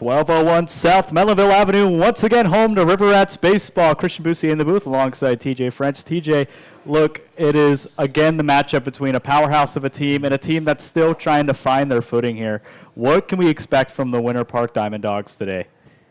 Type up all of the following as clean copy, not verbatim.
1201 South Mellonville Avenue, once again home to River Rats baseball. Christian Boussier in the booth alongside TJ French. TJ, look, it is again the matchup between a powerhouse of a team and a team that's still trying to find their footing here. What can we expect from the Winter Park Diamond Dogs today?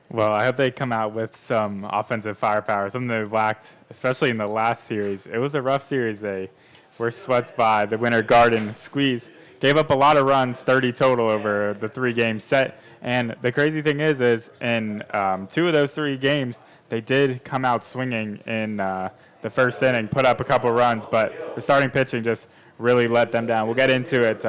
Well, I hope they come out with some offensive firepower, something they've lacked, especially in the last series. It was a rough series. They were swept by the Winter Garden Squeeze. Gave up a lot of runs, 30 total over the 3-game set. And the crazy thing is in 2 of those 3 games, they did come out swinging in the first inning, put up a couple runs, but the starting pitching just really let them down. We'll get into it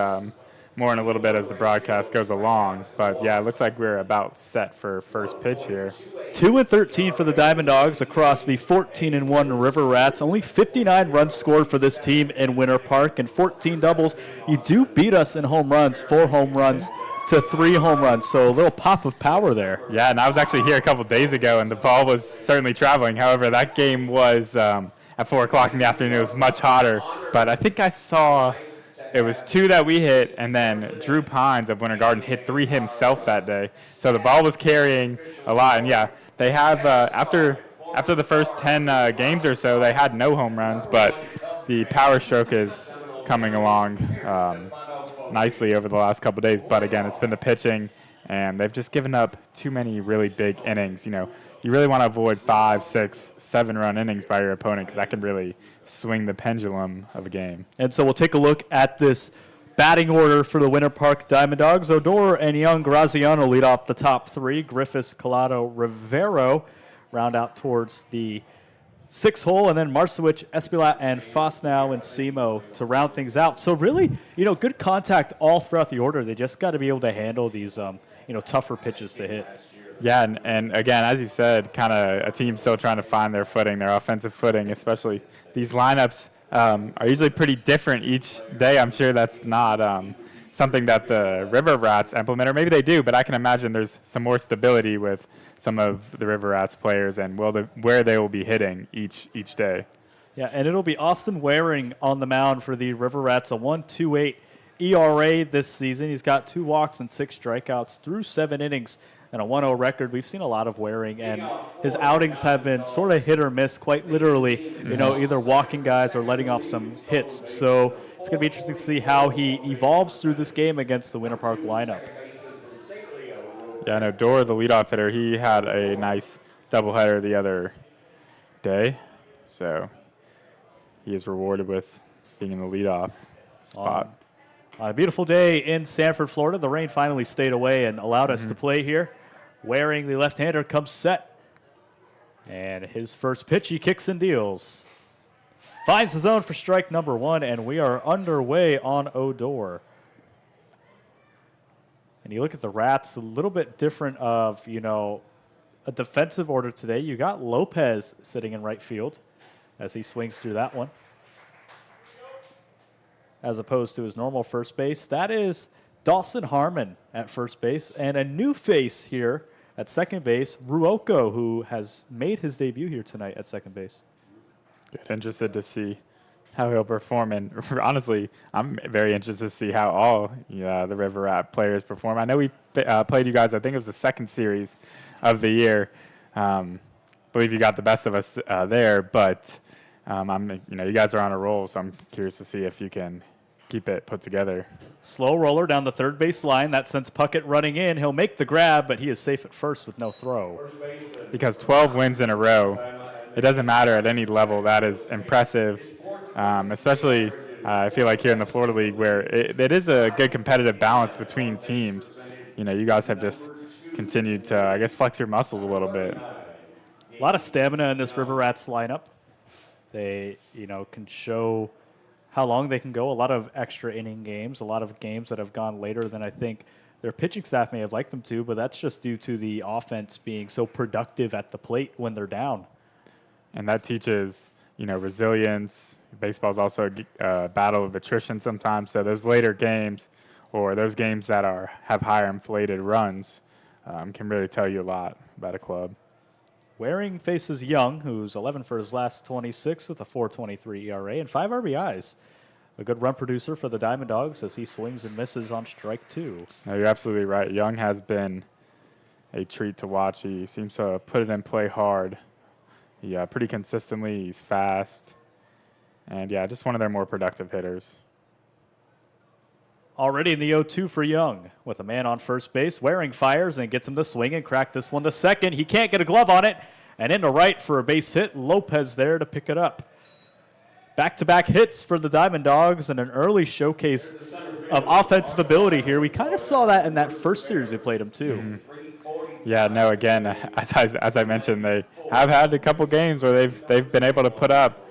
more in a little bit as the broadcast goes along. But, yeah, it looks like we're about set for first pitch here. 2-13 for the Diamond Dogs across the 14-1 River Rats. Only 59 runs scored for this team in Winter Park and 14 doubles. You do beat us in home runs, 4 home runs to 3 home runs, so a little pop of power there. Yeah, and I was actually here a couple days ago, and the ball was certainly traveling. However, that game was at 4 o'clock in the afternoon. It was much hotter, but I think I saw it was 2 that we hit, and then Drew Pines of Winter Garden hit 3 himself that day. So the ball was carrying a lot, and yeah, they have after the first 10 games or so, they had no home runs, but the power stroke is coming along nicely over the last couple of days. But again, it's been the pitching, and they've just given up too many really big innings. You know, you really want to avoid 5, 6, 7-run innings by your opponent because that can really swing the pendulum of a game. And so we'll take a look at this batting order for the Winter Park Diamond Dogs. Odor and Young Graziano lead off the top 3. Griffiths, Collado, Rivero round out towards the 6th hole, and then Marcewicz, Espilat, and Fosnow and Simo to round things out. So really, good contact all throughout the order. They just got to be able to handle these, tougher pitches to hit. Yeah, and again, as you said, kind of a team still trying to find their footing, their offensive footing, especially these lineups are usually pretty different each day. I'm sure that's not something that the River Rats implement, or maybe they do, but I can imagine there's some more stability with some of the River Rats players and where they will be hitting each day. Yeah, and it'll be Austin Waring on the mound for the River Rats, a 1.28 ERA this season. He's got 2 walks and 6 strikeouts through 7 innings and a 1-0 record. We've seen a lot of Waring, and his outings have been sort of hit or miss, quite literally, either walking guys or letting off some hits. So it's going to be interesting to see how he evolves through this game against the Winter Park lineup. Yeah, I know Dora, the leadoff hitter, he had a nice doubleheader the other day. So he is rewarded with being in the leadoff spot. On a beautiful day in Sanford, Florida, the rain finally stayed away and allowed us to play here. Waring, the left-hander, comes set. And his first pitch, he kicks and deals. Finds the zone for strike number 1, and we are underway on Odor. And you look at the Rats, a little bit different of, a defensive order today. You got Lopez sitting in right field as he swings through that one, as opposed to his normal first base. That is Dawson Harmon at first base, and a new face here at second base, Ruoko, who has made his debut here tonight at second base. Good. Interested to see how he'll perform, and honestly, I'm very interested to see how all the River Rat players perform. I know we played you guys, I think it was the second series of the year. Believe you got the best of us there, but you guys are on a roll, so I'm curious to see if you can keep it put together. Slow roller down the third base line. That sends Puckett running in. He'll make the grab, but he is safe at first with no throw. Because 12 wins in a row, it doesn't matter at any level. That is impressive, especially I feel like here in the Florida League where it is a good competitive balance between teams. You guys have just continued to, I guess, flex your muscles a little bit. A lot of stamina in this River Rats lineup. They, can show how long they can go. A lot of extra inning games, a lot of games that have gone later than I think their pitching staff may have liked them to, but that's just due to the offense being so productive at the plate when they're down. And that teaches, resilience. Baseball's also a battle of attrition sometimes. So those later games or those games that have higher inflated runs can really tell you a lot about a club. Waring faces Young, who's 11 for his last 26 with a 4.23 ERA and 5 RBIs. A good run producer for the Diamond Dogs as he swings and misses on strike 2. No, you're absolutely right. Young has been a treat to watch. He seems to put it in play hard. Yeah, pretty consistently. He's fast. And, yeah, just one of their more productive hitters. Already in the 0-2 for Young with a man on first base. Waring fires and gets him to swing and crack this one to second. He can't get a glove on it. And into right for a base hit. Lopez there to pick it up. Back-to-back hits for the Diamond Dogs and an early showcase of offensive ability here. We kind of saw that in that first series we played them too. Yeah, no, again, as I mentioned, they have had a couple games where they've been able to put up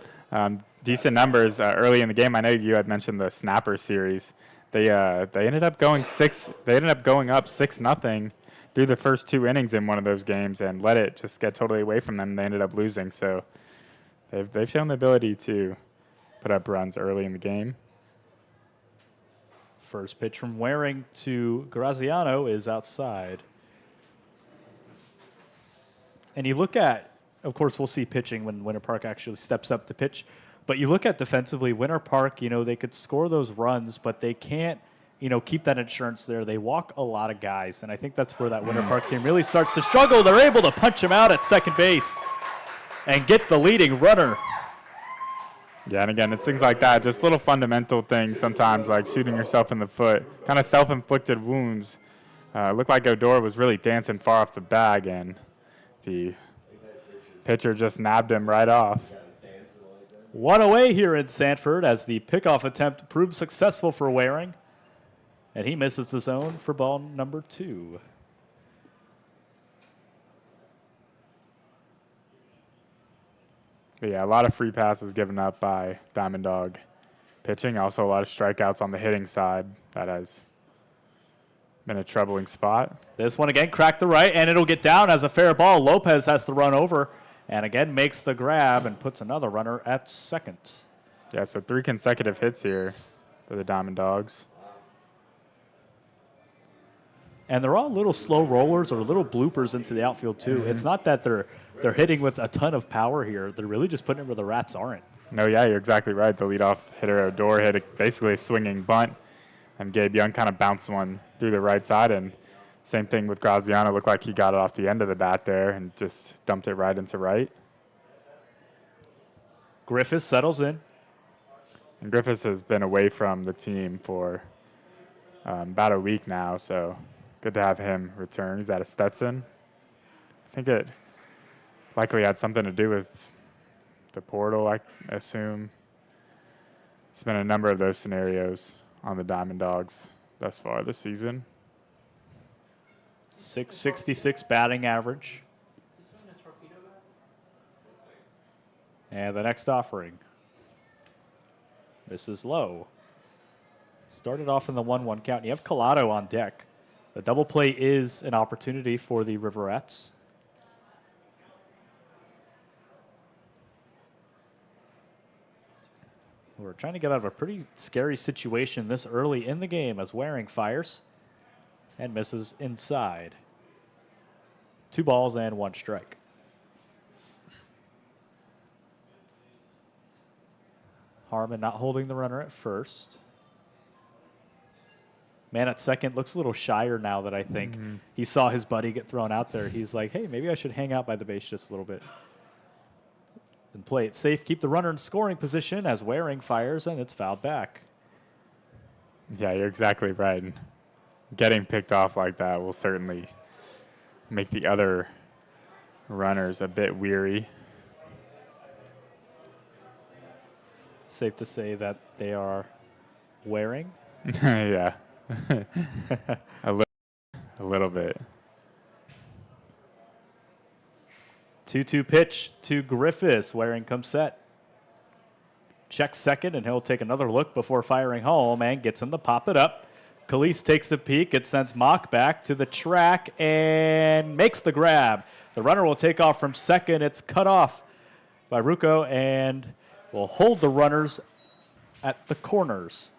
decent numbers early in the game. I know you had mentioned the Snapper series. They ended up going up 6-0 through the first 2 innings in one of those games and let it just get totally away from them. They ended up losing. So they've shown the ability to put up runs early in the game. First pitch from Waring to Graziano is outside. And you look at, of course, we'll see pitching when Winter Park actually steps up to pitch. But you look at defensively, Winter Park, they could score those runs, but they can't, keep that insurance there. They walk a lot of guys, and I think that's where that Winter Park team really starts to struggle. They're able to punch him out at second base and get the leading runner. Yeah, and again, it's things like that, just little fundamental things sometimes, like shooting yourself in the foot, kind of self-inflicted wounds. Looked like Odor was really dancing far off the bag, and the pitcher just nabbed him right off. One away here in Sanford as the pickoff attempt proved successful for Waring. And he misses the zone for ball number 2. But yeah, a lot of free passes given up by Diamond Dog pitching. Also a lot of strikeouts on the hitting side. That has been a troubling spot. This one again cracked the right, and it'll get down as a fair ball. Lopez has to run over. And again, makes the grab and puts another runner at second. Yeah, so 3 consecutive hits here for the Diamond Dogs. And they're all little slow rollers or little bloopers into the outfield, too. It's not that they're hitting with a ton of power here. They're really just putting it where the rats aren't. No, yeah, you're exactly right. The leadoff hitter, Odor, hit basically a swinging bunt. And Gabe Young kind of bounced one through the right side. And same thing with Graziano. Looked like he got it off the end of the bat there and just dumped it right into right. Griffiths settles in. And Griffiths has been away from the team for about a week now, so good to have him return. He's out of Stetson. I think it likely had something to do with the portal, I assume. It's been a number of those scenarios on the Diamond Dogs thus far this season. 666 batting average. And the next offering. This is low. Started off in the 1-1 count. You have Collado on deck. The double play is an opportunity for the Riverettes. We're trying to get out of a pretty scary situation this early in the game as Waring fires and misses inside. 2 balls and 1 strike. Harmon not holding the runner at first. Man at second looks a little shyer now that I think he saw his buddy get thrown out there. He's like, hey, maybe I should hang out by the base just a little bit. And play it safe, keep the runner in scoring position as Waring fires, and it's fouled back. Yeah, you're exactly right. Getting picked off like that will certainly make the other runners a bit weary. Safe to say that they are wearing. Yeah, a little bit. 2-2 pitch to Griffiths. Waring comes set. Checks second, and he'll take another look before firing home and gets him to pop it up. Khalees takes a peek. It sends Mock back to the track and makes the grab. The runner will take off from second. It's cut off by Rucco and will hold the runners at the corners.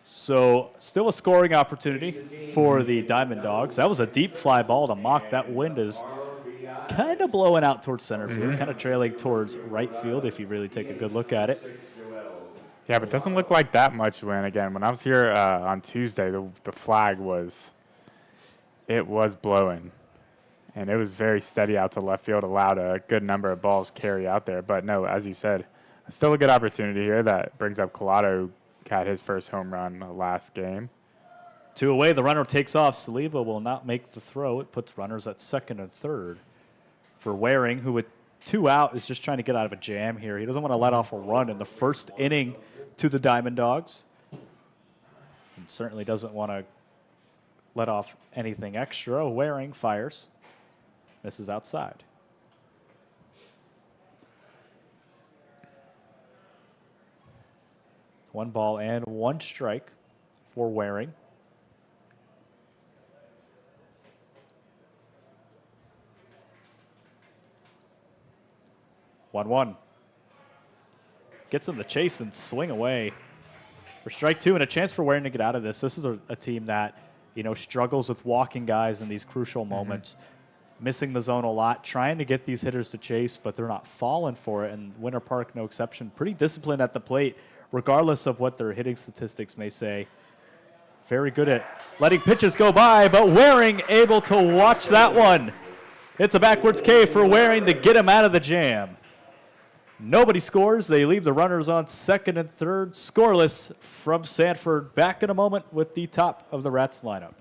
So still a scoring opportunity for the Diamond Dogs. That was a deep fly ball to Mock. That wind is kind of blowing out towards center field, kind of trailing towards right field if you really take a good look at it. Yeah, but it doesn't look like that much wind. Again, when I was here on Tuesday, the flag was blowing. and it was very steady out to left field, allowed a good number of balls carry out there. But no, as you said, still a good opportunity here. That brings up Collado, got his first home run last game. 2 away, the runner takes off. Saliba will not make the throw. It puts runners at second and third for Waring, who with 2 out is just trying to get out of a jam here. He doesn't want to let off a run in the first inning to the Diamond Dogs. And certainly doesn't want to let off anything extra. Waring fires. This is outside. One ball and 1 strike for Waring. One. Gets in the chase and swing away for strike 2 and a chance for Waring to get out of this. This is a team that, struggles with walking guys in these crucial moments, missing the zone a lot, trying to get these hitters to chase, but they're not falling for it. And Winter Park, no exception, pretty disciplined at the plate, regardless of what their hitting statistics may say. Very good at letting pitches go by, but Waring able to watch that one. It's a backwards K for Waring to get him out of the jam. Nobody scores. They leave the runners on second and third. Scoreless from Sanford. Back in a moment with the top of the Rats lineup.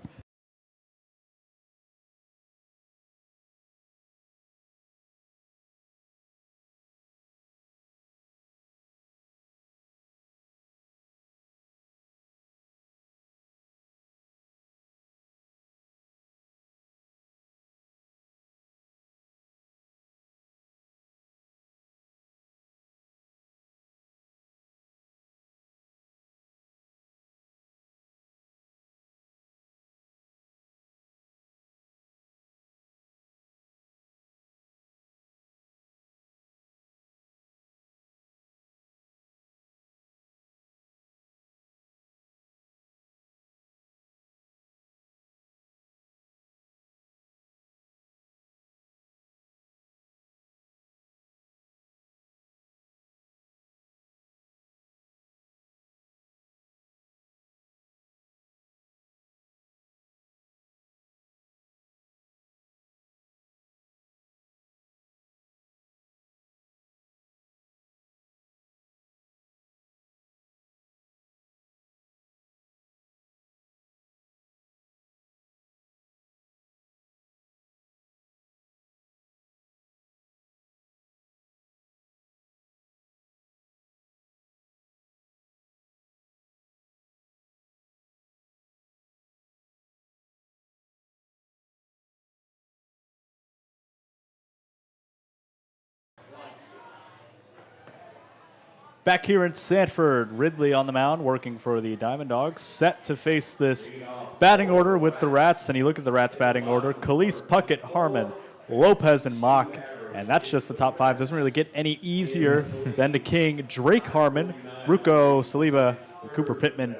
Back here in Sanford, Ridley on the mound working for the Diamond Dogs, set to face this batting order with the Rats. And you look at the Rats batting order, Khalees, Puckett, Harmon, Lopez, and Mock. And that's just the top 5. Doesn't really get any easier than the King. Drake Harmon, Rucco, Saliba, and Cooper Pittman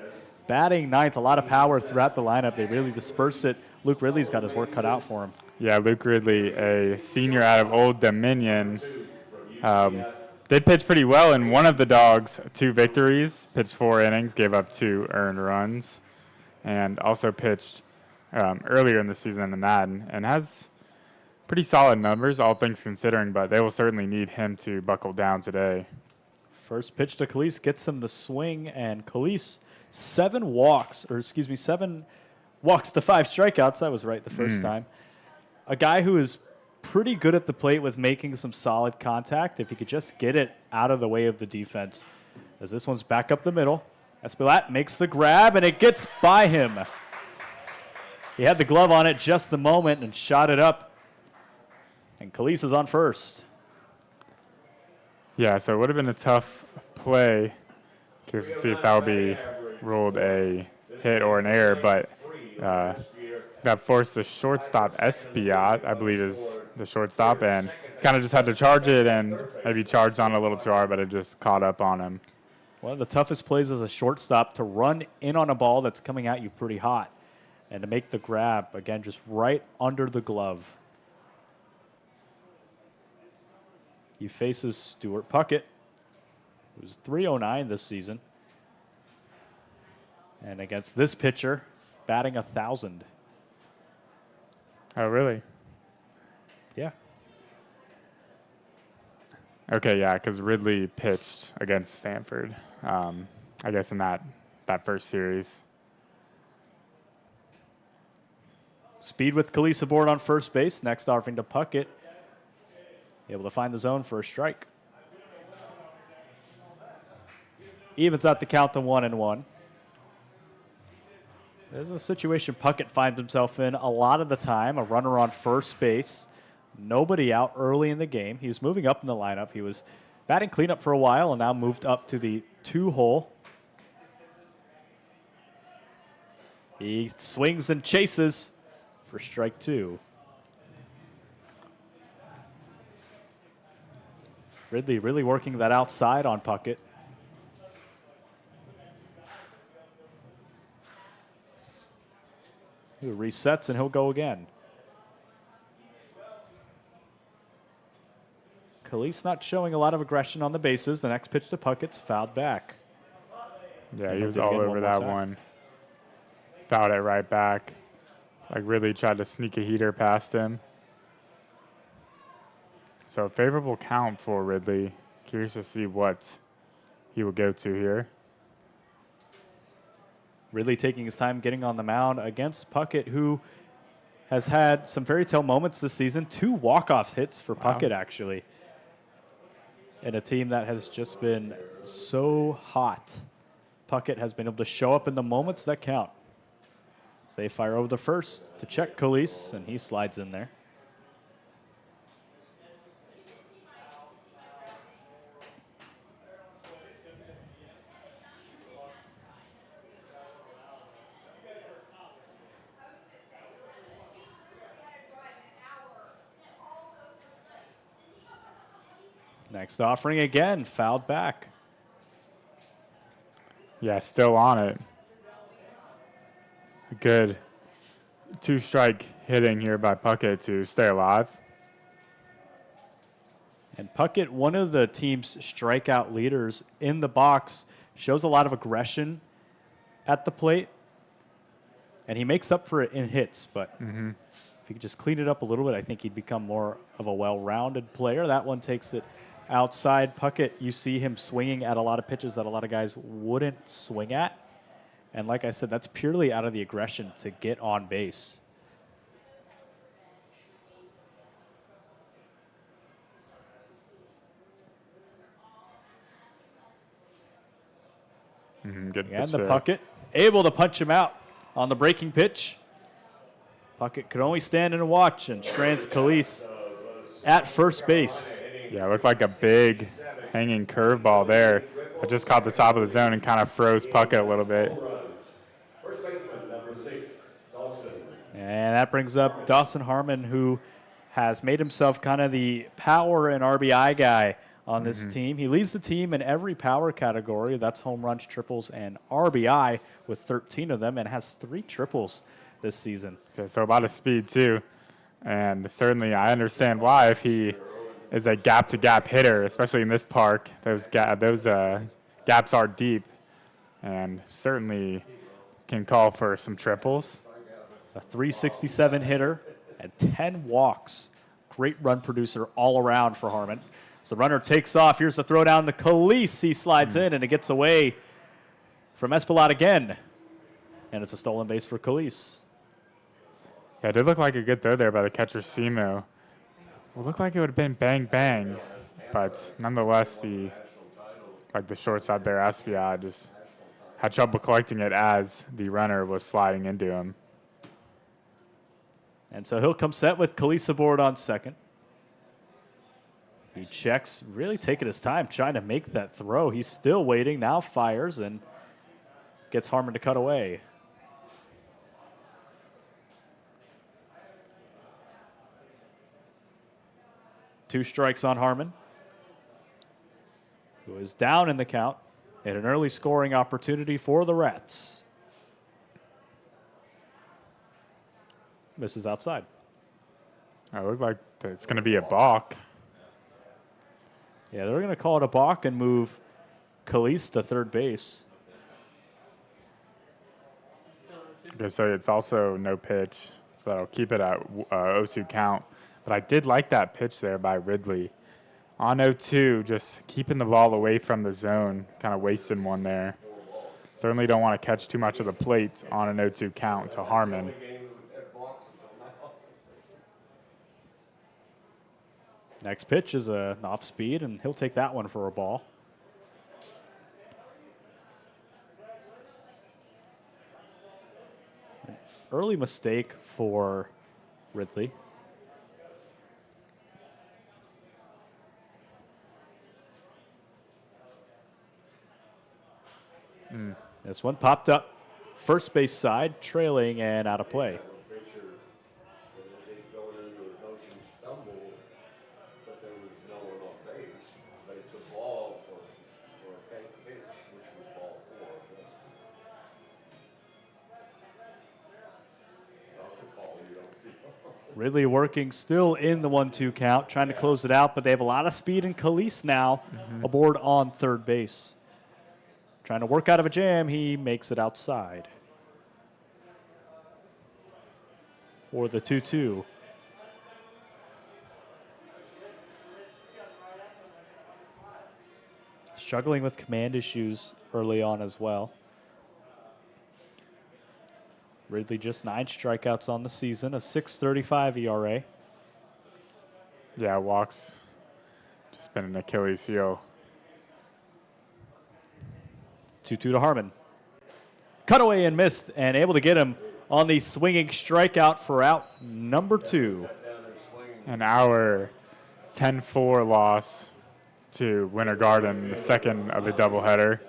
batting ninth. A lot of power throughout the lineup. They really disperse it. Luke Ridley's got his work cut out for him. Yeah, Luke Ridley, a senior out of Old Dominion, did pitch pretty well in one of the Dogs' 2 victories. Pitched 4 innings, gave up 2 earned runs, and also pitched earlier in the season in Madden, and has pretty solid numbers, all things considering, but they will certainly need him to buckle down today. First pitch to Khalees gets him to swing, and Khalees 7 walks to 5 strikeouts. That was right the first time. A guy who is pretty good at the plate with making some solid contact if he could just get it out of the way of the defense. As this one's back up the middle. Espilat makes the grab, and it gets by him. He had the glove on it just the moment and shot it up. And Khalees is on first. Yeah, so it would have been a tough play. Curious to see if that would be ruled a hit or an error, but that forced the shortstop, Espiat, I believe is the shortstop, and kind of just had to charge it and maybe charged on a little too hard, but it just caught up on him. One of the toughest plays as a shortstop, to run in on a ball that's coming at you pretty hot and to make the grab, again, just right under the glove. He faces Stuart Puckett, who's 309 this season. And against this pitcher, batting 1,000. Oh, really? Yeah. Okay, yeah, because Ridley pitched against Sanford, I guess in that first series. Speed with Khalees aboard on first base. Next offering to Puckett. Able to find the zone for a strike. Evens out the count to 1-1. There's a situation Puckett finds himself in a lot of the time. A runner on first base. Nobody out early in the game. He's moving up in the lineup. He was batting cleanup for a while and now moved up to the 2-hole. He swings and chases for strike 2. Ridley really working that outside on Puckett. He resets and he'll go again. Khalees not showing a lot of aggression on the bases. The next pitch to Puckett's fouled back. Yeah, he was all over that one. Fouled it right back. Like Ridley tried to sneak a heater past him. So favorable count for Ridley. Curious to see what he will go to here. Ridley taking his time getting on the mound against Puckett, who has had some fairy tale moments this season. 2 walk-off hits for Puckett, actually. And a team that has just been so hot. Puckett has been able to show up in the moments that count. So they fire over the first to check Khalees, and he slides in there. Next offering again, fouled back. Yeah, still on it. Good 2-strike hitting here by Puckett to stay alive. And Puckett, one of the team's strikeout leaders in the box, shows a lot of aggression at the plate. And he makes up for it in hits, but if he could just clean it up a little bit, I think he'd become more of a well-rounded player. That one takes it outside. Puckett, you see him swinging at a lot of pitches that a lot of guys wouldn't swing at. And like I said, that's purely out of the aggression to get on base. Good And pitch the there. Puckett able to punch him out on the breaking pitch. Puckett could only stand and watch and strands Khalees at first base. Yeah, it looked like a big hanging curveball there. It just caught the top of the zone and kind of froze Puckett a little bit. And that brings up Dawson Harmon, who has made himself kind of the power and RBI guy on this team. He leads the team in every power category. That's home runs, triples, and RBI with 13 of them, and has 3 triples this season. Okay, so a lot of speed too. And certainly I understand why if he is a gap-to-gap hitter, especially in this park. Those gaps are deep and certainly can call for some triples. A 367 hitter and 10 walks. Great run producer all around for Harmon. So the runner takes off. Here's the throw down to Khalees. He slides in, and it gets away from Espelot again. And it's a stolen base for Khalees. Yeah, it did look like a good throw there by the catcher, Simo. It looked like it would have been bang, bang. But nonetheless, the shortstop there, Espelot, just had trouble collecting it as the runner was sliding into him. And so he'll come set with Khalees aboard on second. He checks, really taking his time trying to make that throw. He's still waiting, now fires and gets Harmon to cut away. Two strikes on Harmon, who is down in the count, and an early scoring opportunity for the Rats. Misses outside. It looked like it's going to be a balk. Yeah, they're going to call it a balk and move Khalees to third base. Okay, so it's also no pitch, so that'll keep it at 0-2 count. But I did like that pitch there by Ridley. On 0-2, just keeping the ball away from the zone, kind of wasting one there. Certainly don't want to catch too much of the plate on an 0-2 count to Harmon. Next pitch is an off speed, and he'll take that one for a ball. Early mistake for Ridley. This one popped up first base side, trailing and out of play. Ridley working still in the 1-2 count, trying to close it out, but they have a lot of speed, and Khalees now aboard on third base. Trying to work out of a jam, he makes it outside. For the 2-2. Struggling with command issues early on as well. Ridley just 9 strikeouts on the season, a 6.35 ERA. Yeah, walks. Just been an Achilles heel. 2-2 to Harmon. Cutaway and missed, and able to get him on the swinging strikeout for out number 2. And our 10-4 loss to Winter Garden, the second of the doubleheader.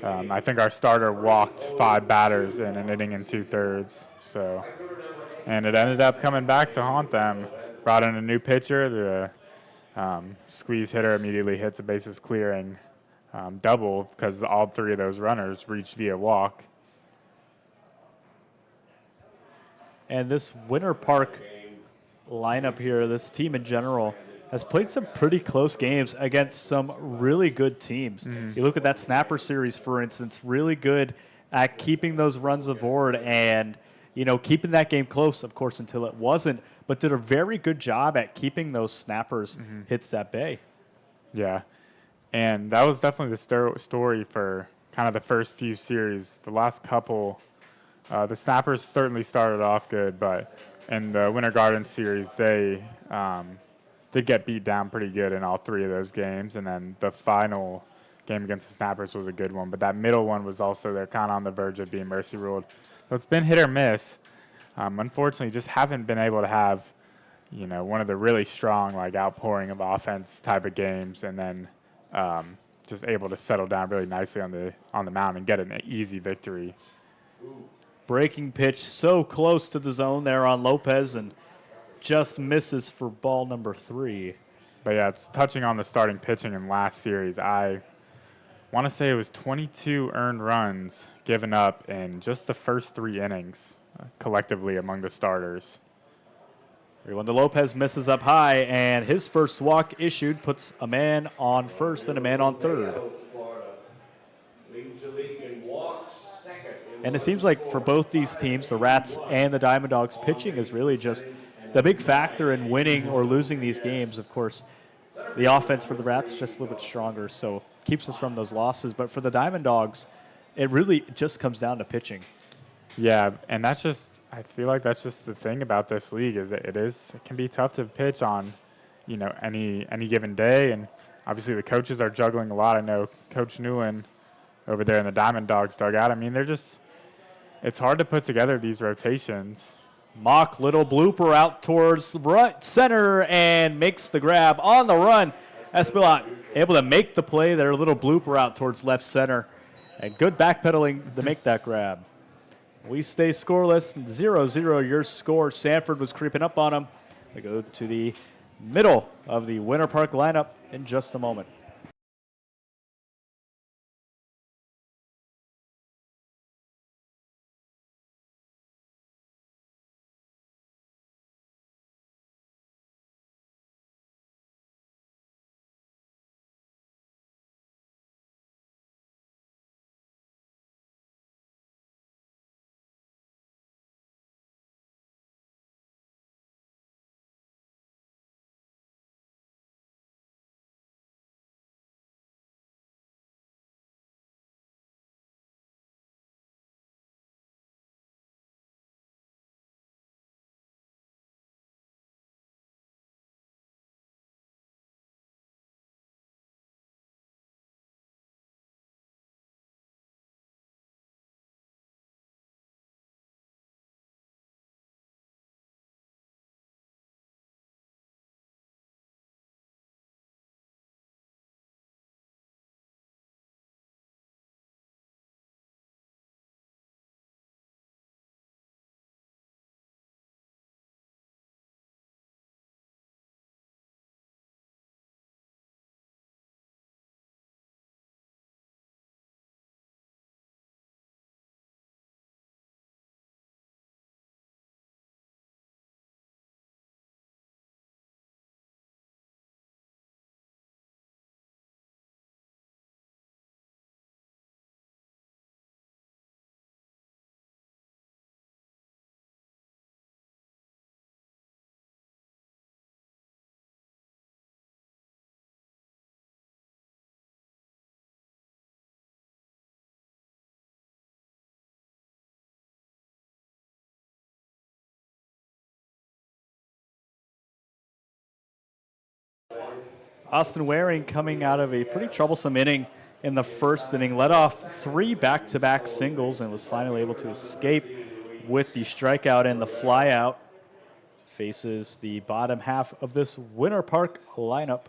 I think our starter walked 5 batters in an inning and 2/3. So, and it ended up coming back to haunt them. Brought in a new pitcher. The squeeze hitter immediately hits a bases clearing double because all 3 of those runners reached via walk. And this Winter Park lineup here, this team in general, has played some pretty close games against some really good teams. You look at that Snapper series, for instance, really good at keeping those runs aboard and, you know, keeping that game close, of course, until it wasn't, but did a very good job at keeping those snappers hits at bay. Yeah, and that was definitely the story for kind of the first few series. The last couple, the snappers certainly started off good, but in the Winter Garden series, they did get beat down pretty good in all 3 of those games, and then the final game against the Snappers was a good one, but that middle one was also, they're kind of on the verge of being mercy ruled. So it's been hit or miss. Unfortunately, just haven't been able to have, you know, one of the really strong, like, outpouring of offense type of games, and then just able to settle down really nicely on the mound and get an easy victory. Breaking pitch so close to the zone there on Lopez, and just misses for ball number 3. But yeah, it's touching on the starting pitching in last series. I want to say it was 22 earned runs given up in just the first 3 innings collectively among the starters. When the Lopez misses up high, and his first walk issued puts a man on first and a man on third. And it seems like for both these teams, the Rats and the Diamond Dogs, pitching is really just the big factor in winning or losing these games. Of course, the offense for the Rats is just a little bit stronger, so keeps us from those losses. But for the Diamond Dogs, it really just comes down to pitching. Yeah, and that's just, I feel like that's just the thing about this league is that it can be tough to pitch on, you know, any given day. And obviously the coaches are juggling a lot. I know Coach Newland over there in the Diamond Dogs dugout. I mean, it's hard to put together these rotations. Mock little blooper out towards right center and makes the grab on the run. Espilot able to make the play there, a little blooper out towards left center. And good backpedaling to make that grab. We stay scoreless, 0-0 your score. Sanford was creeping up on them. They go to the middle of the Winter Park lineup in just a moment. Austin Waring coming out of a pretty troublesome inning in the first inning, led off 3 back-to-back singles and was finally able to escape with the strikeout and the flyout. Faces the bottom half of this Winter Park lineup.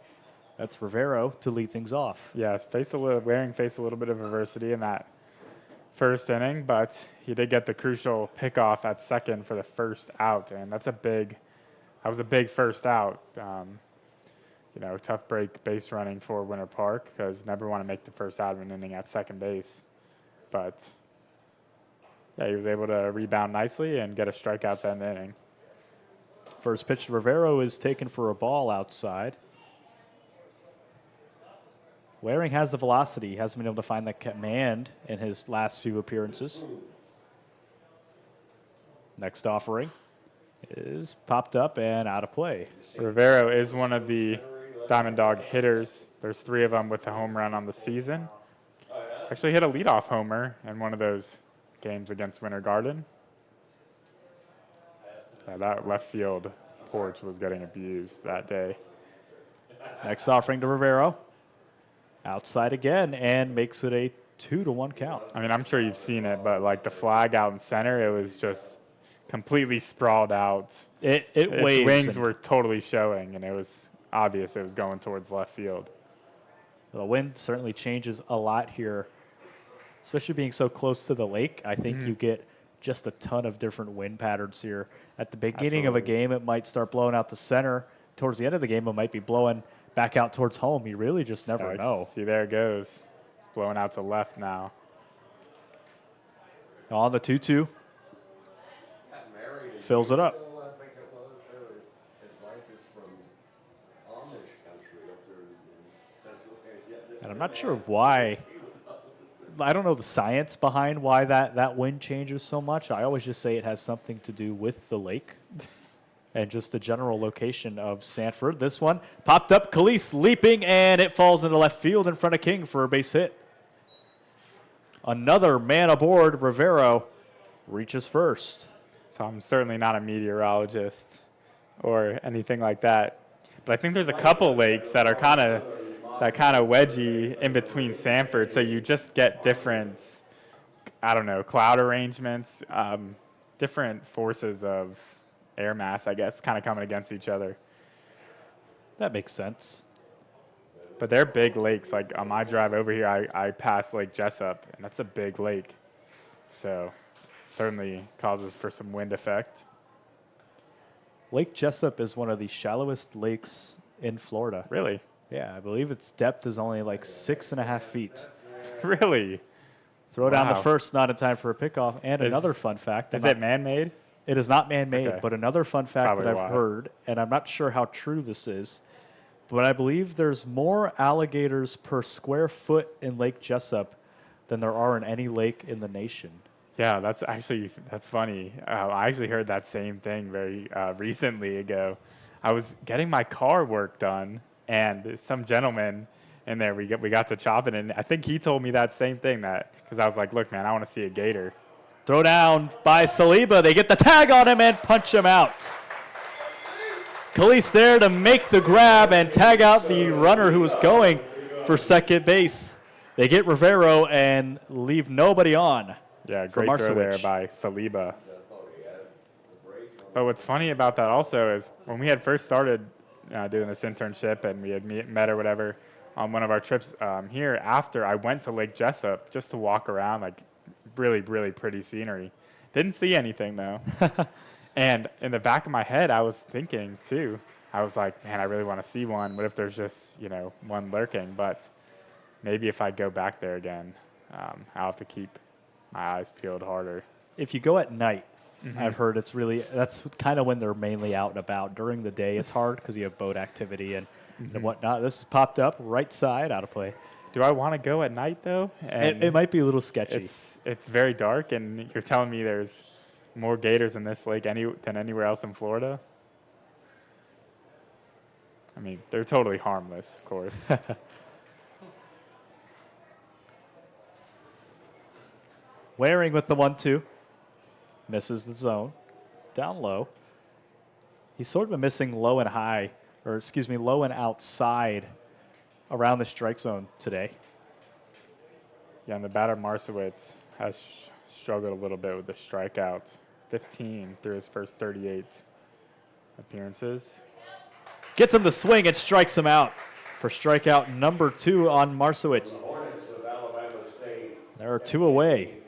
That's Rivero to lead things off. Yeah, Waring faced a little bit of adversity in that first inning, but he did get the crucial pickoff at second for the first out, and that was a big first out. Tough break base running for Winter Park because never want to make the first out of an inning at second base. But yeah, he was able to rebound nicely and get a strikeout to end the inning. First pitch to Rivero is taken for a ball outside. Waring has the velocity. He hasn't been able to find the command in his last few appearances. Next offering is popped up and out of play. Rivero is one of the Diamond Dog hitters. There's 3 of them with a home run on the season. Actually hit a leadoff homer in one of those games against Winter Garden. Yeah, that left field porch was getting abused that day. Next offering to Rivero. Outside again and makes it a 2-1 count. I mean, I'm sure you've seen it, but like the flag out in center, it was just completely sprawled out. Its Its wings were totally showing, and it was obvious it was going towards left field. The wind certainly changes a lot here, especially being so close to the lake. I think you get just a ton of different wind patterns here. At the beginning of a game, it might start blowing out to center. Towards the end of the game, it might be blowing back out towards home. You really just never know. See, there it goes. It's blowing out to left now. On the 2-2. Fills it up. And I'm not sure why. I don't know the science behind why that wind changes so much. I always just say it has something to do with the lake and just the general location of Sanford. This one popped up, Khalees leaping, and it falls into left field in front of King for a base hit. Another man aboard. Rivero reaches first. So I'm certainly not a meteorologist or anything like that. But I think there's a couple lakes that are kind of wedgy in between Sanford. So you just get different, cloud arrangements, different forces of air mass, I guess, kind of coming against each other. That makes sense. But they're big lakes. Like on my drive over here, I passed Lake Jessup, and that's a big lake. So certainly causes for some wind effect. Lake Jessup is one of the shallowest lakes in Florida. Really? Yeah, I believe its depth is only like 6.5 feet. Really? Throw down the first, not in time for a pickoff. And another fun fact. Is it man-made? It is not man-made, Okay. but another fun fact Probably that I've heard, and I'm not sure how true this is, but I believe there's more alligators per square foot in Lake Jessup than there are in any lake in the nation. Yeah, that's funny. I actually heard that same thing very recently ago. I was getting my car work done, and some gentleman in there, we got to chopping, and I think he told me that same thing, because I was like, look, man, I want to see a gator. Throw down by Saliba. They get the tag on him and punch him out. Khalees there to make the grab and tag out the runner who was going for second base. They get Rivero and leave nobody on. Yeah, great throw there by Saliba. But what's funny about that also is when we had first started doing this internship and we had met or whatever on one of our trips here, after I went to Lake Jessup just to walk around, like really, really pretty scenery. Didn't see anything though. And in the back of my head, I was thinking too, I was like, man, I really want to see one. What if there's just, one lurking? But maybe if I go back there again, I'll have to keep my eyes peeled harder. If you go at night, I've heard that's kind of when they're mainly out and about. During the day, it's hard because you have boat activity and whatnot. This has popped up right side, out of play. Do I want to go at night though? And it might be a little sketchy. It's very dark, and you're telling me there's more gators in this lake than anywhere else in Florida? I mean, they're totally harmless, of course. Waring with the 1-2. Misses the zone. Down low. He's sort of been missing low and high, low and outside around the strike zone today. Yeah, and the batter Marcewicz has struggled a little bit with the strikeouts. 15 through his first 38 appearances. Gets him to swing and strikes him out for strikeout number 2 on Marcewicz. There are 2 away.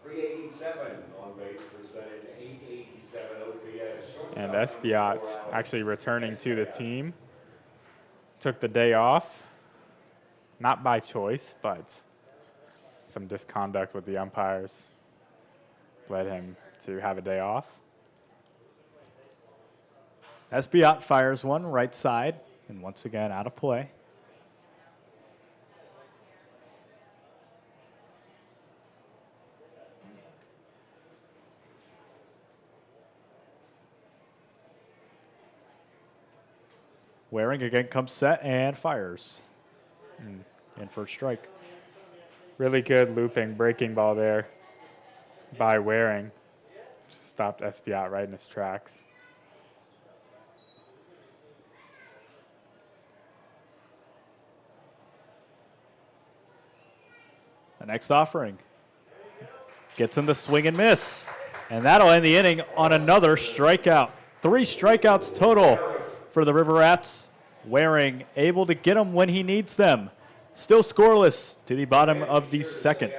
387 on base percentage, 887 OPS. And Espiat actually returning to the team. Took the day off, not by choice, but some misconduct with the umpires led him to have a day off. Espiat fires one right side, and once again out of play. Waring again comes set and fires. And for a strike. Really good looping, breaking ball there by Waring. Just stopped Espiat right in his tracks. The next offering gets him to swing and miss. And that'll end the inning on another strikeout. 3 strikeouts total for the River Rats. Waring able to get them when he needs them. Still scoreless to the bottom of the second.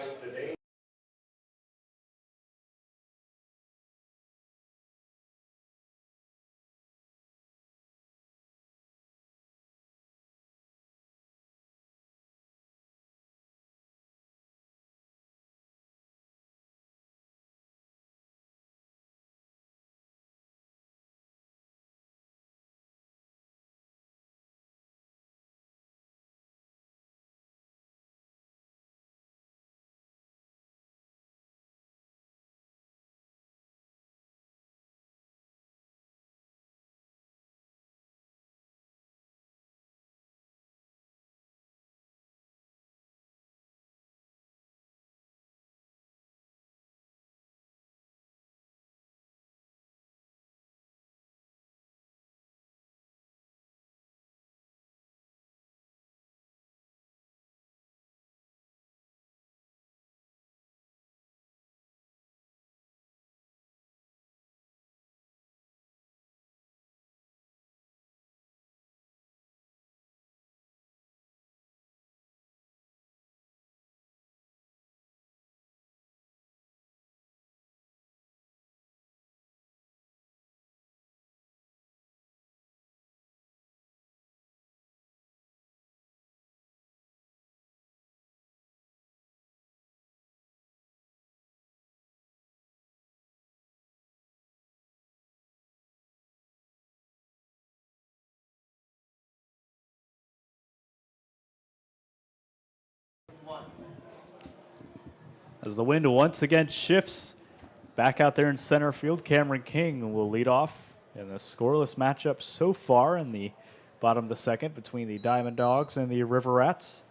As the wind once again shifts back out there in center field, Cameron King will lead off in the scoreless matchup so far in the bottom of the second between the Diamond Dogs and the River Rats.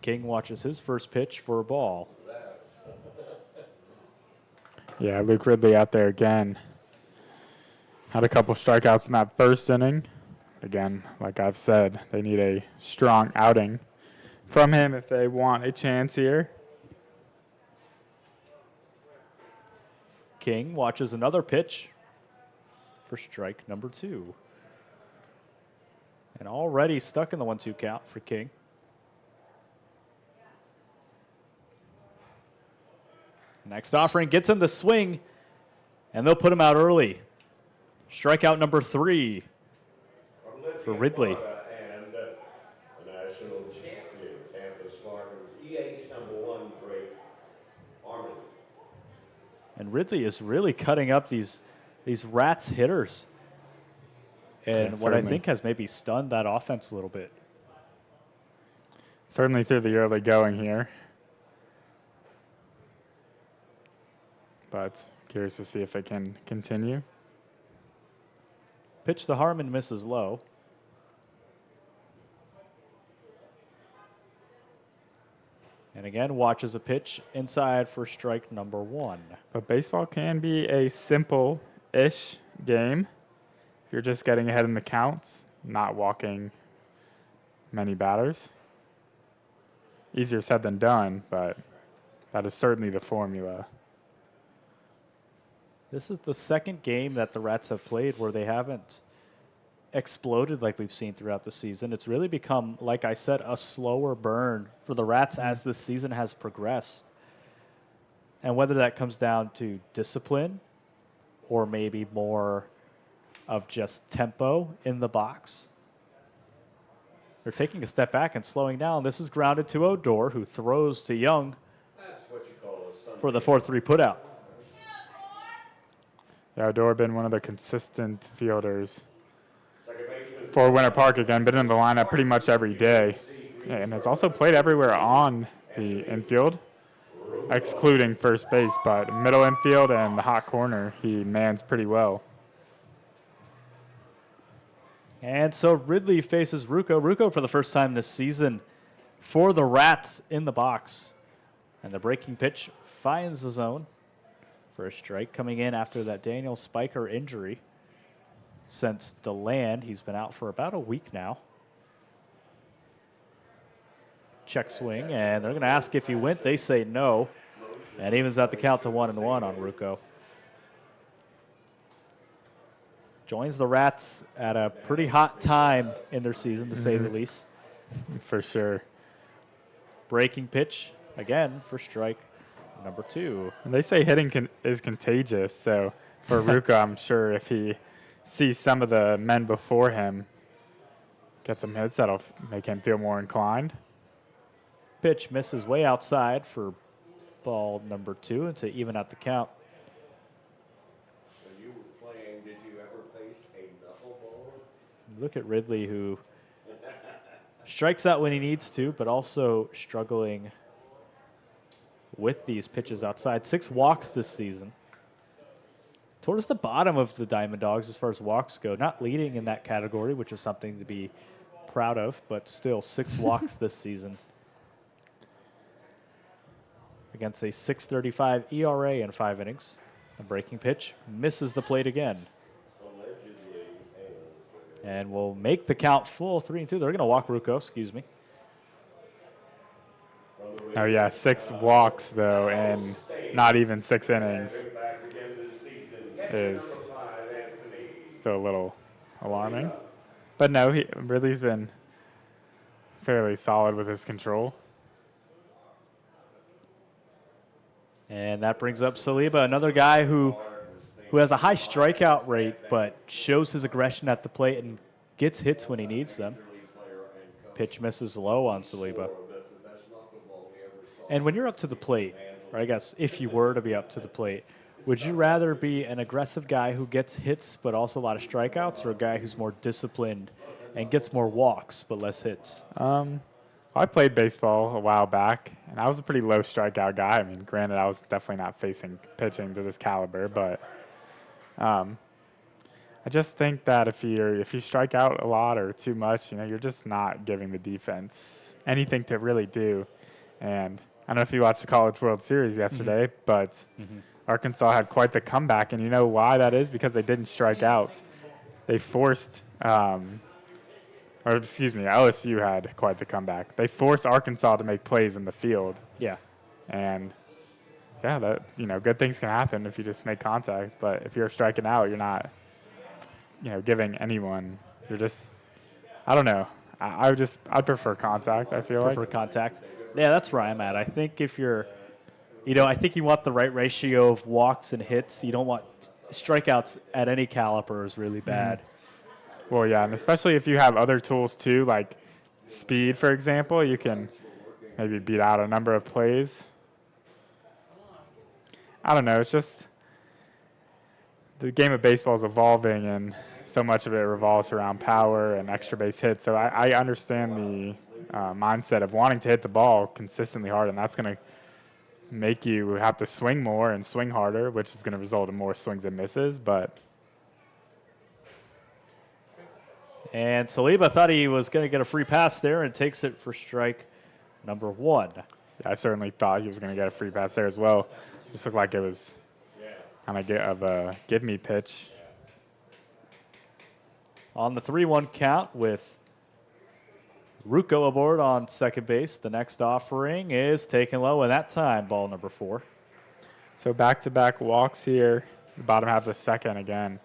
King watches his first pitch for a ball. Yeah, Luke Ridley out there again. Had a couple strikeouts in that first inning. Again, like I've said, they need a strong outing from him if they want a chance here. King watches another pitch for strike number 2. And already stuck in the 1-2 count for King. Next offering gets him to swing, and they'll put him out early. Strikeout number 3 for Ridley. And the national champion, Tampa Spartans, EH #1, Drake Armin. And Ridley is really cutting up these Rats hitters. And Yeah, what I certainly. think has maybe stunned that offense a little bit. Certainly through the early going here. But curious to see if it can continue. Pitch to Harmon misses low. And again, watches a pitch inside for strike number 1. But baseball can be a simple-ish game. If you're just getting ahead in the counts, not walking many batters. Easier said than done, but that is certainly the formula. This is the second game that the Rats have played where they haven't exploded like we've seen throughout the season. It's really become, like I said, a slower burn for the Rats as the season has progressed. And whether that comes down to discipline or maybe more of just tempo in the box, they're taking a step back and slowing down. This is grounded to Odor, who throws to Young for the 4-3 putout. Yeah, Odor been one of the consistent fielders for Winter Park again. Been in the lineup pretty much every day, and has also played everywhere on the infield, excluding first base. But middle infield and the hot corner, he mans pretty well. And so Ridley faces Ruocco. Ruocco for the first time this season for the Rats in the box. And the breaking pitch finds the zone for a strike, coming in after that Daniel Spiker injury. Since DeLand, he's been out for about a week now. Check swing, and they're going to ask if he went. They say no. And evens out the count to 1-1 on Ruocco. Joins the Rats at a pretty hot time in their season, to say the least. For sure. Breaking pitch, again, for strike number 2. And they say hitting is contagious, so for Ruocco, I'm sure if he sees some of the men before him get some hits, that'll make him feel more inclined. Pitch misses way outside for ball number 2 and to even out the count. When you were playing, did you ever face a knuckleballer? Look at Ridley, who strikes out when he needs to, but also struggling with these pitches outside. 6 walks this season. Towards the bottom of the Diamond Dogs as far as walks go. Not leading in that category, which is something to be proud of, but still 6 walks this season. Against a 6.35 ERA in 5 innings. A breaking pitch misses the plate again. And will make the count full 3-2. They're going to walk Ruocco, excuse me. Oh, yeah, 6 walks, though, and not even 6 innings is still a little alarming. But no, Ridley's been fairly solid with his control. And that brings up Saliba, another guy who has a high strikeout rate, but shows his aggression at the plate and gets hits when he needs them. Pitch misses low on Saliba. And when you're up to the plate, or I guess if you were to be up to the plate, would you rather be an aggressive guy who gets hits but also a lot of strikeouts, or a guy who's more disciplined and gets more walks but less hits? I played baseball a while back, and I was a pretty low strikeout guy. I mean, granted, I was definitely not facing pitching to this caliber, but I just think that if you strike out a lot or too much, you're just not giving the defense anything to really do. And I don't know if you watched the College World Series yesterday, but Arkansas had quite the comeback, and you know why that is? Because they didn't strike out. They forced LSU had quite the comeback. They forced Arkansas to make plays in the field. Yeah. And that good things can happen if you just make contact. But if you're striking out, you're not, giving anyone. You're just, I don't know. I'd prefer contact. I feel prefer contact. Yeah, that's where I'm at. I think if you're, I think you want the right ratio of walks and hits. You don't want strikeouts at any caliber is really bad. Well, yeah, and especially if you have other tools too, like speed, for example, you can maybe beat out a number of plays. I don't know. It's just the game of baseball is evolving, and so much of it revolves around power and extra base hits. So I understand the mindset of wanting to hit the ball consistently hard, and that's going to make you have to swing more and swing harder, which is going to result in more swings and misses. And Saliba thought he was going to get a free pass there and takes it for strike number 1. Yeah, I certainly thought he was going to get a free pass there as well. Just looked like it was kind of a give-me pitch. On the 3-1 count with Rucco aboard on second base. The next offering is taken low, and that time, ball number 4. So back-to-back walks here. The bottom half of the second again.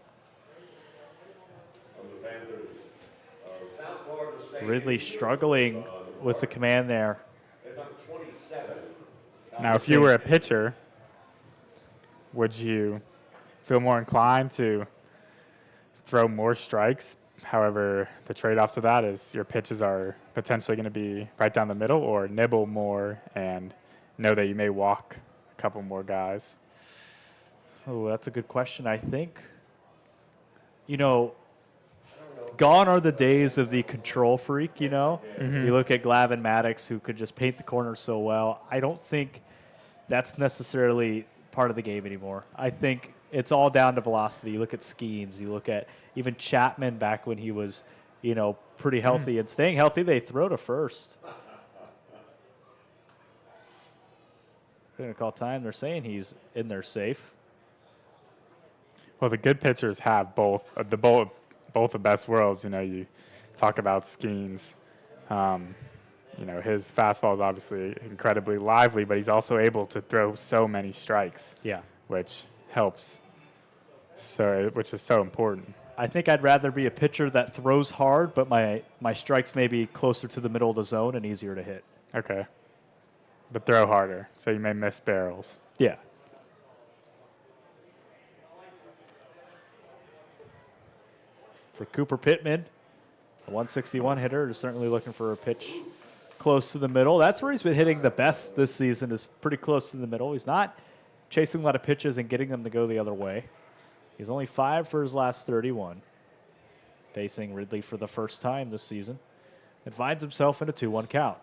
Ridley struggling with the command there. Now, if you were a pitcher, would you feel more inclined to throw more strikes? However, the trade-off to that is your pitches are potentially going to be right down the middle, or nibble more and know that you may walk a couple more guys. Oh, that's a good question. I think, gone are the days of the control freak, Mm-hmm. You look at Glavin Maddox, who could just paint the corner so well. I don't think that's necessarily part of the game anymore. I think it's all down to velocity. You look at Skeens. You look at even Chapman back when he was, pretty healthy. And staying healthy, they throw to first. They're going to call time. They're saying he's in there safe. Well, the good pitchers have both the best worlds. You talk about Skeens. His fastball is obviously incredibly lively, but he's also able to throw so many strikes. Yeah. Which helps. Which is so important. I think I'd rather be a pitcher that throws hard, but my strikes may be closer to the middle of the zone and easier to hit. Okay. But throw harder, so you may miss barrels. Yeah. For Cooper Pittman, a 161 hitter is certainly looking for a pitch close to the middle. That's where he's been hitting the best this season, is pretty close to the middle. He's not chasing a lot of pitches and getting them to go the other way. He's only 5 for his last 31. Facing Ridley for the first time this season. And finds himself in a 2-1 count.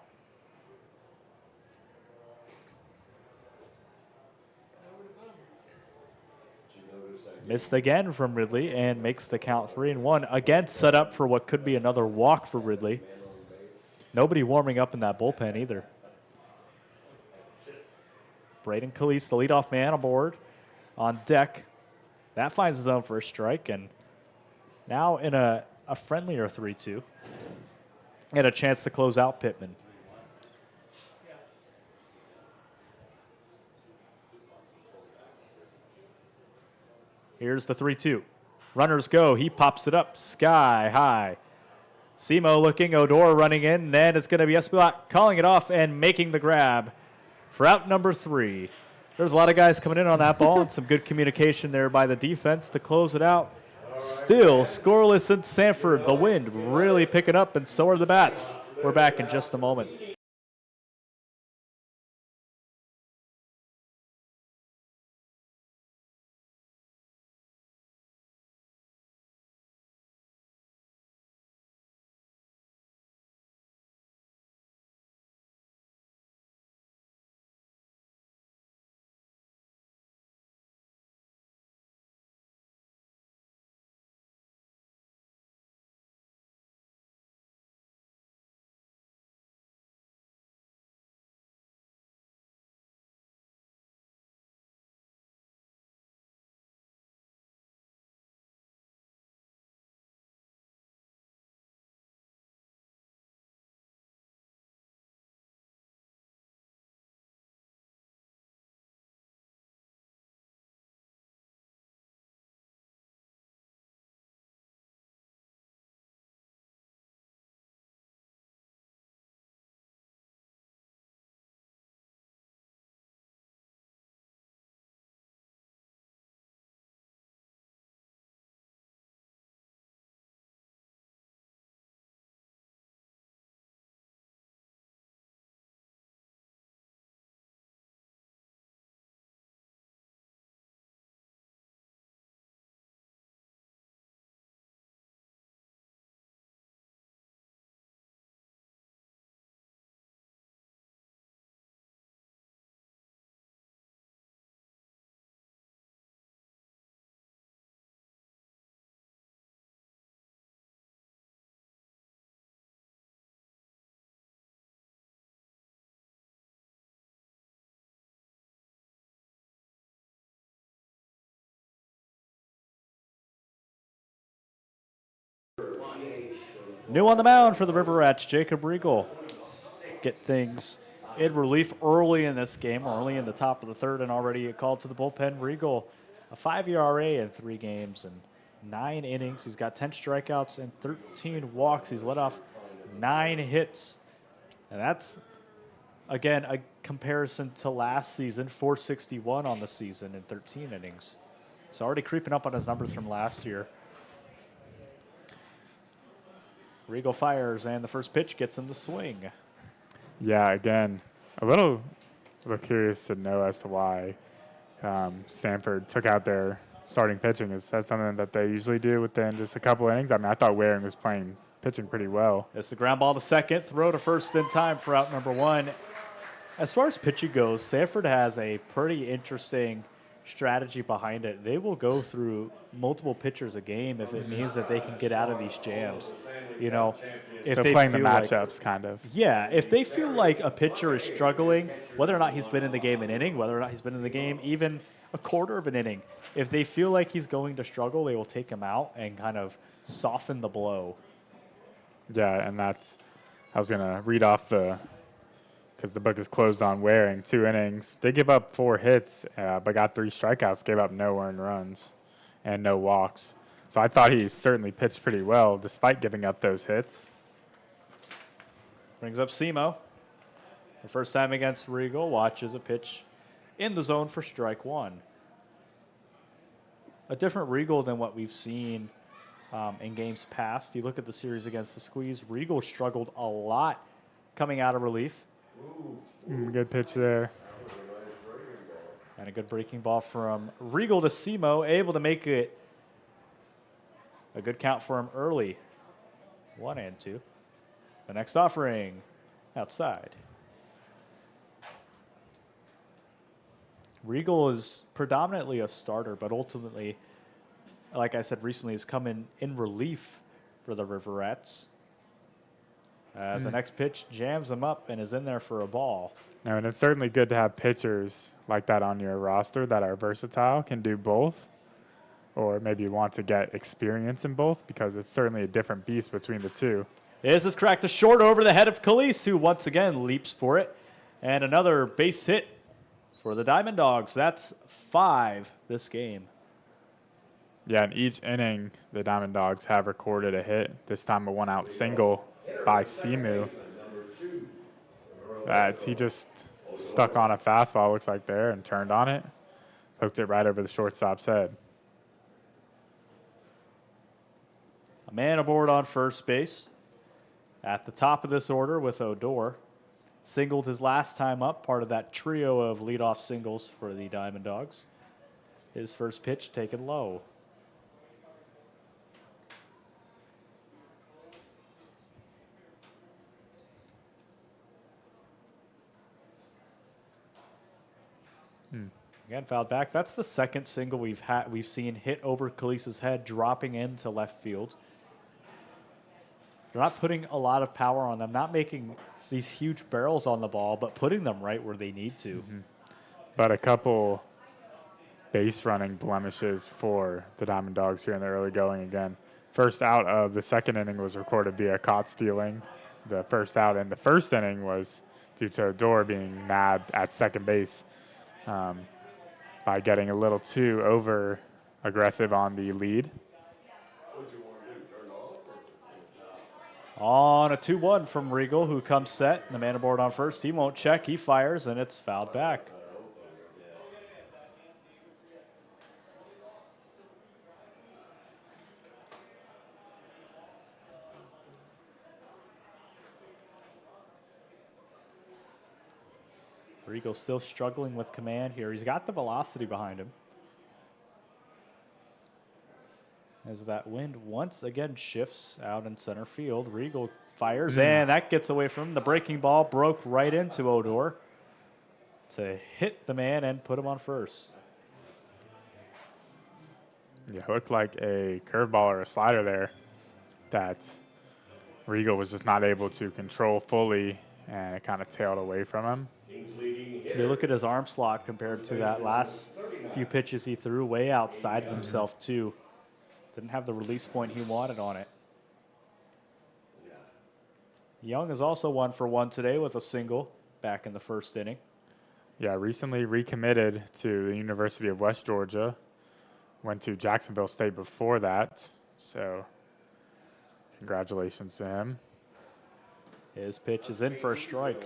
Missed again from Ridley and makes the count 3-1. Again, set up for what could be another walk for Ridley. Nobody warming up in that bullpen either. Braden Calise, the leadoff man, aboard on deck. That finds his own first strike, and now in a friendlier 3-2. And a chance to close out Pittman. Here's the 3-2. Runners go. He pops it up sky high. Simo looking, Odor running in, and it's going to be Espilot calling it off and making the grab for out number 3. There's a lot of guys coming in on that ball and some good communication there by the defense to close it out. Still scoreless in Sanford. The wind really picking up, and so are the bats. We're back in just a moment. New on the mound for the River Rats, Jacob Regal. Get things in relief early in this game, early in the top of the third, and already a call to the bullpen. Regal, a 5 ERA in 3 games and 9 innings. He's got 10 strikeouts and 13 walks. He's let off 9 hits. And that's, again, a comparison to last season, 461 on the season in 13 innings. So already creeping up on his numbers from last year. Regal fires, and the first pitch gets him the swing. Yeah, again, a little curious to know as to why Sanford took out their starting pitching. Is that something that they usually do within just a couple innings? I mean, I thought Waring was pitching pretty well. It's the ground ball to second, throw to first in time for out number 1. As far as pitching goes, Sanford has a pretty interesting strategy behind it. They will go through multiple pitchers a game if it means that they can get out of these jams. You know, if So they playing the feel like- matchups, kind of. Yeah, if they feel like a pitcher is struggling, whether or not he's been in the game an inning, whether or not he's been in the game even a quarter of an inning, if they feel like he's going to struggle, they will take him out and kind of soften the blow. Yeah, and I was going to read off because the book is closed on Waring, 2 innings. They give up 4 hits, but got 3 strikeouts, gave up no earned runs and no walks. So I thought he certainly pitched pretty well despite giving up those hits. Brings up Simo. The first time against Regal, watches a pitch in the zone for strike 1. A different Regal than what we've seen in games past. You look at the series against the Squeeze, Regal struggled a lot coming out of relief. Good pitch there. And a good breaking ball from Regal to Simo, able to make it a good count for him early. 1 and 2. The next offering outside. Regal is predominantly a starter, but ultimately, like I said recently, has come in relief for the River Rats. As the next pitch jams him up and is in there for a ball. No, and it's certainly good to have pitchers like that on your roster that are versatile, can do both, or maybe you want to get experience in both because it's certainly a different beast between the two. This is cracked to short over the head of Khalees, who once again leaps for it. And another base hit for the Diamond Dogs. That's 5 this game. Yeah, in each inning, the Diamond Dogs have recorded a hit, this time a 1-out single by Simu. He just stuck on a fastball, looks like there, and turned on it. Hooked it right over the shortstop's head. A man aboard on first base. At the top of this order with Odor. Singled his last time up, part of that trio of leadoff singles for the Diamond Dogs. His first pitch taken low. Again, fouled back. That's the second single we've seen hit over Khalees' head, dropping into left field. They're not putting a lot of power on them, not making these huge barrels on the ball, but putting them right where they need to. But a couple base running blemishes for the Diamond Dogs here in the early going again. First out of the second inning was recorded via caught stealing. The first out in the first inning was due to Odor being nabbed at second base by getting a little too over aggressive on the lead. On a 2-1 from Regal, who comes set. The man aboard on first. He won't check. He fires, and it's fouled back. Regal still struggling with command here. He's got the velocity behind him. As that wind once again shifts out in center field, Regal fires, and that gets away from him. The breaking ball broke right into Odor to hit the man and put him on first. Yeah, it looked like a curveball or a slider there that Regal was just not able to control fully, and it kind of tailed away from him. You look at his arm slot compared to that last few pitches he threw, way outside of himself too. Didn't have the release point he wanted on it. Young is also 1-for-1 today with a single back in the first inning. Yeah, recently recommitted to the University of West Georgia. Went to Jacksonville State before that. So congratulations to him. His pitch is in for a strike.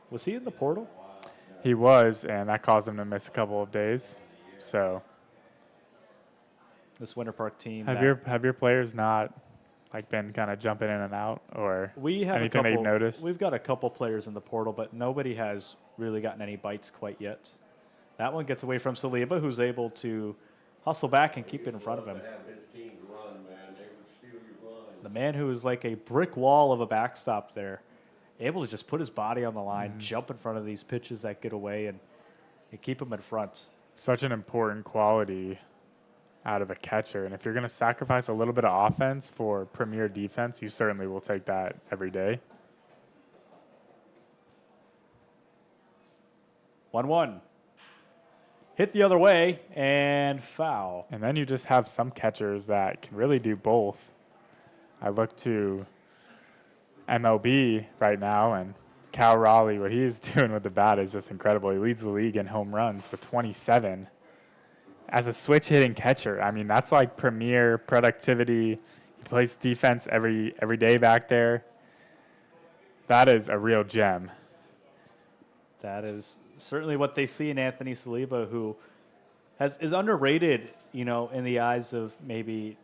Was he in the portal? He was, and that caused him to miss a couple of days. So This Winter Park team. have your players not been kind of jumping in and out, or we have anything they've noticed? We've got a couple players in the portal, but nobody has really gotten any bites quite yet. That one gets away from Saliba, who's able to hustle back and keep it in front of him. The man who is like a brick wall of a backstop there, able to just put his body on the line, jump in front of these pitches that get away, and keep him in front. Such an important quality out of a catcher. And if you're going to sacrifice a little bit of offense for premier defense, you certainly will take that every day. 1-1. Hit the other way and foul. And then you just have some catchers that can really do both. I look to MLB right now, and Cal Raleigh, what he's doing with the bat is just incredible. He leads the league in home runs with 27. As a switch hitting catcher, I mean, that's like premier productivity. He plays defense every day back there. That is a real gem. That is certainly what they see in Anthony Saliba, who is underrated, in the eyes of maybe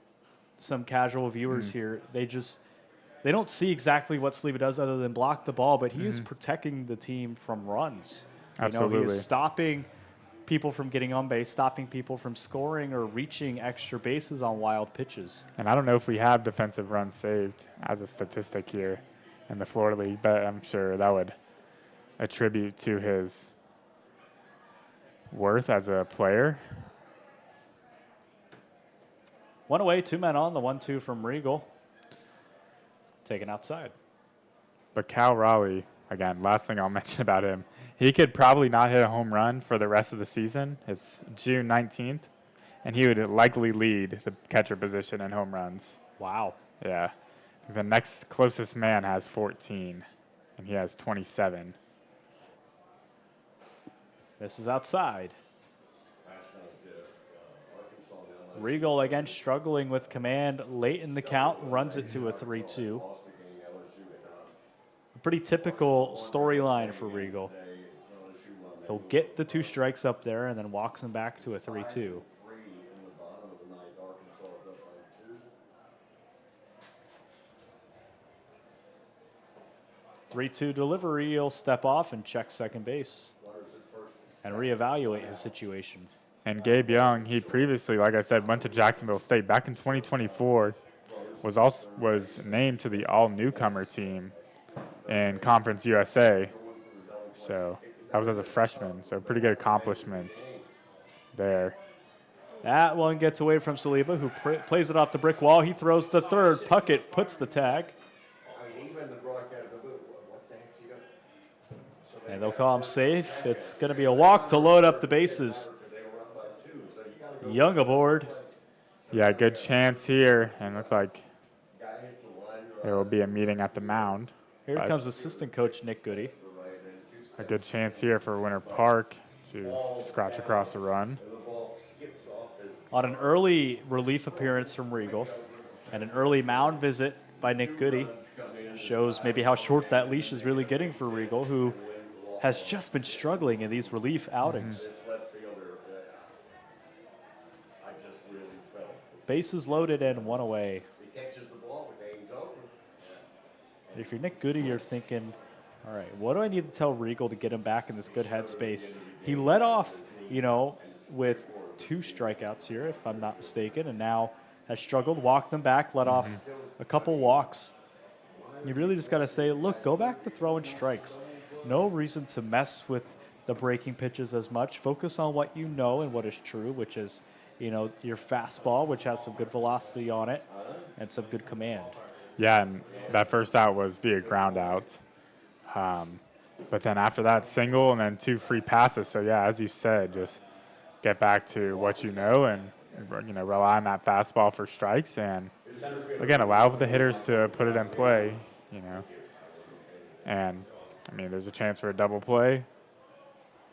some casual viewers here. They don't see exactly what Saliba does other than block the ball, but he is protecting the team from runs. Absolutely. He is stopping people from getting on base, stopping people from scoring or reaching extra bases on wild pitches. And I don't know if we have defensive runs saved as a statistic here in the Florida League, but I'm sure that would attribute to his worth as a player. One away, two men on, the 1-2 from Regal. Taken outside. But Cal Raleigh, again, last thing I'll mention about him, he could probably not hit a home run for the rest of the season. It's June 19th, and he would likely lead the catcher position in home runs. Wow. Yeah. The next closest man has 14, and he has 27. This is outside. Regal again struggling with command late in the count, runs it to a 3-2. A pretty typical storyline for Regal. He'll get the 2 strikes up there and then walks him back to a 3-2. 3-2 delivery. He'll step off and check second base and reevaluate his situation. And Gabe Young, he previously, like I said, went to Jacksonville State back in 2024. Was named to the all-newcomer team in Conference USA. So that was as a freshman. So pretty good accomplishment there. That one gets away from Saliba, who plays it off the brick wall. He throws the third. Puckett puts the tag. And they'll call him safe. It's going to be a walk to load up the bases. Young aboard. Yeah, good chance here. And looks like there will be a meeting at the mound. Here comes assistant coach Nick Goody. A good chance here for Winter Park to scratch across a run. On an early relief appearance from Regal and an early mound visit by Nick Goody shows maybe how short that leash is really getting for Regal, who has just been struggling in these relief outings. Bases loaded and one away. If you're Nick Goody, you're thinking, all right, what do I need to tell Regal to get him back in this good headspace? He led off, with 2 strikeouts here, if I'm not mistaken, and now has struggled, walked them back, let off a couple walks. You really just got to say, look, go back to throwing strikes. No reason to mess with the breaking pitches as much. Focus on what you know and what is true, which is, your fastball, which has some good velocity on it and some good command. Yeah, and that first out was via ground out. But then after that, single and then 2 free passes. So, yeah, as you said, just get back to what you know and, rely on that fastball for strikes and again, allow the hitters to put it in play, you know. And, I mean, there's a chance for a double play.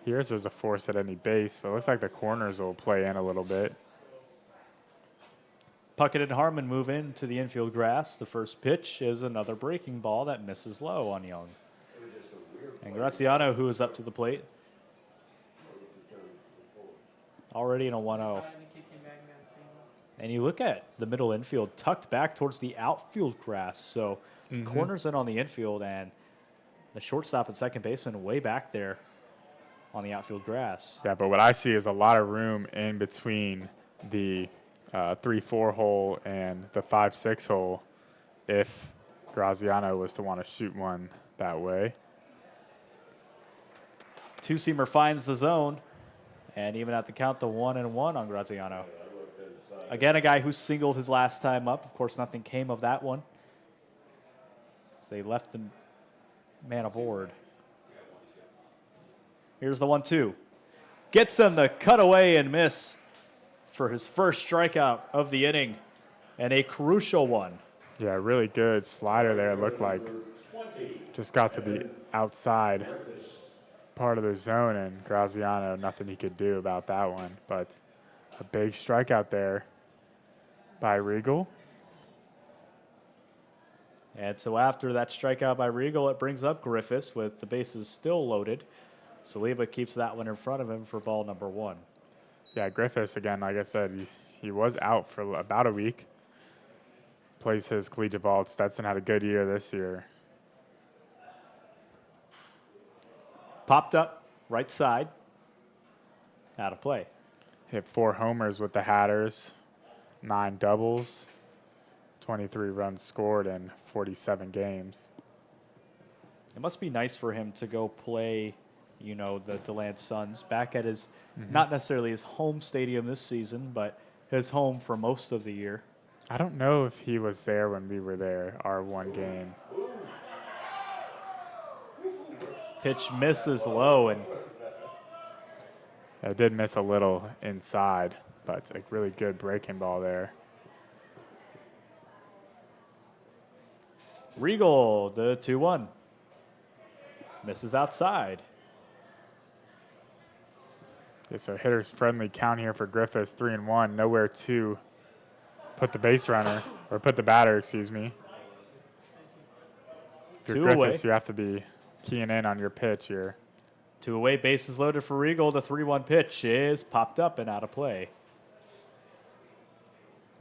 Here's there's a force at any base, but it looks like the corners will play in a little bit. Puckett and Harmon move into the infield grass. The first pitch is another breaking ball that misses low on Young. And Graziano, who is up to the plate, already in a 1-0. And you look at the middle infield tucked back towards the outfield grass. So corners in on the infield, and the shortstop and second baseman way back there on the outfield grass. Yeah, but what I see is a lot of room in between the 3-4 hole and the 5-6 hole if Graziano was to want to shoot one that way. Two-seamer finds the zone, and even at the count, the 1-1 on Graziano. Again, a guy who singled his last time up. Of course, nothing came of that one. So they left the man aboard. Here's the 1-2. Gets them to cut away and miss for his first strikeout of the inning, and a crucial one. Yeah, really good slider there. It looked like just got to the outside part of the zone, and Graziano, nothing he could do about that one. But a big strikeout there by Regal. And so after that strikeout by Regal, it brings up Griffiths with the bases still loaded. Saliba keeps that one in front of him for ball number 1. Yeah, Griffiths, again, like I said, he was out for about a week. Plays his collegiate ball at Stetson, had a good year this year. Popped up, right side, out of play. Hit 4 homers with the Hatters, 9 doubles, 23 runs scored in 47 games. It must be nice for him to go play, you know, the DeLand Suns back at his, not necessarily his home stadium this season, but his home for most of the year. I don't know if he was there when we were there, our one game. Pitch misses low, and I did miss a little inside, but it's a really good breaking ball there. Regal, the 2-1. Misses outside. Okay, so hitter's friendly count here for Griffiths, 3-1. Nowhere to put the base runner, or put the batter, excuse me. If you're 2 away. Griffiths, you have to be keying in on your pitch here. 2 away, bases loaded for Regal. The 3-1 pitch is popped up and out of play.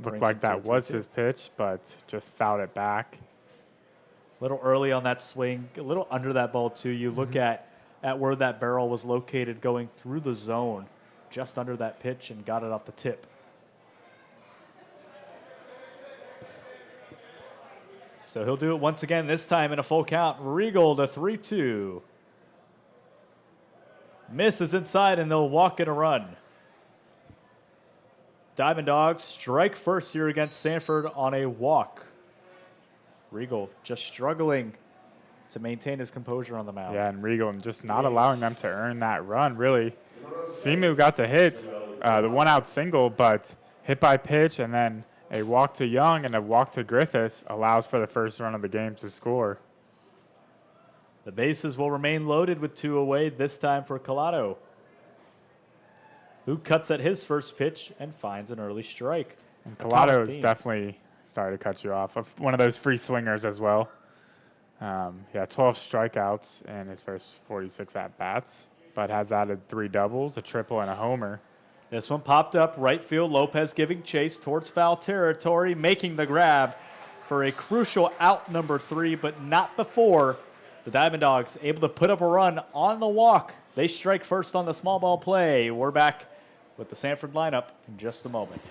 Looked like that was his pitch, but just fouled it back. A little early on that swing, a little under that ball too. You look at where that barrel was located going through the zone, just under that pitch, and got it off the tip. So he'll do it once again, this time in a full count. Regal to 3-2. Misses inside, and they'll walk in a run. Diamond Dogs strike first here against Sanford on a walk. Regal just struggling to maintain his composure on the mound. Yeah, and Regal just not allowing them to earn that run, really. Simu got the hit, the one-out single, but hit by pitch, and then a walk to Young and a walk to Griffiths allows for the first run of the game to score. The bases will remain loaded with 2 away, this time for Collado, who cuts at his first pitch and finds an early strike. And Collado is definitely, sorry to cut you off, one of those free swingers as well. 12 strikeouts in his first 46 at-bats, but has added 3 doubles, a triple, and a homer. This one popped up right field. Lopez giving chase towards foul territory, making the grab for a crucial out number 3, but not before the Diamond Dogs able to put up a run on the walk. They strike first on the small ball play. We're back with the Sanford lineup in just a moment.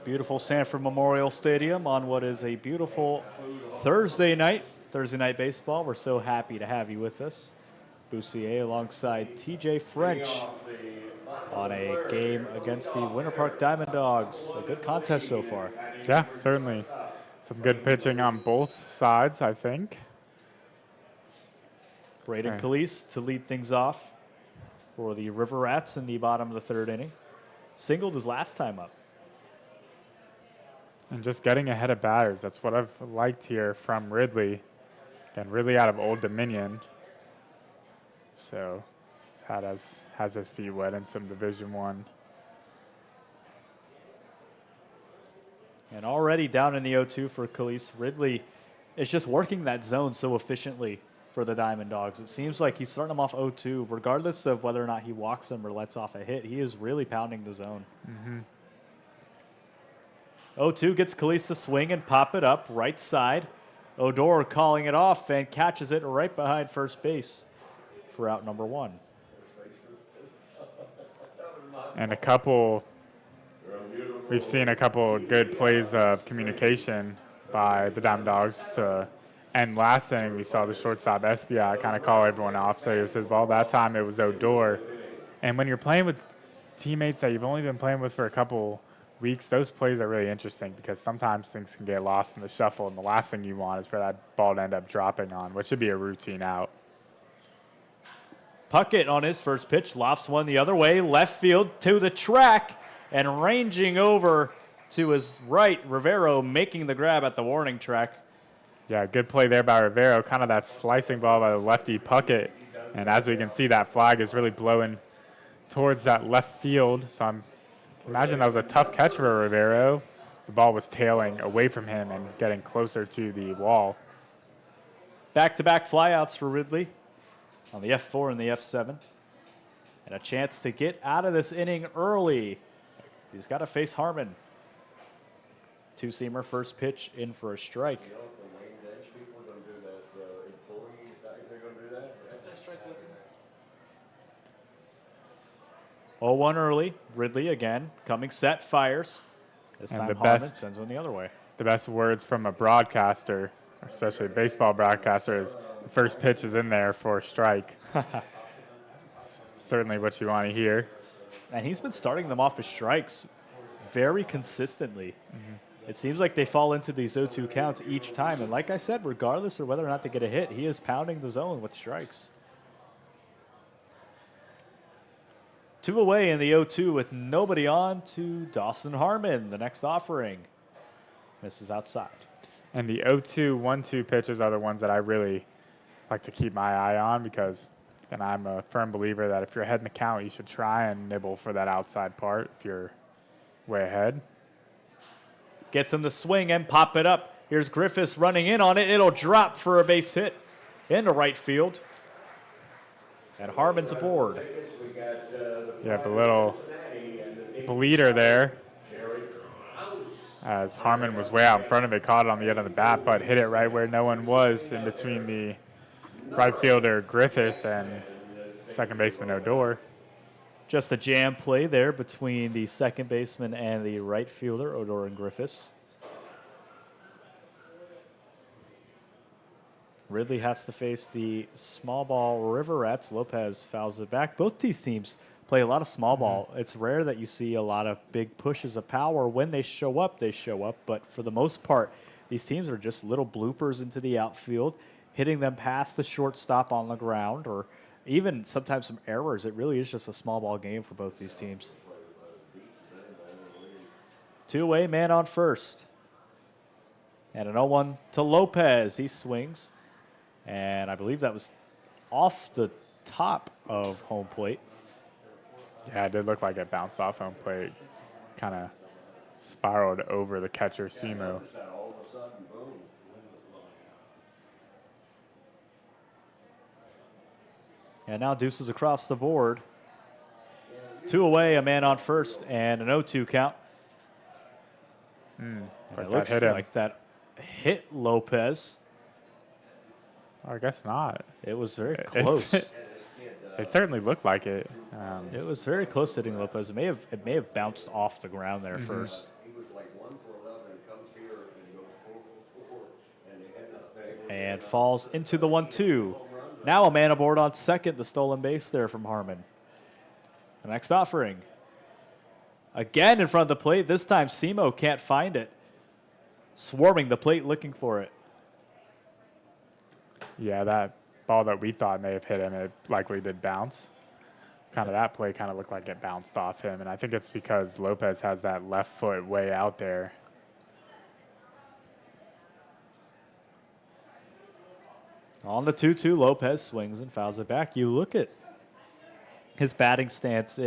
Beautiful Sanford Memorial Stadium on what is a beautiful Thursday night baseball. We're so happy to have you with us. Bussier alongside TJ French on a game against the Winter Park Diamond Dogs. A good contest so far. Yeah, certainly. Some good pitching on both sides, I think. Braden Calise to lead things off for the River Rats in the bottom of the third inning. Singled his last time up. And just getting ahead of batters. That's what I've liked here from Ridley. Again, Ridley out of Old Dominion. So has his feet wet in some Division One. And already down in the 0-2 for Calise. Ridley is just working that zone so efficiently for the Diamond Dogs. It seems like he's starting them off 0-2, regardless of whether or not he walks them or lets off a hit. He is really pounding the zone. 0-2 gets Calise to swing and pop it up right side. Odor calling it off and catches it right behind first base for out number 1. And we've seen a couple good plays of communication by the Diamond Dogs to end last inning. We saw the shortstop Espiat kind of call everyone off, so it was his ball. That time it was Odor. And when you're playing with teammates that you've only been playing with for a couple weeks, those plays are really interesting because sometimes things can get lost in the shuffle, and the last thing you want is for that ball to end up dropping on, which should be a routine out. Puckett on his first pitch, lofts one the other way, left field to the track, and ranging over to his right, Rivero making the grab at the warning track. Yeah, good play there by Rivero, kind of that slicing ball by the lefty Puckett. And as we can see, that flag is really blowing towards that left field. So imagine that was a tough catch for Rivero. The ball was tailing away from him and getting closer to the wall. Back-to-back flyouts for Ridley on the F4 and the F7. And a chance to get out of this inning early. He's got to face Harmon. Two-seamer, first pitch in for a strike. 0-1 early. Ridley again, coming set, fires. This And time the Harmon best- sends one the other way. The best words from a broadcaster, especially a baseball broadcaster, is the first pitch is in there for a strike. Certainly what you want to hear. And he's been starting them off as strikes very consistently. It seems like they fall into these 0-2 counts each time. And like I said, regardless of whether or not they get a hit, he is pounding the zone with strikes. 2 away in the 0-2 with nobody on to Dawson Harmon, the next offering. Misses outside. And the 0-2, 1-2 pitches are the ones that I really like to keep my eye on because, and I'm a firm believer that if you're ahead in the count, you should try and nibble for that outside part if you're way ahead. Gets him to swing and pop it up. Here's Griffiths running in on it. It'll drop for a base hit into right field. And Harmon's aboard. Yeah, the little bleeder there as Harmon was way out in front of it, caught it on the end of the bat, but hit it right where no one was in between the right fielder Griffiths and second baseman Odor. Just a jam play there between the second baseman and the right fielder, Odor and Griffiths. Ridley has to face the small ball River Rats. Lopez fouls it back. Both these teams play a lot of small ball. It's rare that you see a lot of big pushes of power. When they show up, they show up. But for the most part, these teams are just little bloopers into the outfield, hitting them past the shortstop on the ground, or even sometimes some errors. It really is just a small ball game for both these teams. 2-away, man on first. And an 0-1 to Lopez. He swings. And I believe that was off the top of home plate. Yeah, it did look like it bounced off home plate, kind of spiraled over the catcher, Simo. And now deuces across the board. 2 away, a man on first, and an 0-2 count. And But it that looks hit him. like that hit Lopez. I guess not. It was very close. It certainly looked like it. It was very close to hitting Lopez. It may have bounced off the ground there first. He was like 1 for 11, comes here and goes 4 for 4, and they end up And falls into the 1-2. Now a man aboard on second, the stolen base there from Harmon. The next offering. Again in front of the plate. This time Simo can't find it. Swarming the plate looking for it. Yeah, that ball that we thought may have hit him, it likely did bounce. Kind of that play kind of looked like it bounced off him, and I think it's because Lopez has that left foot way out there. On the 2-2, Lopez swings and fouls it back. You look at his batting stance.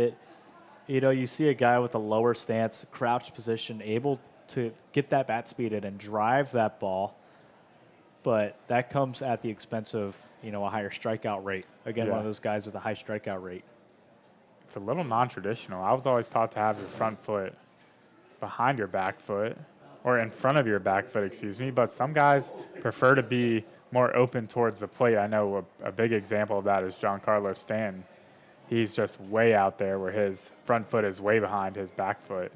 You see a guy with a lower stance, crouched position, able to get that bat speed in and drive that ball. But that comes at the expense of, a higher strikeout rate. Again, one of those guys with a high strikeout rate. It's a little non-traditional. I was always taught to have your front foot behind your back foot, or in front of your back foot, excuse me. But some guys prefer to be more open towards the plate. I know a big example of that is Giancarlo Stanton. He's just way out there where his front foot is way behind his back foot.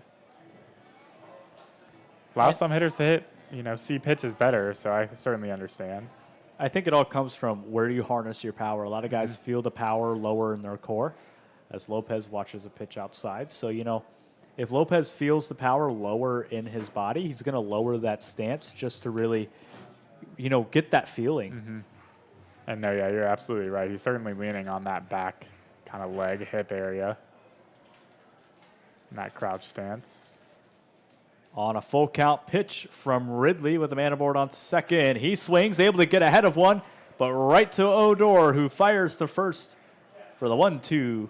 Allows some hitters to hit, see pitches better, so I certainly understand. I think it all comes from where do you harness your power. A lot of guys feel the power lower in their core as Lopez watches a pitch outside. So, if Lopez feels the power lower in his body, he's going to lower that stance just to really, get that feeling. And no, yeah, you're absolutely right. He's certainly leaning on that back kind of leg, hip area in that crouch stance. On a full count pitch from Ridley with a man aboard on second. He swings, able to get ahead of one, but right to Odor, who fires to first for the 1-2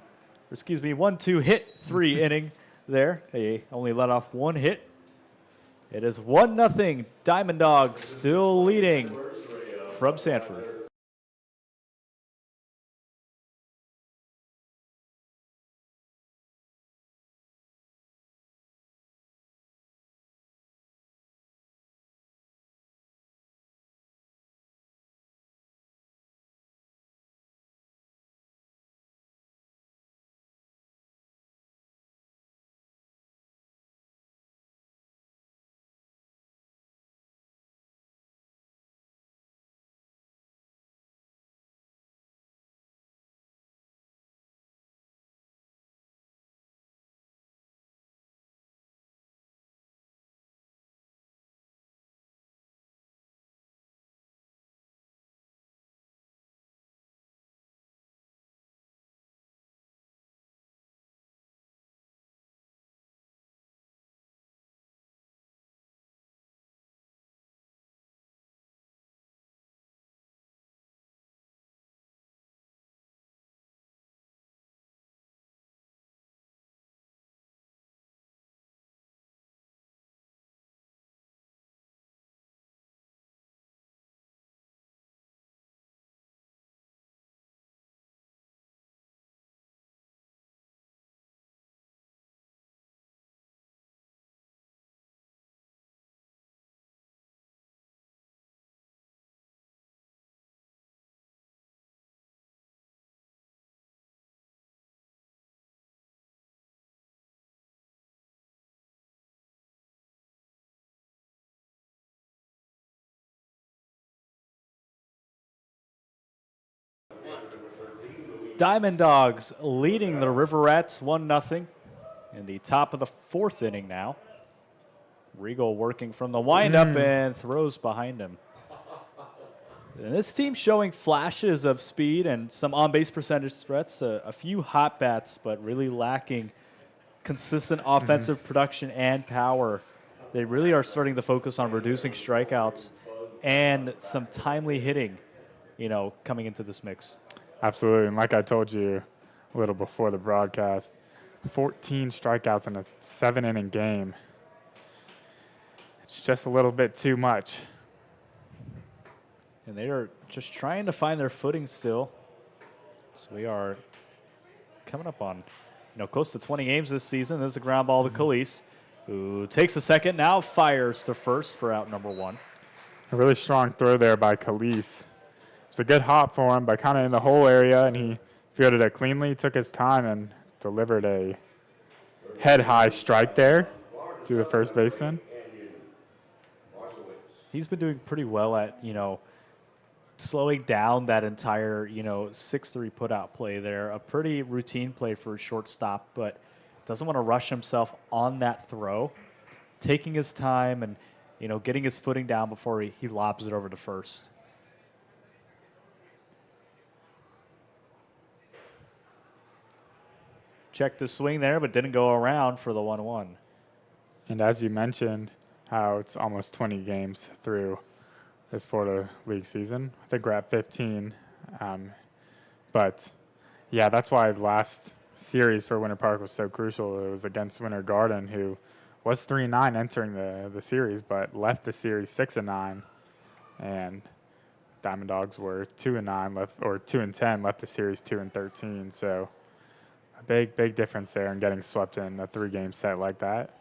hit 3 inning there. They only let off 1 hit. It is 1-0. Diamond Dogs still leading from Sanford. Diamond Dogs leading the River Rats 1-0 in the top of the 4th inning now. Regal working from the windup and throws behind him. And this team showing flashes of speed and some on-base percentage threats, a few hot bats, but really lacking consistent offensive production and power. They really are starting to focus on reducing strikeouts and some timely hitting, coming into this mix. Absolutely, and like I told you a little before the broadcast, 14 strikeouts in a 7-inning game. It's just a little bit too much. And they are just trying to find their footing still. So we are coming up on, close to 20 games this season. This is a ground ball to Calise, who takes the second, now fires to first for out number 1. A really strong throw there by Calise. It's a good hop for him, but kind of in the hole area, and he fielded it cleanly, took his time, and delivered a head-high strike there to the first baseman. He's been doing pretty well at, slowing down that entire, 6-3 put-out play there. A pretty routine play for a shortstop, but doesn't want to rush himself on that throw, taking his time and, getting his footing down before he lobs it over to first. Checked the swing there, but didn't go around for the 1-1. And as you mentioned, how it's almost 20 games through this Florida League season. I think we're at 15. But, yeah, that's why the last series for Winter Park was so crucial. It was against Winter Garden, who was 3-9 entering the series, but left the series 6-9. And Diamond Dogs were 2-9, or 2-10, left the series 2-13. So a big difference there in getting swept in a 3-game set like that.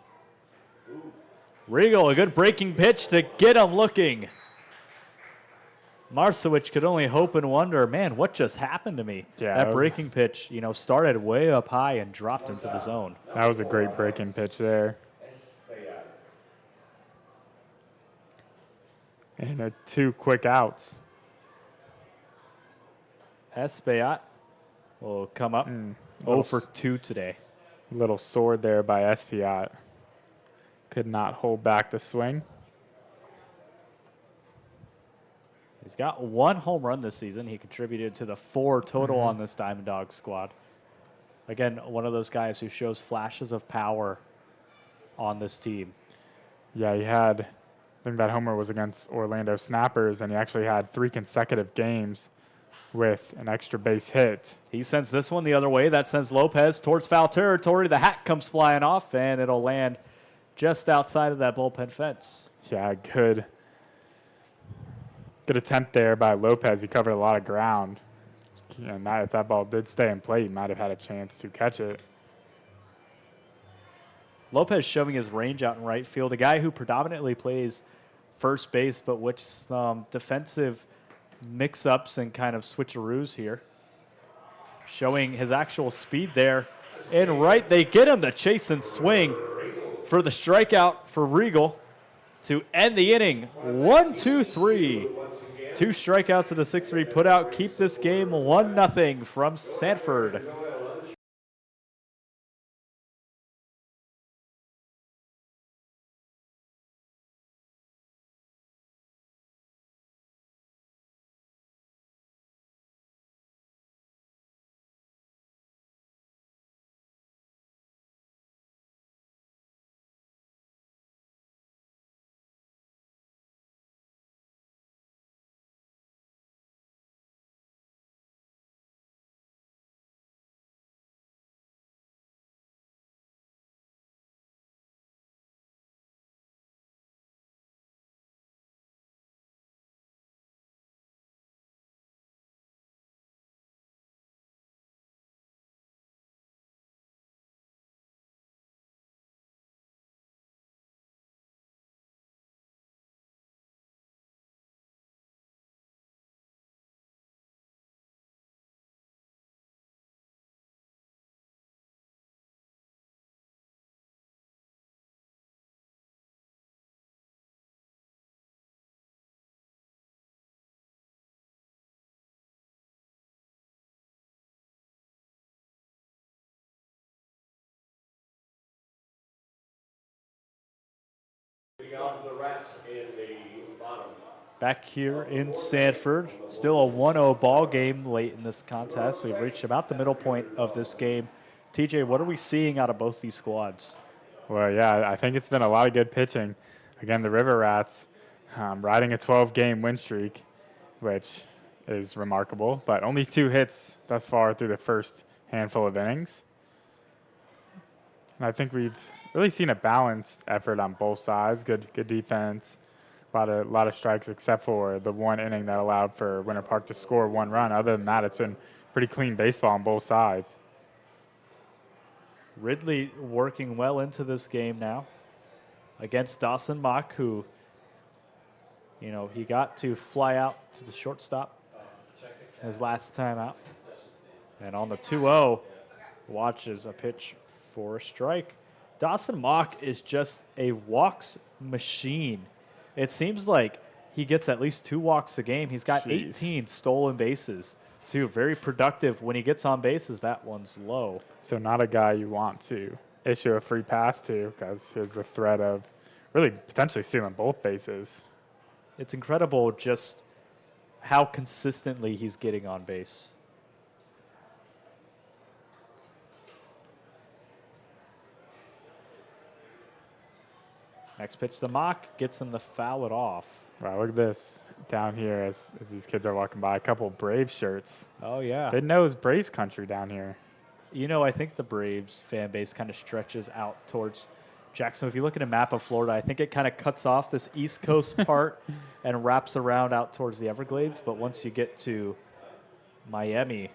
Regal, a good breaking pitch to get him looking. Marcewicz could only hope and wonder, man, what just happened to me? Yeah, that breaking pitch, started way up high and dropped into the zone. That was a great breaking pitch there. And 2 quick outs. Espaillat will come up 0 for 2 today. Little sword there by Espaillat. Could not hold back the swing. He's got 1 home run this season. He contributed to the 4 total on this Diamond Dog squad. Again, one of those guys who shows flashes of power on this team. Yeah, he had, I think that homer was against Orlando Snappers, and he actually had 3 consecutive games with an extra base hit. He sends this one the other way. That sends Lopez towards foul territory. The hat comes flying off, and it'll land just outside of that bullpen fence. Yeah, good attempt there by Lopez. He covered a lot of ground. And if that ball did stay in play, he might have had a chance to catch it. Lopez showing his range out in right field. A guy who predominantly plays first base, but with some defensive mix-ups and kind of switcheroos here. Showing his actual speed there. And right, they get him to chase and swing for the strikeout for Regal to end the inning. 1, 2, 3. 2 strikeouts in the 6-3 putout. Keep this game 1-0 from Sanford. Back here in Sanford, still a 1-0 ball game late in this contest. We've reached about the middle point of this game. TJ, what are we seeing out of both these squads? Well, yeah, I think it's been a lot of good pitching. Again, the River Rats riding a 12-game win streak, which is remarkable, but only 2 hits thus far through the first handful of innings. And I think we've really seen a balanced effort on both sides. Good defense, a lot of strikes, except for the 1 inning that allowed for Winter Park to score 1 run. Other than that, it's been pretty clean baseball on both sides. Ridley working well into this game now against Dawson Mock, who, he got to fly out to the shortstop his last time out. And on the 2-0, watches a pitch for a strike. Dawson Mock is just a walks machine. It seems like he gets at least 2 walks a game. He's got 18 stolen bases, too. Very productive. When he gets on bases, that one's low. So not a guy you want to issue a free pass to because there's the threat of really potentially stealing both bases. It's incredible just how consistently he's getting on base. Next pitch to Mock, gets him to foul it off. Wow, look at this down here as these kids are walking by. A couple of Braves shirts. Oh, yeah. They know it's Braves country down here. You know, I think the Braves fan base kind of stretches out towards Jacksonville. If you look at a map of Florida, I think it kind of cuts off this East Coast part and wraps around out towards the Everglades. But once you get to Miami, it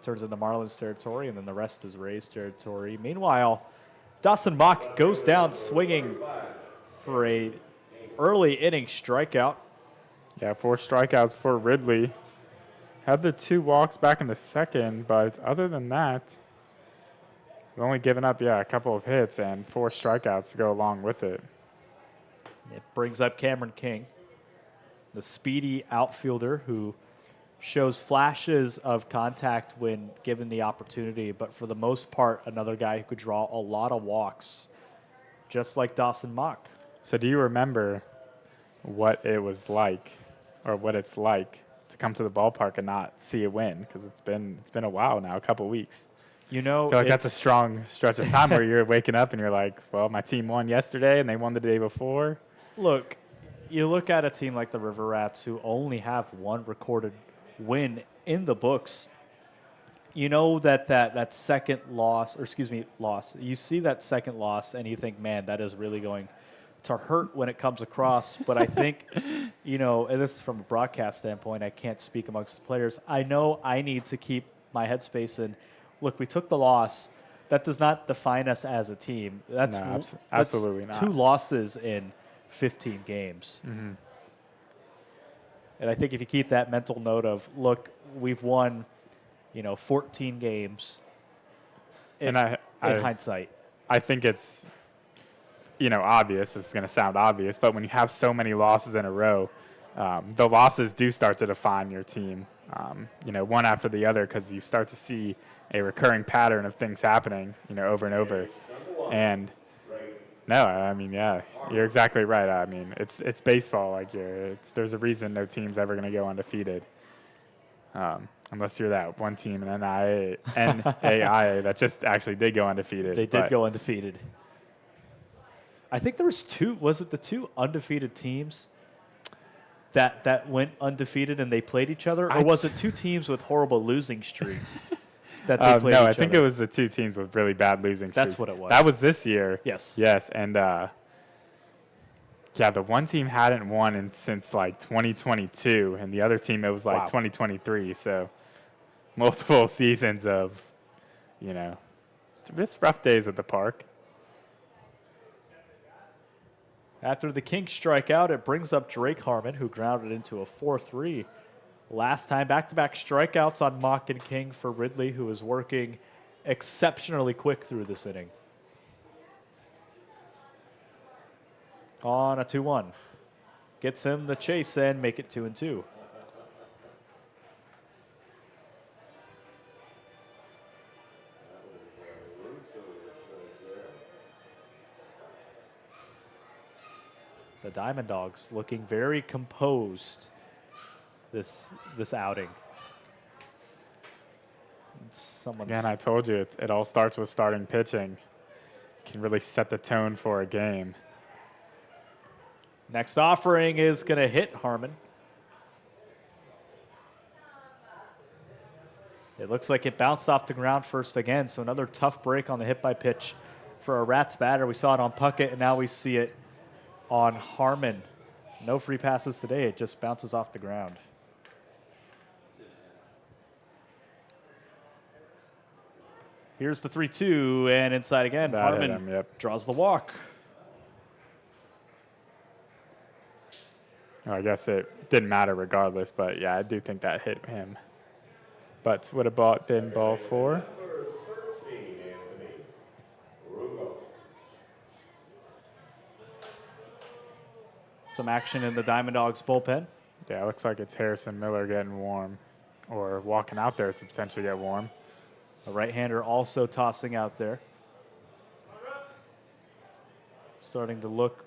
turns into Marlins territory, and then the rest is Rays territory. Meanwhile, Dawson Mock goes down swinging for a early inning strikeout. Yeah, 4 strikeouts for Ridley. Had the 2 walks back in the second, but other than that, we've only given up, a couple of hits and 4 strikeouts to go along with it. It brings up Cameron King, the speedy outfielder who shows flashes of contact when given the opportunity, but for the most part, another guy who could draw a lot of walks, just like Dawson Mock. So do you remember what it was like, or what it's like, to come to the ballpark and not see a win? Because it's been a while now, a couple weeks. You know, I feel like that's a strong stretch of time where you're waking up and you're like, well, my team won yesterday and they won the day before. Look, you look at a team like the River Rats who only have 1 recorded win in the books. You know that second loss. You see that second loss and you think, man, that is really going to hurt when it comes across. But I think, and this is from a broadcast standpoint, I can't speak amongst the players. I know I need to keep my headspace in. Look, we took the loss. That does not define us as a team. That's absolutely not. 2 losses in 15 games. Mm-hmm. And I think if you keep that mental note of, look, we've won, 14 games in hindsight. I think it's, obvious. It's going to sound obvious, but when you have so many losses in a row, the losses do start to define your team, one after the other, because you start to see a recurring pattern of things happening, over and over. And no, I mean, yeah, you're exactly right. I mean, it's baseball. Like there's a reason no team's ever going to go undefeated, unless you're that one team in NAIA that just actually did go undefeated. They did go undefeated. I think there was 2. Was it the 2 undefeated teams that went undefeated and they played each other, or was it 2 teams with horrible losing streaks? That they played no, each I think other? it was the 2 teams with really bad losing streaks. That's what it was. That was this year. Yes. Yes, and the one team hadn't won since like 2022, and the other team it was like 2023. So multiple seasons of, it's rough days at the park. After the Kings strike out, it brings up Drake Harmon, who grounded into a 4-3. Last time, back-to-back strikeouts on Mock and King for Ridley, who is working exceptionally quick through this inning. On a 2-1. Gets him the chase and make it 2-2. The Diamond Dogs looking very composed this outing. Again, I told you, it all starts with starting pitching. Can really set the tone for a game. Next offering is going to hit Harmon. It looks like it bounced off the ground first again, so another tough break on the hit by pitch for a Rats batter. We saw it on Puckett, and now we see it on Harmon. No free passes today. It just bounces off the ground. Here's the 3-2, and inside again. Harmon draws the walk. I guess it didn't matter regardless, but yeah, I do think that hit him. but would have been ball 4. Some action in the Diamond Dogs bullpen. Yeah, it looks like it's Harrison Miller getting warm, or walking out there to potentially get warm. A right-hander also tossing out there. Starting to look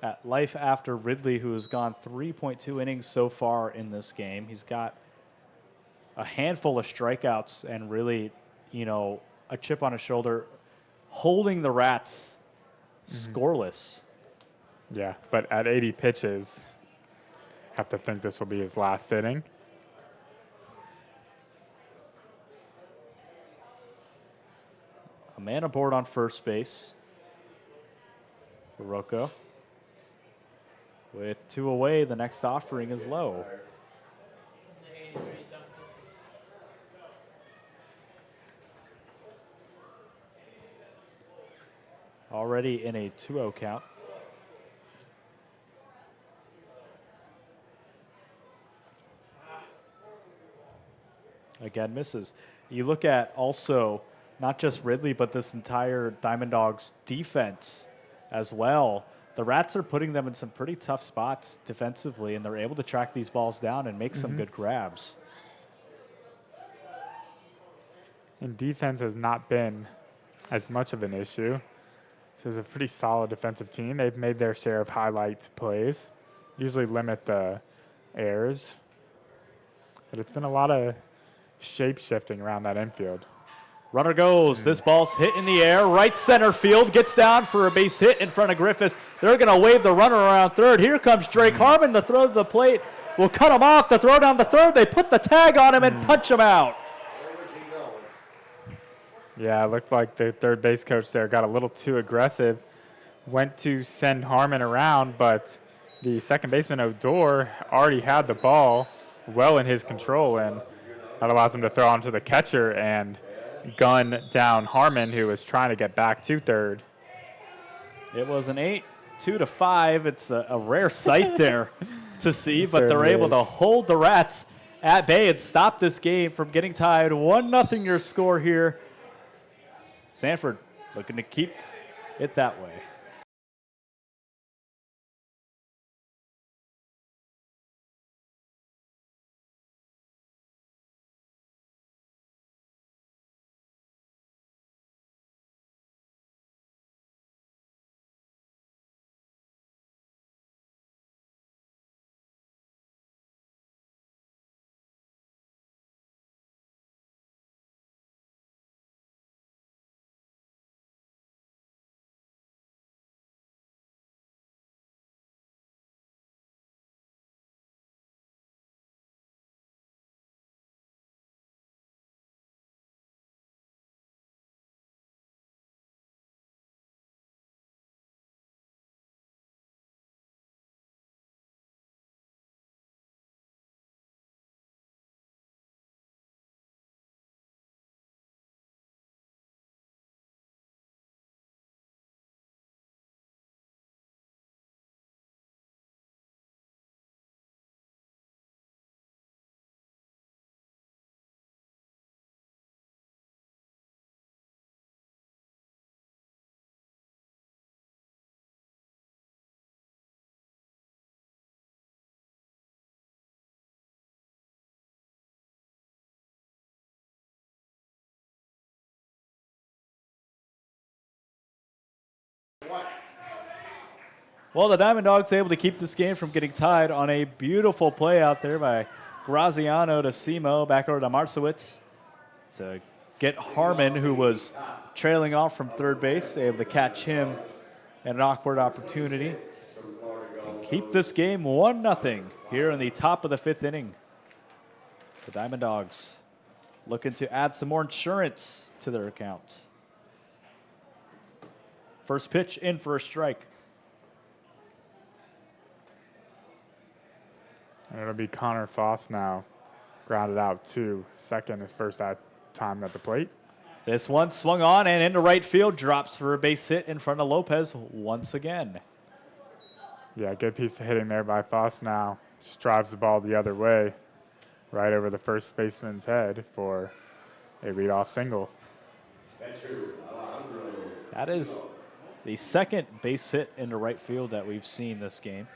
at life after Ridley, who has gone 3.2 innings so far in this game. He's got a handful of strikeouts and really, a chip on his shoulder, holding the Rats scoreless. Yeah, but at 80 pitches, have to think this will be his last inning. A man aboard on first base for Rocco. With 2 away, the next offering is low. Already in a 2-0 count. Again, misses. You look at also not just Ridley, but this entire Diamond Dogs defense as well. The Rats are putting them in some pretty tough spots defensively, and they're able to track these balls down and make some good grabs. And defense has not been as much of an issue. This is a pretty solid defensive team. They've made their share of highlight plays, usually limit the errors. But it's been a lot of shape-shifting around that infield. Runner goes. This ball's hit in the air. Right center field. Gets down for a base hit in front of Griffiths. They're going to wave the runner around third. Here comes Drake Harmon. The throw to the plate will cut him off. The throw down to third. They put the tag on him and punch him out. Yeah, it looked like the third base coach there got a little too aggressive. Went to send Harmon around, but the second baseman, Odor, already had the ball well in his control, and that allows him to throw onto the catcher and gun down Harmon, who was trying to get back to third. It was an 8-2-5. It's a rare sight there to see, but they're able to hold the Rats at bay and stop this game from getting tied. 1-0 your score here. Sanford looking to keep it that way. Well, the Diamond Dogs able to keep this game from getting tied on a beautiful play out there by Graziano to Simo, back over to Marcewicz to get Harmon, who was trailing off from third base, able to catch him at an awkward opportunity. And keep this game 1-0 here in the top of the 5th inning. The Diamond Dogs looking to add some more insurance to their account. First pitch in for a strike. And it'll be Connor Foss now, grounded out to second, his first time at the plate. This one swung on and into right field, drops for a base hit in front of Lopez once again. Yeah, good piece of hitting there by Foss now. Just drives the ball the other way. right over the first baseman's head for a leadoff single. That is the second base hit into right field that we've seen this game.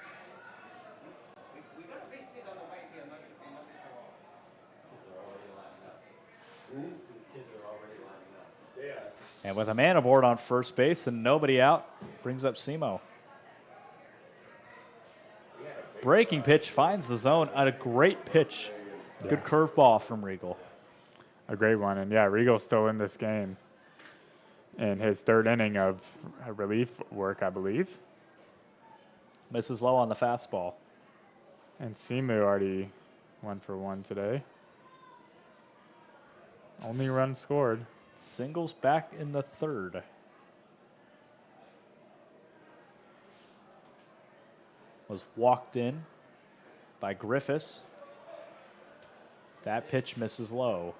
And with a man aboard on first base and nobody out, brings up Simo. Breaking pitch finds the zone. A great pitch. Good curveball from Regal. A great one. And yeah, Regal's still in this game in his third inning of relief work, I believe. Misses low on the fastball. And Simu already 1 for 1 today. Only run scored. Singles back in the third. Was walked in by Griffiths. That pitch misses low.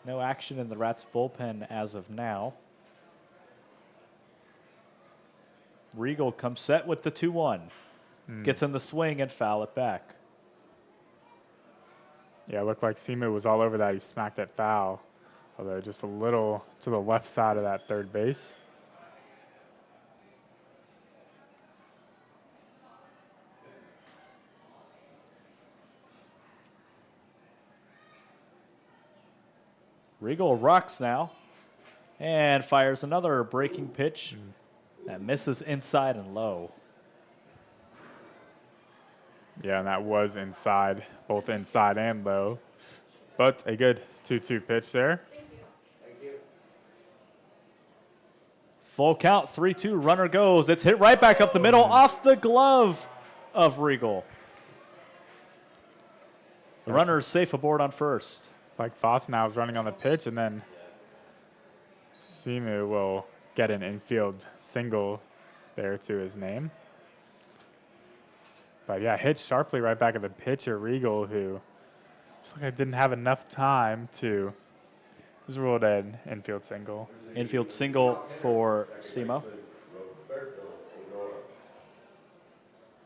No action in the Rats bullpen as of now. Regal comes set with the 2-1. Gets in the swing and foul it back. Yeah, it looked like Simu was all over that. He smacked that foul, although just a little to the left side of that third base. Regal rocks now and fires another breaking pitch that misses inside and low. Yeah, and that was inside, both inside and low. But a good 2-2 pitch there. Full count, 3-2, runner goes. It's hit right back up the middle off the glove of Regal. The runner is safe aboard on first. Like Foss now is running on the pitch, and then Simu will get an infield single there to his name. But yeah, hit sharply right back at the pitcher, Regal, who looks like I didn't have enough time to. Was ruled an infield single. Infield single for Simo.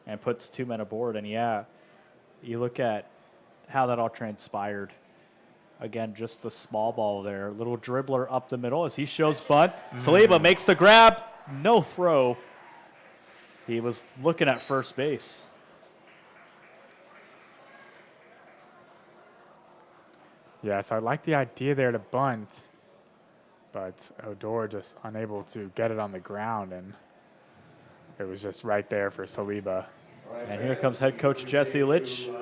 And puts 2 men aboard. And yeah, you look at how that all transpired. Again, just the small ball there. Little dribbler up the middle as he shows bunt. Saliba makes the grab. No throw. He was looking at first base. Yes, I like the idea there to bunt, but Odor just unable to get it on the ground, and it was just right there for Saliba. And here comes head coach Jesse Litch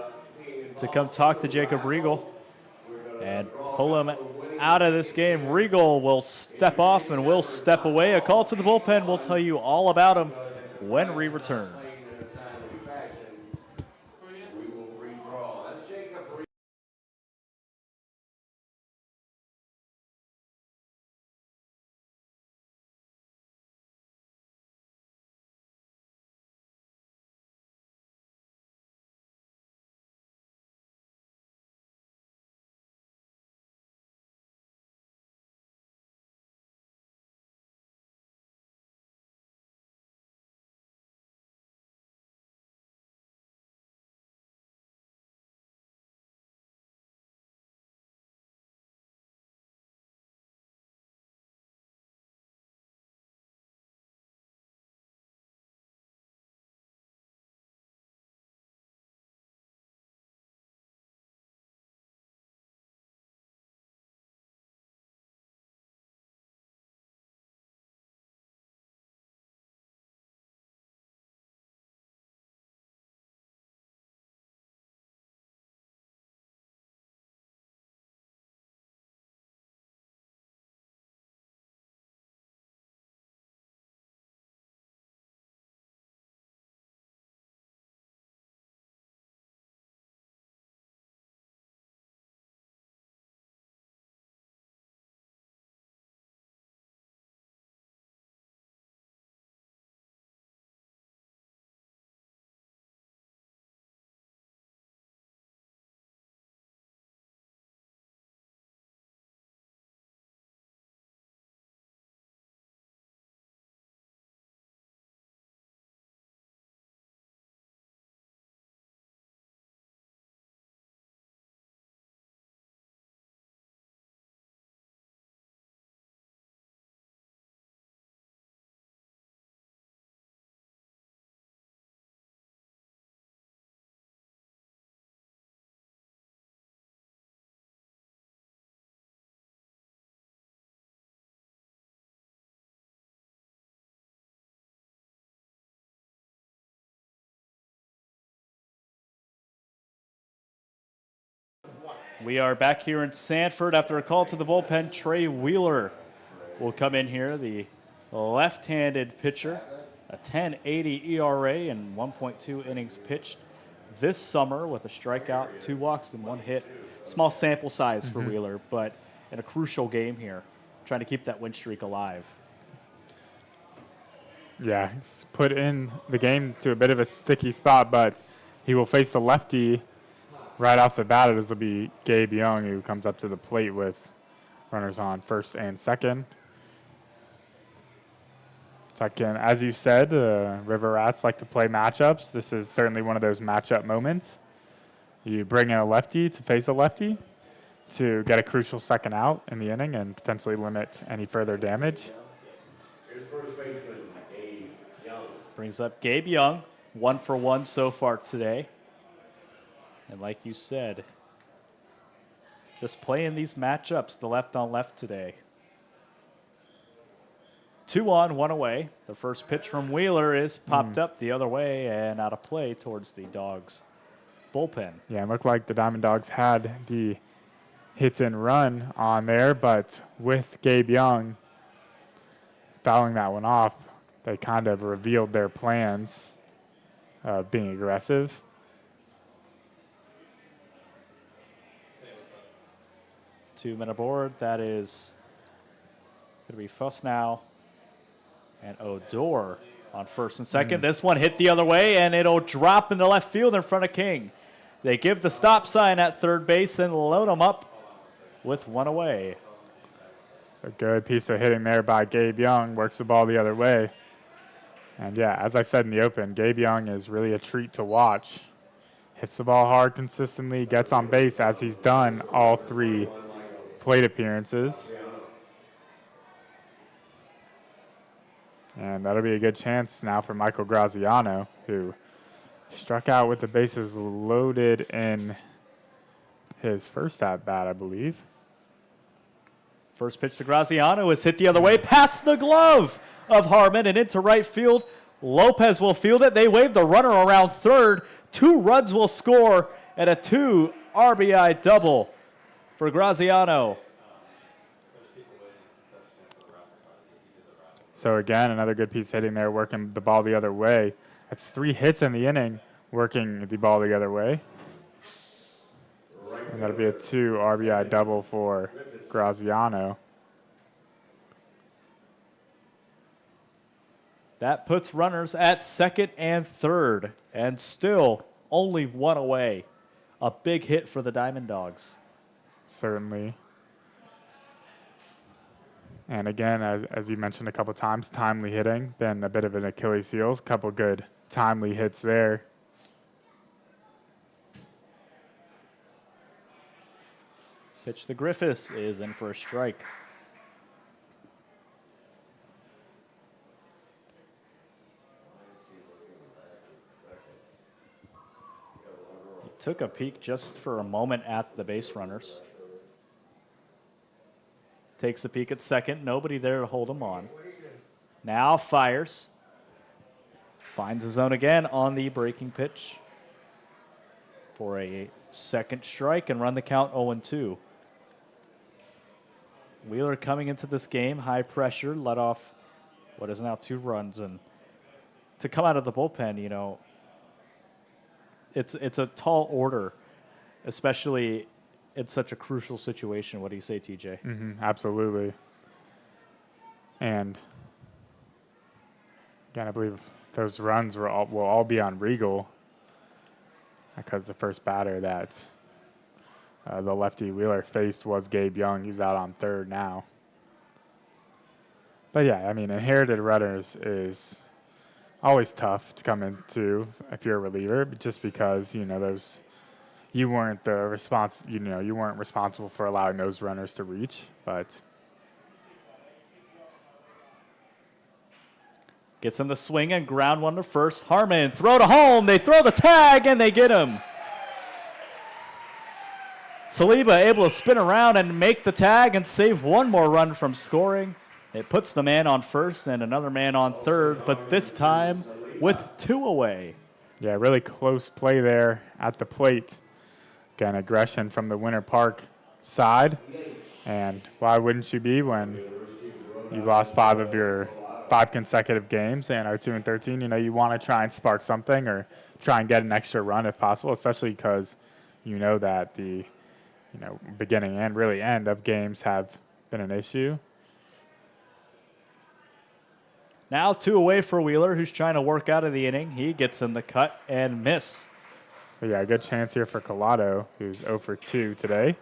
to come talk to Jacob Regal and pull him out of this game. Regal will step off and will step away. A call to the bullpen. We'll tell you all about him when we return. We are back here in Sanford after a call to the bullpen. Trey Wheeler will come in here, the left-handed pitcher, a 10.80 ERA and 1.2 innings pitched this summer with a strikeout, 2 walks, and 1 hit. Small sample size for Wheeler, but in a crucial game here, trying to keep that win streak alive. Yeah, he's put in the game to a bit of a sticky spot, but he will face the lefty right off the bat. This will be Gabe Young, who comes up to the plate with runners on first and second. Second, as you said, River Rats like to play matchups. This is certainly one of those matchup moments. You bring in a lefty to face a lefty to get a crucial second out in the inning and potentially limit any further damage. Here's first baseman Gabe Young. Brings up Gabe Young, 1 for 1 so far today. And like you said, just playing these matchups, the left on left today. 2 on, 1 away. The first pitch from Wheeler is popped up the other way and out of play towards the Dawgs bullpen. Yeah, it looked like the Diamond Dogs had the hit and run on there, but with Gabe Young fouling that one off, they kind of revealed their plans of being aggressive. Two-men aboard. That is going to be Fuss now and Odor on first and second. This one hit the other way, and it'll drop into left field in front of King. They give the stop sign at third base and load them up with 1 away. A good piece of hitting there by Gabe Young, works the ball the other way. And yeah, as I said in the open, Gabe Young is really a treat to watch. Hits the ball hard consistently, gets on base as he's done all 3 plate appearances. And that'll be a good chance now for Michael Graziano, who struck out with the bases loaded in his first at-bat, I believe. First pitch to Graziano is hit the other way, past the glove of Harmon and into right field. Lopez will field it. They wave the runner around third. 2 runs will score and a 2 RBI double for Graziano. So again, another good piece hitting there, working the ball the other way. That's 3 hits in the inning, working the ball the other way. And that'll be a 2 RBI double for Graziano. That puts runners at second and third, and still only 1 away. A big hit for the Diamond Dogs. Certainly. And again, as you mentioned a couple times, timely hitting, been a bit of an Achilles heel. A couple good timely hits there. Pitch to Griffiths is in for a strike. He took a peek just for a moment at the base runners. Takes a peek at second. Nobody there to hold him on. Now fires. Finds his zone again on the breaking pitch for a second strike and run the count 0-2. Wheeler coming into this game, high pressure, let off what is now 2 runs. And to come out of the bullpen, you know, it's a tall order, especially in such a crucial situation. What do you say, TJ? Absolutely. And again, I believe those runs will all be on Regal, because the first batter that the lefty Wheeler faced was Gabe Young. He's out on third now. But yeah, I mean, inherited runners is always tough to come into if you're a reliever, just because, you know, you weren't responsible for allowing those runners to reach, but gets him to swing and ground 1 to first. Harmon, throw to home. They throw the tag and they get him. Saliba able to spin around and make the tag and save 1 more run from scoring. It puts the man on first and another man on third, but this time with 2 away. yeah, really close play there at the plate Again, aggression from the Winter Park side. And why wouldn't you be when you lost 5 consecutive games and are 2-13? You know, you want to try and spark something or try and get an extra run if possible, especially because you know that the beginning and really end of games have been an issue. Now 2 away for Wheeler, who's trying to work out of the inning. He gets in the cut and miss. But yeah, a good chance here for Collado, who's 0 for 2 today.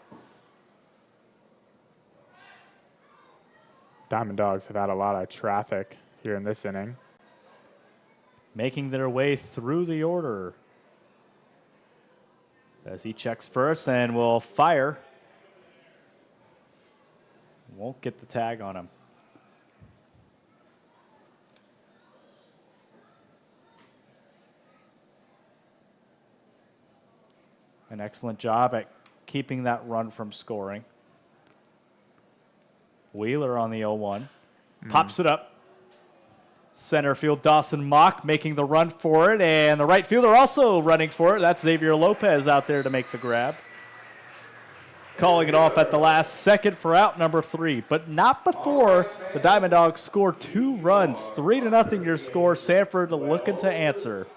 Diamond Dogs have had a lot of traffic here in this inning. Making their way through the order. As he checks first and will fire. Won't get the tag on him. An excellent job at keeping that run from scoring. Wheeler on the 0-1. Pops it up. Center field, Dawson Mock making the run for it. And the right fielder also running for it. That's Xavier Lopez out there to make the grab. Calling it off at the last second for out number 3. But not before the Diamond Dogs score 2 runs. 3-0 your score. Sanford looking to answer.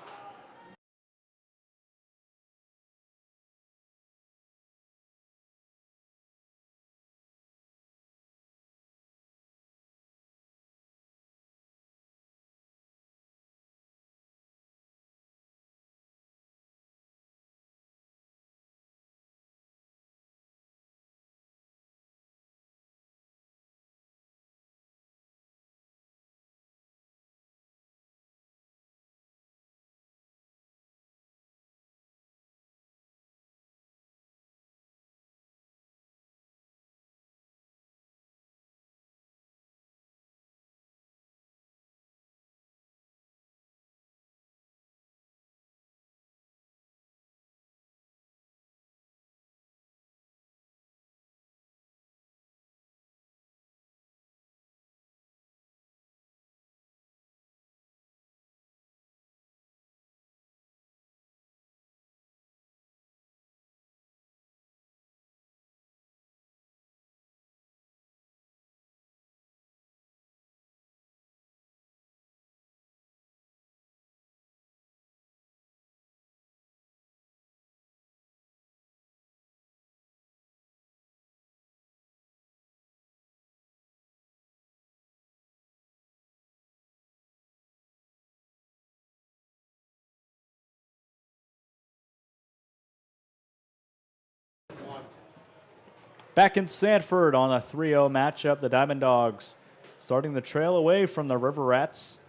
Back in Sanford on a 3-0 matchup, the Diamond Dogs starting the trail away from the River Rats.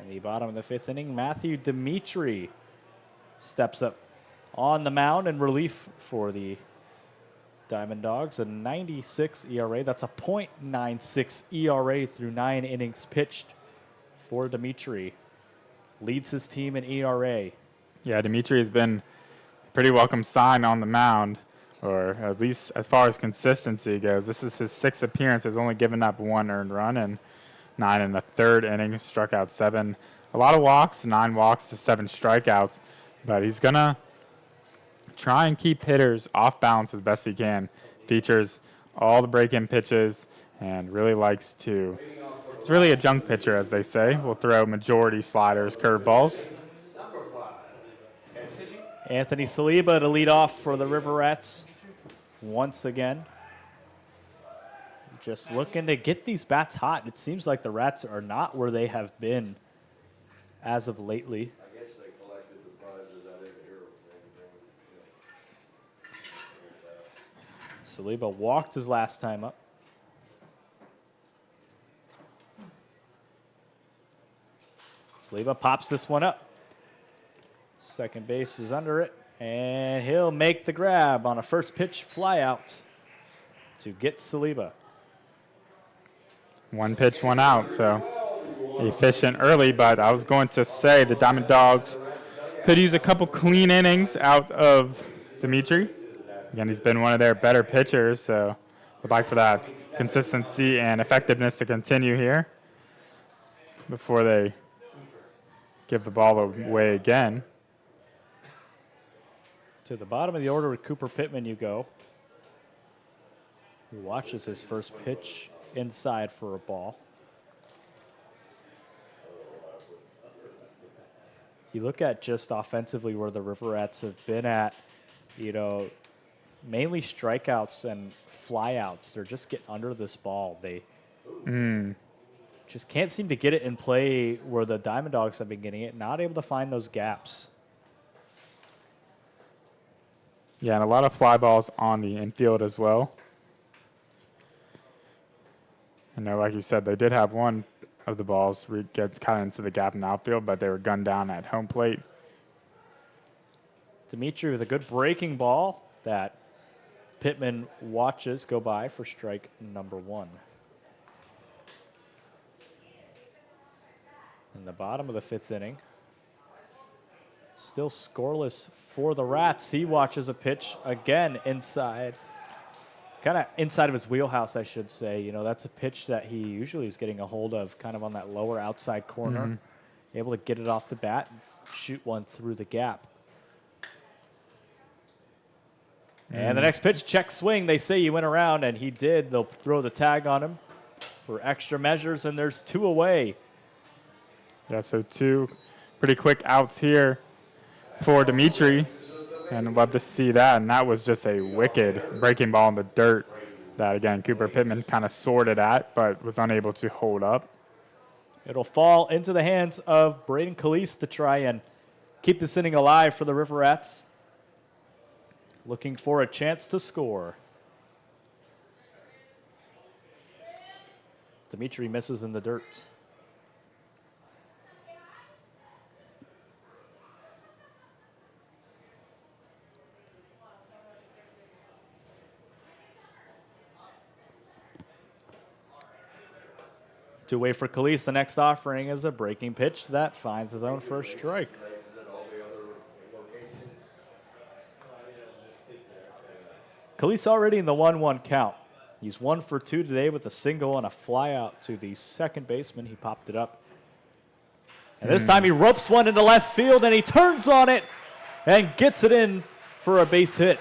In the bottom of the 5th inning, Matthew Dimitri steps up on the mound in relief for the Diamond Dogs. A 96 ERA. That's a .96 ERA through 9 innings pitched for Dimitri. Leads his team in ERA. Yeah, Dimitri has been a pretty welcome sign on the mound, or at least as far as consistency goes. This is his 6th appearance. Has only given up 1 earned run and 9 in the 3rd inning. Struck out 7. A lot of walks, 9 walks to 7 strikeouts. But he's going to try and keep hitters off balance as best he can. Features all the break-in pitches and really likes to. It's really a junk pitcher, as they say. Will throw majority sliders, curveballs. Anthony Saliba to lead off for the River Rats once again. Just looking to get these bats hot. It seems like the Rats are not where they have been as of lately. I guess they collected the prizes. I didn't hear anything. Saliba walked his last time up. Saliba pops this one up. Second base is under it, and he'll make the grab on a first pitch fly out to get Saliba. 1 pitch, 1 out, so efficient early, but I was going to say the Diamond Dogs could use a couple clean innings out of Dimitri. Again, he's been one of their better pitchers, so would like for that consistency and effectiveness to continue here before they give the ball away again. To the bottom of the order with Cooper Pittman you go. He watches his first pitch inside for a ball. You look at just offensively where the River Rats have been at, you know, mainly strikeouts and flyouts. They're just getting under this ball. They just can't seem to get it in play where the Diamond Dogs have been getting it, not able to find those gaps. Yeah, and a lot of fly balls on the infield as well. I know, like you said, they did have one of the balls get kind of into the gap in the outfield, but they were gunned down at home plate. Dimitri with a good breaking ball that Pittman watches go by for strike number 1. In the bottom of the 5th inning. Still scoreless for the Rats. He watches a pitch again inside. Kind of inside of his wheelhouse, I should say. You know, that's a pitch that he usually is getting a hold of kind of on that lower outside corner. Able to get it off the bat and shoot one through the gap. And the next pitch, check swing. They say he went around, and he did. They'll throw the tag on him for extra measures, and there's 2 away. Yeah, so 2 pretty quick outs here for Dimitri. And I'd love to see that. And that was just a wicked breaking ball in the dirt that, again, Cooper Pittman kind of sorted at, but was unable to hold up. It'll fall into the hands of Braden Calise to try and keep this inning alive for the River Rats. Looking for a chance to score. Dimitri misses in the dirt. Two away for Calise. The next offering is a breaking pitch that finds his own first strike. Calise already in the 1-1 count. He's 1 for 2 today with a single and a fly out to the second baseman. He popped it up. And this time he ropes one into left field and he turns on it and gets it in for a base hit.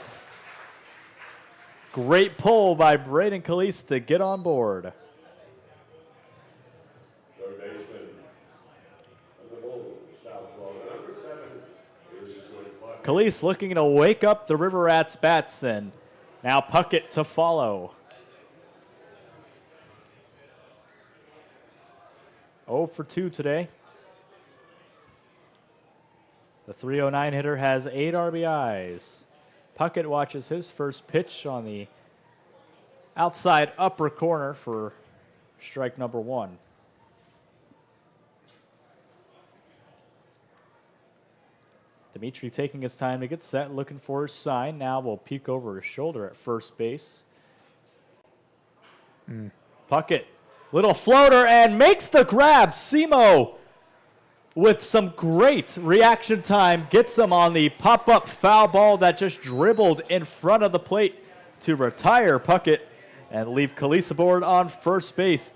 Great pull by Braden Calise to get on board. Calise looking to wake up the River Rats bats, and now Puckett to follow. 0 for 2 today. The 309 hitter has 8 RBIs. Puckett watches his first pitch on the outside upper corner for strike number 1. Dimitri taking his time to get set, looking for his sign. Now will peek over his shoulder at first base. Puckett, little floater, and makes the grab. Simo with some great reaction time gets him on the pop-up foul ball that just dribbled in front of the plate to retire Puckett and leave Calise aboard on first base.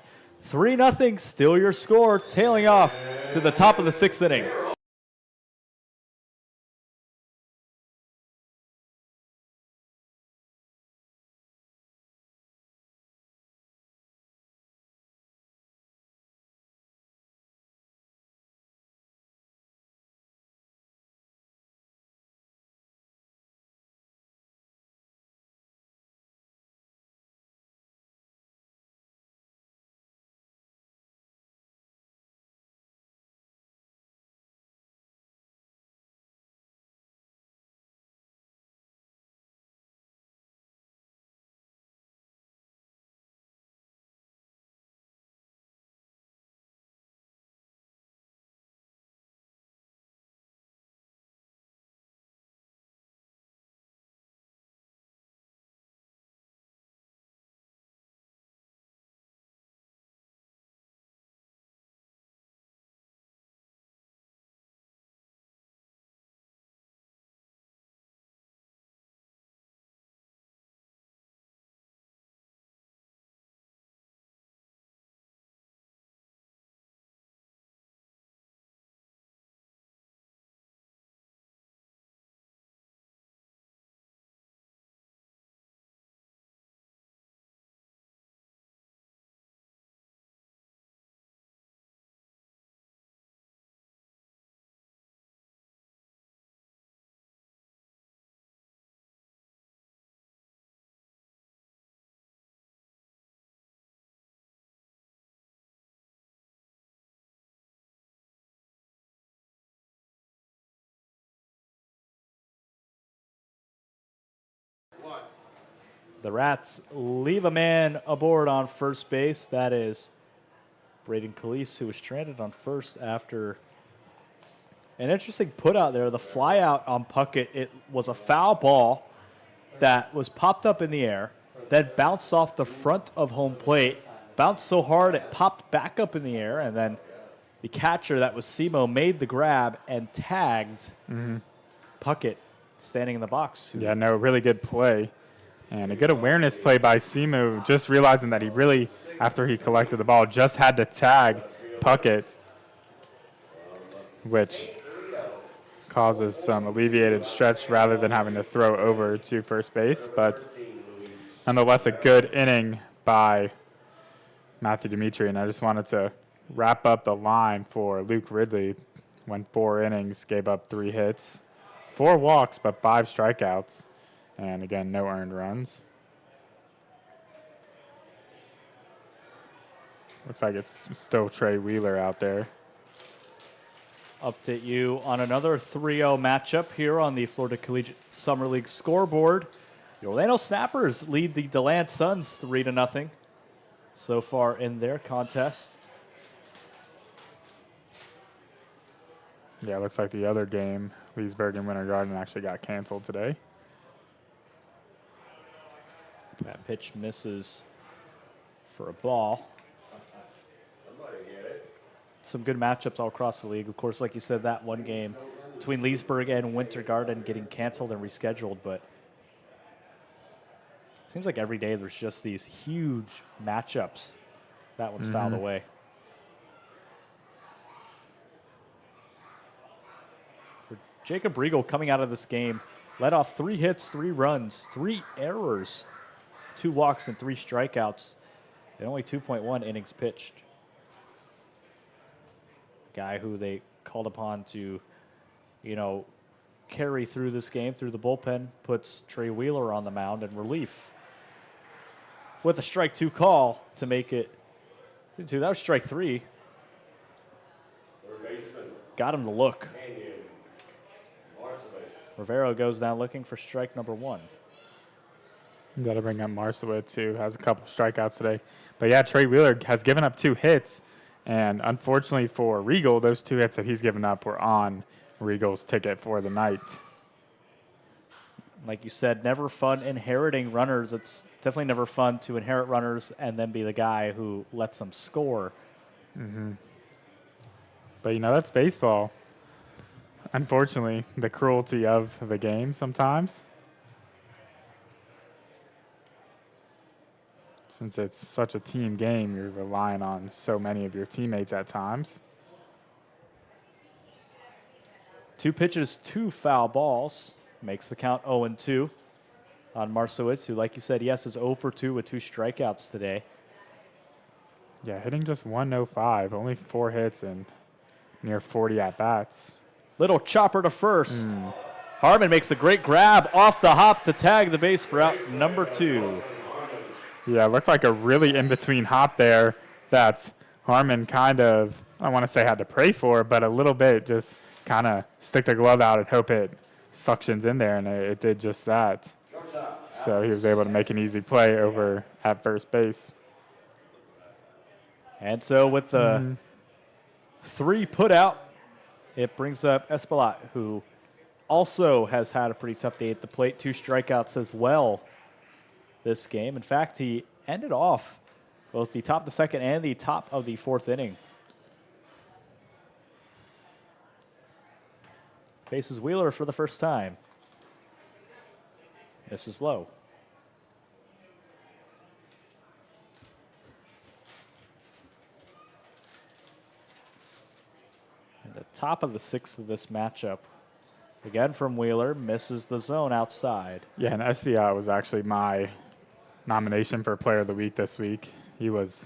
3-0, still your score, tailing off to the top of the 6th inning. The Rats leave a man aboard on first base. That is Braden Calise, who was stranded on first after an interesting put out there. The fly out on Puckett, it was a foul ball that was popped up in the air, then bounced off the front of home plate, bounced so hard it popped back up in the air, and then the catcher, that was Simo, made the grab and tagged Puckett standing in the box. Yeah, no, really good play. And a good awareness play by Simu, just realizing that he really, after he collected the ball, just had to tag Puckett, which causes some alleviated stretch rather than having to throw over to first base. But nonetheless, a good inning by Matthew Dimitri. And I just wanted to wrap up the line for Luke Ridley. Went 4 innings, gave up 3 hits, 4 walks, but 5 strikeouts. And again, no earned runs. Looks like it's still Trey Wheeler out there. Update you on another 3-0 matchup here on the Florida Collegiate Summer League scoreboard. The Orlando Snappers lead the DeLand Suns 3-0 so far in their contest. Yeah, looks like the other game, Leesburg and Winter Garden, actually got canceled today. That pitch misses for a ball. Some good matchups all across the league. Of course, like you said, that one game between Leesburg and Winter Garden getting canceled and rescheduled, but it seems like every day there's just these huge matchups. That one's fouled away. For Jacob Riegel coming out of this game, led off 3 hits, 3 runs, 3 errors, 2 walks, and 3 strikeouts, and only 2.1 innings pitched. Guy who they called upon to, carry through this game through the bullpen, puts Trey Wheeler on the mound in relief with a strike 2 call to make it 2. That was strike 3. Got him to look. Rivero goes down looking for strike number 1. Got to bring up Marcelowitz, who has a couple strikeouts today. But yeah, Trey Wheeler has given up 2 hits. And unfortunately for Riegel, those 2 hits that he's given up were on Riegel's ticket for the night. Like you said, never fun inheriting runners. It's definitely never fun to inherit runners and then be the guy who lets them score. But, that's baseball. Unfortunately, the cruelty of the game sometimes. Since it's such a team game, you're relying on so many of your teammates at times. 2 pitches, 2 foul balls. Makes the count 0-2 on Marcelowitz, who, like you said, yes, is 0 for 2 with 2 strikeouts today. Yeah, hitting just 105, only 4 hits and near 40 at-bats. Little chopper to first. Harmon makes a great grab off the hop to tag the base for out number 2. Yeah, it looked like a really in-between hop there that Harmon kind of, I don't want to say had to pray for, but a little bit just kind of stick the glove out and hope it suctions in there, and it did just that. So he was able to make an easy play over at first base. And so with the 3 put out, it brings up Espaillat, who also has had a pretty tough day at the plate. 2 strikeouts as well this game. In fact, he ended off both the top of the 2nd and the top of the 4th inning. Faces Wheeler for the first time. This is low. And the top of the 6th of this matchup. Again from Wheeler, misses the zone outside. Yeah, and SVI was actually my nomination for Player of the Week this week. He was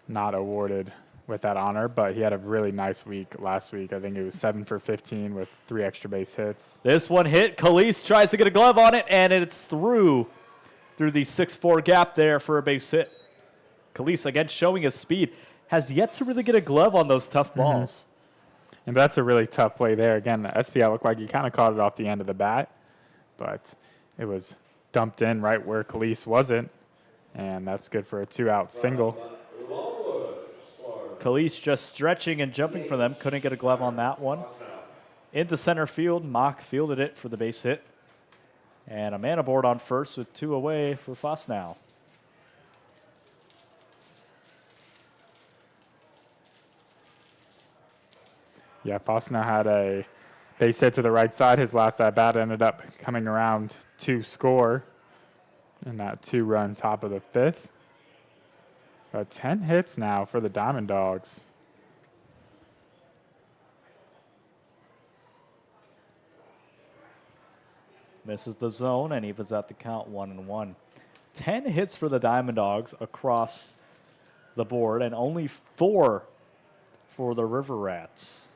not awarded with that honor, but he had a really nice week last week. I think it was 7 for 15 with 3 extra base hits. This one hit. Calise tries to get a glove on it, and it's through the 6'4" gap there for a base hit. Calise, again, showing his speed, has yet to really get a glove on those tough balls. And that's a really tough play there. Again, the SPI looked like he kind of caught it off the end of the bat, but it was dumped in right where Khalees wasn't, and that's good for a 2-out single. Khalees just stretching and jumping for them. Couldn't get a glove on that one. Into center field. Mock fielded it for the base hit. And a man aboard on first with 2 away for Fcsl. Yeah, Fcsl had a base hit to the right side. His last at-bat ended up coming around to score in that 2-run top of the 5th. 10 hits now for the Diamond Dogs. Misses the zone and evens out the count 1-1. 10 hits for the Diamond Dogs across the board and only 4 for the River Rats.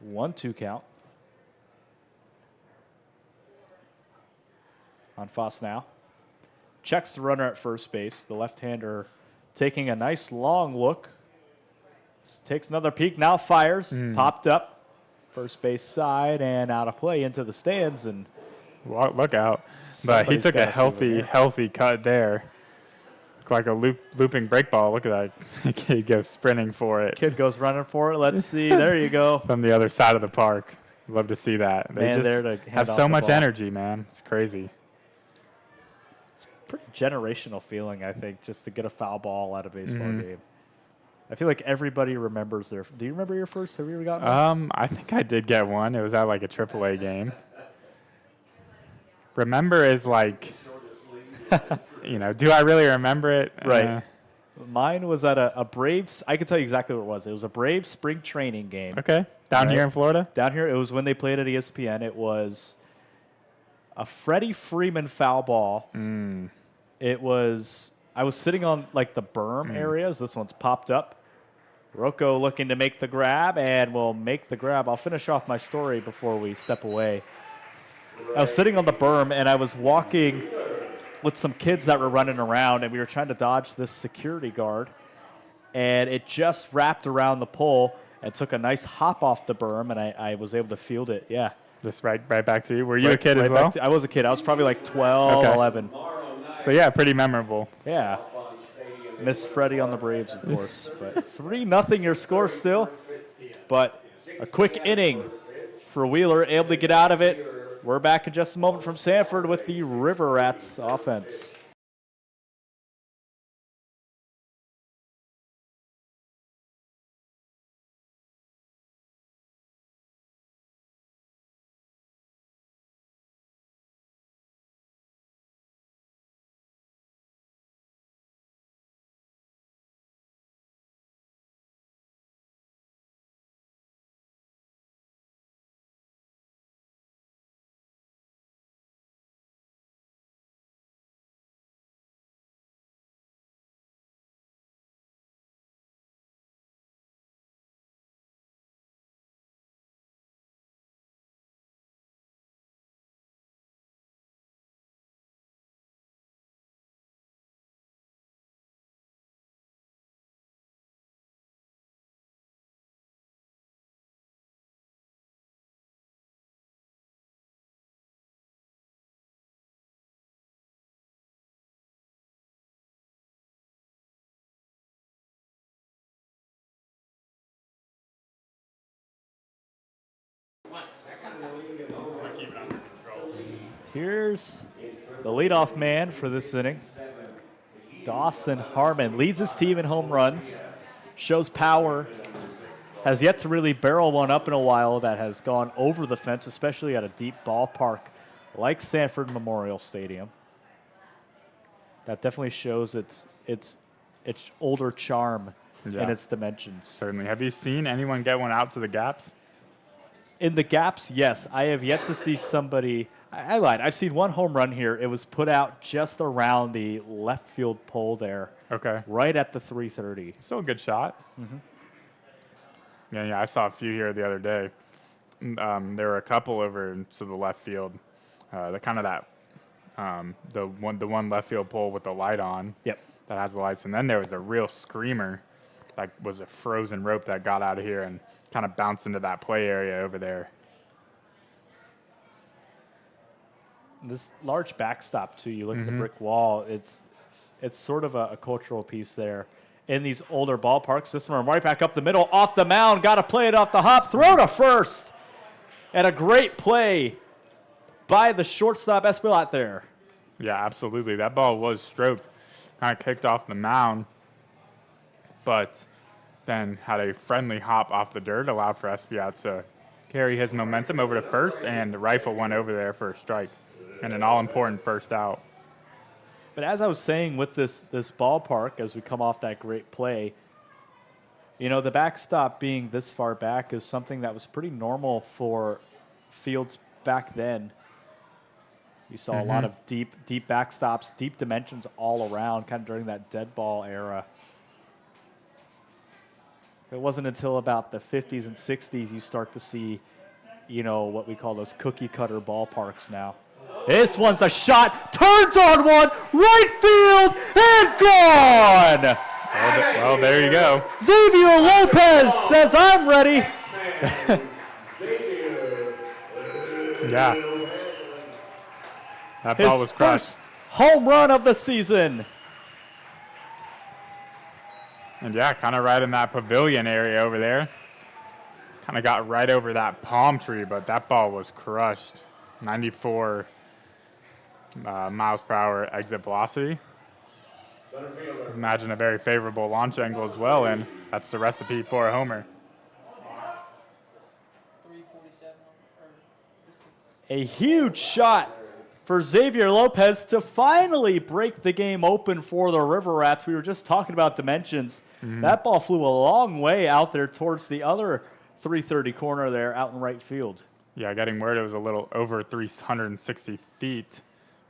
One, 2 count on Fcsl. Checks the runner at first base. The left-hander taking a nice long look. Takes another peek. Now fires. Popped up. First base side and out of play into the stands. And Well, look out. But he took a healthy cut there. Like a looping break ball. Look at that. Kid goes sprinting for it. Kid goes running for it. Let's see. There you go. From the other side of the park. Love to see that. They Man, just there to hand have off so the much ball. energy, man. It's crazy. Pretty generational feeling, I think, just to get a foul ball at a baseball game. I feel like everybody remembers their. Do you remember your first? Have you ever gotten one? I think I did get one. It was at like a AAA game. Remember is like, do I really remember it? Right. Mine was at a Braves. I can tell you exactly what it was. It was a Braves spring training game. Okay. Down Right. here in Florida? Down here, it was when they played at ESPN. It was a Freddie Freeman foul ball. It was. I was sitting on like the berm areas. This one's popped up. Rocco looking to make the grab, and will make the grab. I'll finish off my story before we step away. I was sitting on the berm, and I was walking with some kids that were running around, and we were trying to dodge this security guard. And it just wrapped around the pole and took a nice hop off the berm, and I was able to field it. Yeah. Just right back to you. Were you a kid as well? I was a kid. I was probably like 12, Okay. 11. So, yeah, pretty memorable. Yeah. Miss Freddie on the Braves, of course. But 3-0 your score still. But a quick inning for Wheeler, able to get out of it. We're back in just a moment from Sanford with the River Rats offense. Here's the leadoff man for this inning. Dawson Harmon leads his team in home runs, shows power, has yet to really barrel one up in a while that has gone over the fence, especially at a deep ballpark like Sanford Memorial Stadium. That definitely shows its older charm in its dimensions. Certainly. Have you seen anyone get one out to the gaps? In the gaps, yes. I have yet to see somebody. I lied. I've seen one home run here. It was put out just around the left field pole there. Okay. Right at the 330. Still a good shot. Yeah, I saw a few here the other day. There were a couple over to the left field. The kind of that the one left field pole with the light on. Yep. That has the lights, and then there was a real screamer, like was a frozen rope that got out of here and kind of bounced into that play area over there. This large backstop too. You look at the brick wall. It's sort of a cultural piece there. In these older ballparks, this one right back up the middle, off the mound, got to play it off the hop, throw to first, and a great play by the shortstop Espillat there. Yeah, absolutely. That ball was stroked, kind of kicked off the mound, but then had a friendly hop off the dirt, allowed for Espillat to carry his momentum over to first, and the rifle went over there for a strike and an all-important first out. But as I was saying with this ballpark, as we come off that great play, you know, the backstop being this far back is something that was pretty normal for fields back then. You saw a lot of deep backstops, deep dimensions all around, kind of during that dead ball era. It wasn't until about the 50s and 60s you start to see, you know, what we call those cookie cutter ballparks now. This one's a shot, turns on one, right field, and gone! Well, there you go. Xavier Lopez says, I'm ready. Yeah. That His ball was crushed. first home run of the season. And yeah, kind of right in that pavilion area over there. Kind of got right over that palm tree, but that ball was crushed. 94 miles per hour exit velocity. Imagine a very favorable launch angle as well, and that's the recipe for a homer. A huge shot for Xavier Lopez to finally break the game open for the River Rats. We were just talking about dimensions. That ball flew a long way out there towards the other 330 corner there out in right field. Yeah, getting word it was a little over 360 feet.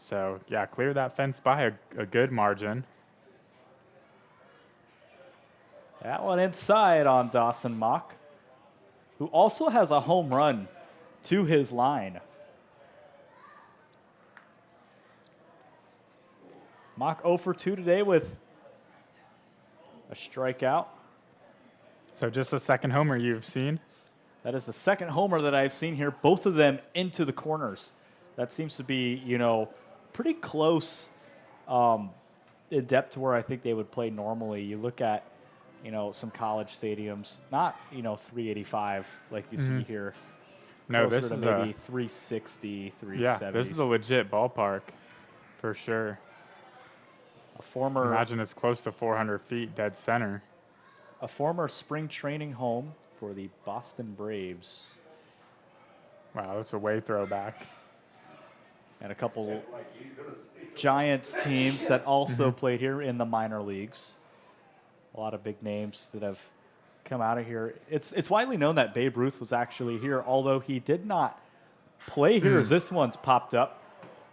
So, yeah, cleared that fence by a good margin. That one inside on Dawson Mock, who also has a home run to his line. Mock 0 for 2 today with a strikeout. So just the second homer you've seen? That is the second homer that I've seen here, both of them into the corners. That seems to be, you know, pretty close in depth to where I think they would play normally. You look at, you know, some college stadiums, not, you know, 385 like you see here. No, Closer this to is maybe 360, 370. Yeah, this is a legit ballpark for sure. A former Imagine it's close to 400 feet dead center. a former spring training home for the Boston Braves. Wow, that's a way throwback. And a couple Giants teams that also played here in the minor leagues. A lot of big names that have come out of here. It's widely known that Babe Ruth was actually here, although he did not play here as this one's popped up.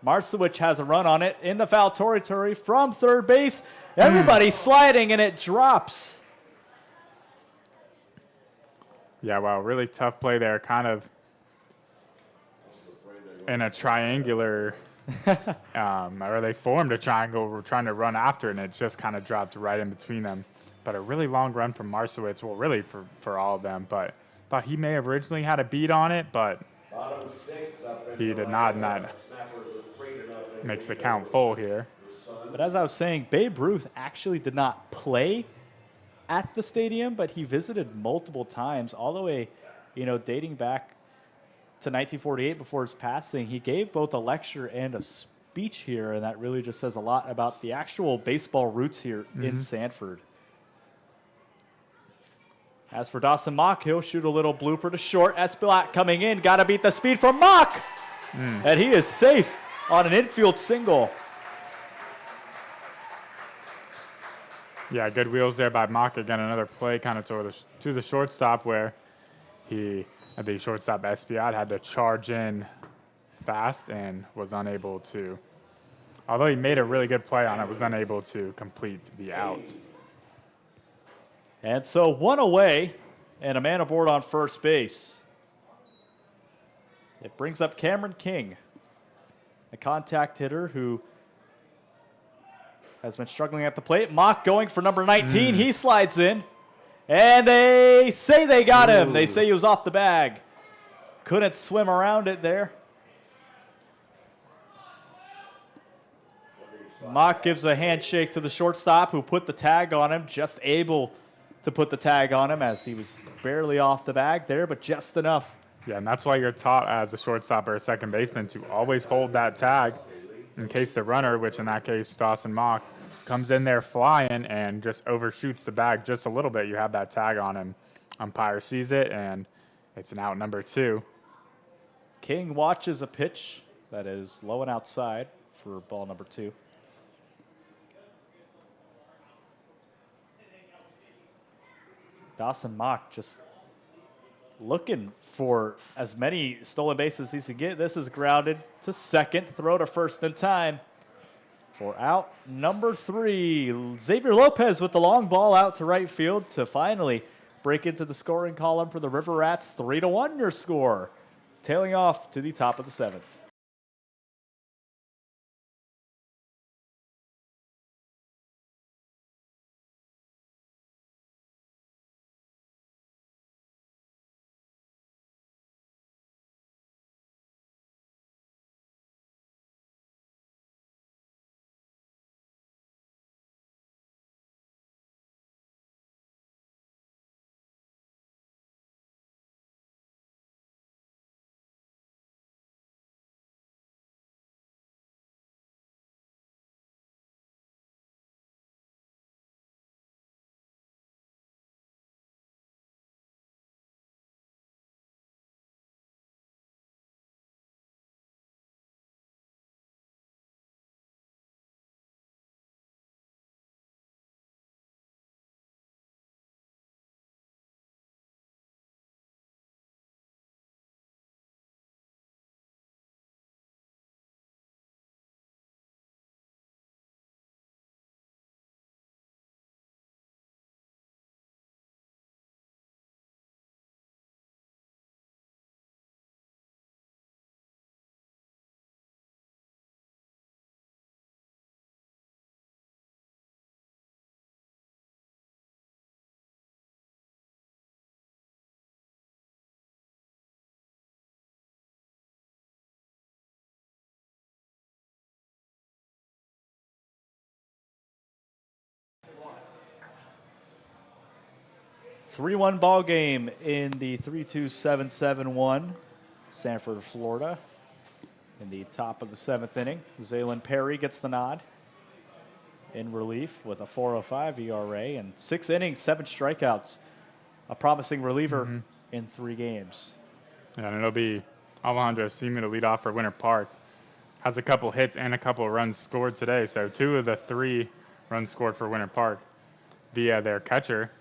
Marcewicz has a run on it in the foul territory from third base. Everybody sliding, and it drops. Yeah, wow, really tough play there. Kind of in a triangular, or they formed a triangle. We're trying to run after, and it just kind of dropped right in between them. But a really long run from Marcewicz, well, really for all of them. But thought he may have originally had a beat on it, but he did not, and that makes the count full here. But as I was saying, Babe Ruth actually did not play at the stadium, but he visited multiple times, all the way, you know, dating back to 1948 before his passing. He gave both a lecture and a speech here, and that really just says a lot about the actual baseball roots here in Sanford. As for Dawson Mock, he'll shoot a little blooper to short. Espillat coming in, got to beat the speed from Mock, and he is safe on an infield single. Yeah, good wheels there by Mock. Again, another play kind of to the shortstop where the shortstop Espillat had to charge in fast and was unable to, although he made a really good play on it, was unable to complete the out. And so one away and a man aboard on first base. It brings up Cameron King, a contact hitter who has been struggling at the plate. Mock going for number 19. He slides in. And they say they got him. They say he was off the bag. Couldn't swim around it there. Mock gives a handshake to the shortstop who put the tag on him, just able to put the tag on him as he was barely off the bag there, but just enough. Yeah, and that's why you're taught as a shortstop or a second baseman to always hold that tag in case the runner, which in that case Dawson Mock, comes in there flying and just overshoots the bag just a little bit. You have that tag on him. Umpire sees it, and it's an out number 2. King watches a pitch that is low and outside for ball number 2. Dawson Mock just looking for as many stolen bases as he can get. This is grounded to second. Throw to first in time for out number 3. Xavier Lopez with the long ball out to right field to finally break into the scoring column for the River Rats. 3-1 your score. Tailing off to the top of the 7th. Three-one ball game in the 3-2-7-7-1, Sanford, Florida. In the top of the 7th inning, Zaylen Perry gets the nod in relief with a 4.05 ERA and 6 innings, 7 strikeouts. A promising reliever in 3 games. Yeah, and it'll be Alejandro Sima to lead off for Winter Park. Has a couple hits and a couple of runs scored today, so 2 of the 3 runs scored for Winter Park via their catcher.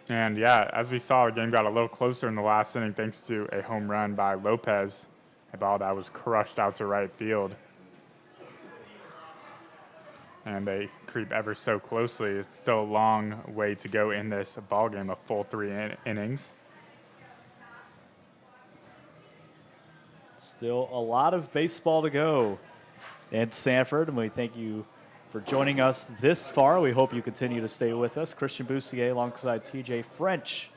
And yeah, as we saw, the game got a little closer in the last inning thanks to a home run by Lopez, a ball that was crushed out to right field. And they creep ever so closely. It's still a long way to go in this ball game, a full 3 innings. Still a lot of baseball to go in Sanford, and we thank you for joining us this far. We hope you continue to stay with us. Christian Boussier alongside TJ French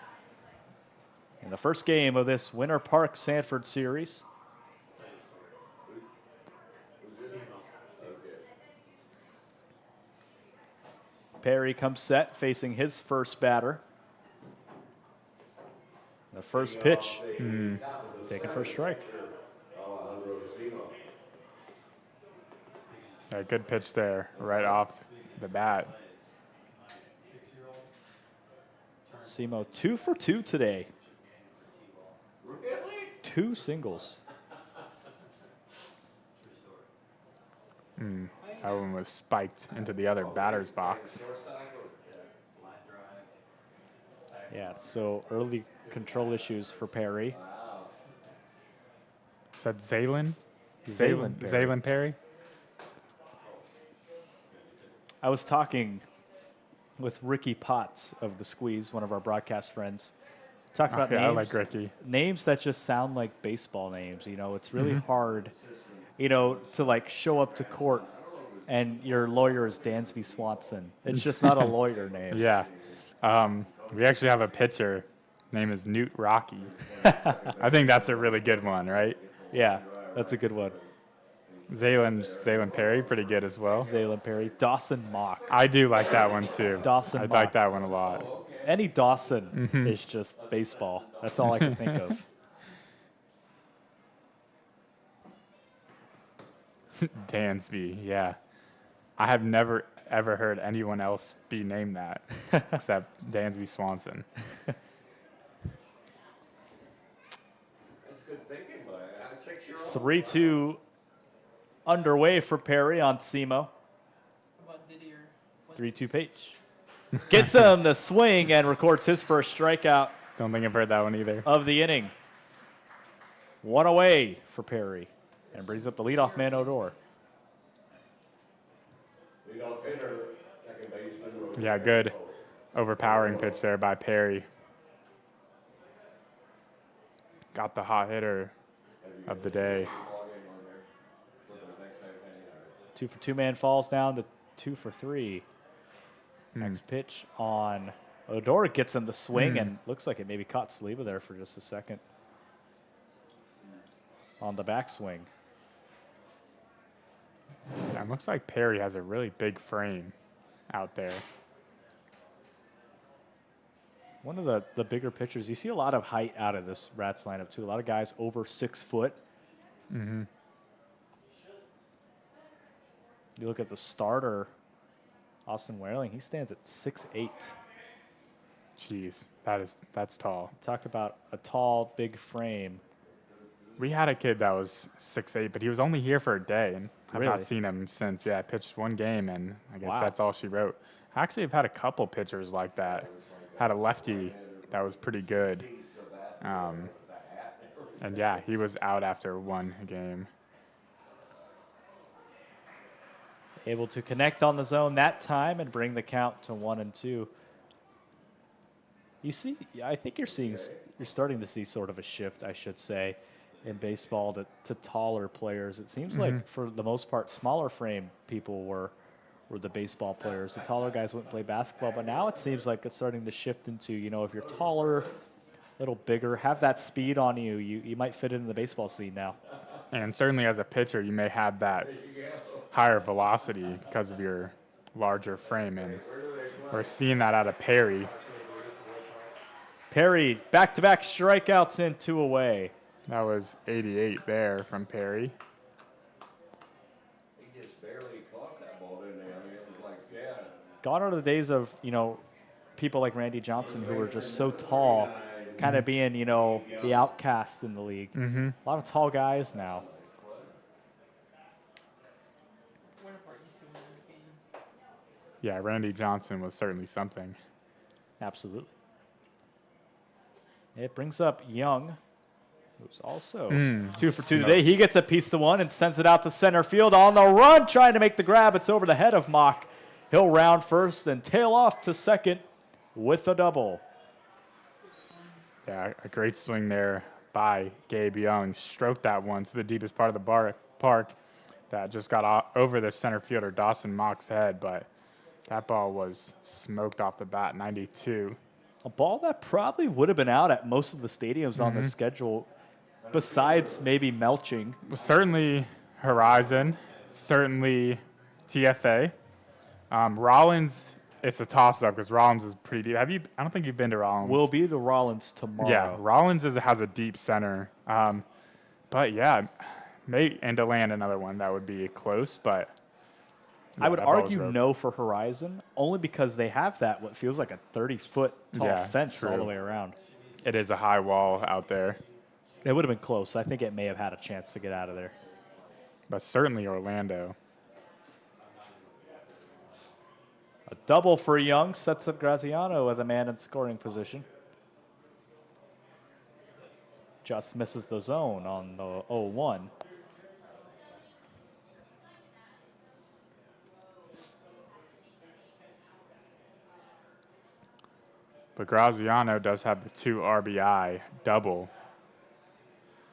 in the first game of this Winter Park Sanford series. Perry comes set, facing his first batter. The first pitch, taken for a strike. A good pitch there, right off the bat. Simo 2 for 2 today. 2 singles. That one was spiked into the other batter's box. Yeah, so early control issues for Perry. Is that Zaylen? Zaylen Perry. Zaylen Perry? I was talking with Ricky Potts of The Squeeze, one of our broadcast friends, Talk about Yeah, names. I like Ricky. Names that just sound like baseball names. You know, it's really hard, you know, to like show up to court and your lawyer is Dansby Swanson. It's just not a lawyer name. Yeah. We actually have a pitcher. Name is Newt Rocky. I think that's a really good one, right? Yeah, that's a good one. Zaylen Perry, pretty good as well. Zaylen Perry. Dawson Mock. I do like that one too. Dawson I Mock. like that one a lot. Any Dawson is just baseball. That's all I can think of. Dansby, yeah. I have never ever heard anyone else be named that except Dansby Swanson. That's good thinking, but I'm 6-year-old. 3-2 underway for Perry on Simo. 3-2 Page. Gets him the swing and records his first strikeout Don't think I've heard that one either. of the inning. 1 away for Perry. And brings up the leadoff man, Odor. Leadoff hitter, second baseman. Yeah, good overpowering pitch there by Perry. Got the hot hitter of the day. 2 for 2 man falls down to 2 for 3. Next pitch on Odor gets him the swing and looks like it maybe caught Saliba there for just a second. On the backswing. Yeah, it looks like Perry has a really big frame out there. One of the bigger pitchers, you see a lot of height out of this Rats lineup too. A lot of guys over 6 foot. You look at the starter, Austin Whaling, he stands at 6'8". Jeez, that's tall. Talk about a tall, big frame. We had a kid that was 6'8", but he was only here for a day, and I've not Really? seen him since. Yeah, I pitched one game, and I guess Wow. that's all she wrote. I actually have had a couple pitchers like that. Had a lefty that was pretty good. And yeah, he was out after one game. Able to connect on the zone that time and bring the count to 1-2. You see, I think you're starting to see sort of a shift, I should say, in baseball to taller players. It seems like for the most part, smaller frame people were the baseball players. The taller guys wouldn't play basketball, but now it seems like it's starting to shift into, you know, if you're taller, a little bigger, have that speed on you, you might fit in the baseball scene now. And certainly as a pitcher, you may have that higher velocity because of your larger frame. And we're seeing that out of Perry. Perry, back-to-back strikeouts and 2 away. That was 88 there from Perry. He just barely caught that ball, didn't he? I mean, it was like, yeah. Gone are the days of, you know, people like Randy Johnson who were just so tall, kind of being, you know, the outcasts in the league. A lot of tall guys now. Yeah, Randy Johnson was certainly something. Absolutely. It brings up Young, who's also 2 for 2 today. He gets a piece to 1 and sends it out to center field on the run, trying to make the grab. It's over the head of Mock. He'll round first and tail off to second with a double. Yeah, a great swing there by Gabe Young. Stroked that one to the deepest part of the park. That just got over the center fielder Dawson Mock's head, but that ball was smoked off the bat, 92. A ball that probably would have been out at most of the stadiums on the schedule, besides maybe Melching. Well, certainly Horizon, certainly TFA. Rollins, it's a toss-up because Rollins is pretty deep. I don't think you've been to Rollins. Will be the Rollins tomorrow. Yeah, Rollins has a deep center. But yeah, maybe and to land another one that would be close. But I would that ball was argue rogue. no for Horizon, only because they have that what feels like a 30-foot tall Yeah, fence all true. the way around. It is a high wall out there, It would have been close. I think it may have had a chance to get out of there. but certainly Orlando. A double for Young sets up Graziano with a man in scoring position. Just misses the zone on the 0-1. But Graziano does have the 2 RBI double,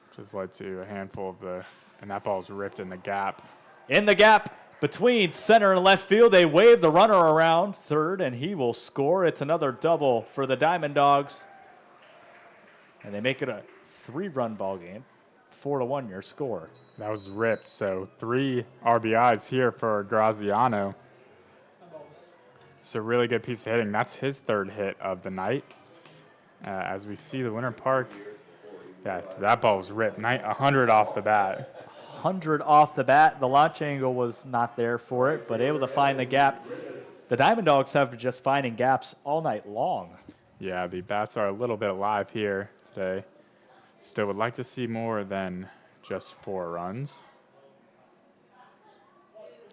which has led to a handful of and that ball's ripped in the gap. In the gap between center and left field, they wave the runner around third, and he will score. It's another double for the Diamond Dogs. And they make it a 3-run ball game. 4-1 your score. That was ripped. So 3 RBIs here for Graziano. It's a really good piece of hitting. That's his 3rd hit of the night. As we see the Winter Park, yeah, that ball was ripped. 100 off the bat. 100 off the bat. The launch angle was not there for it, but able to find the gap. The Diamond Dogs have been just finding gaps all night long. Yeah, the bats are a little bit alive here today. Still would like to see more than just 4 runs.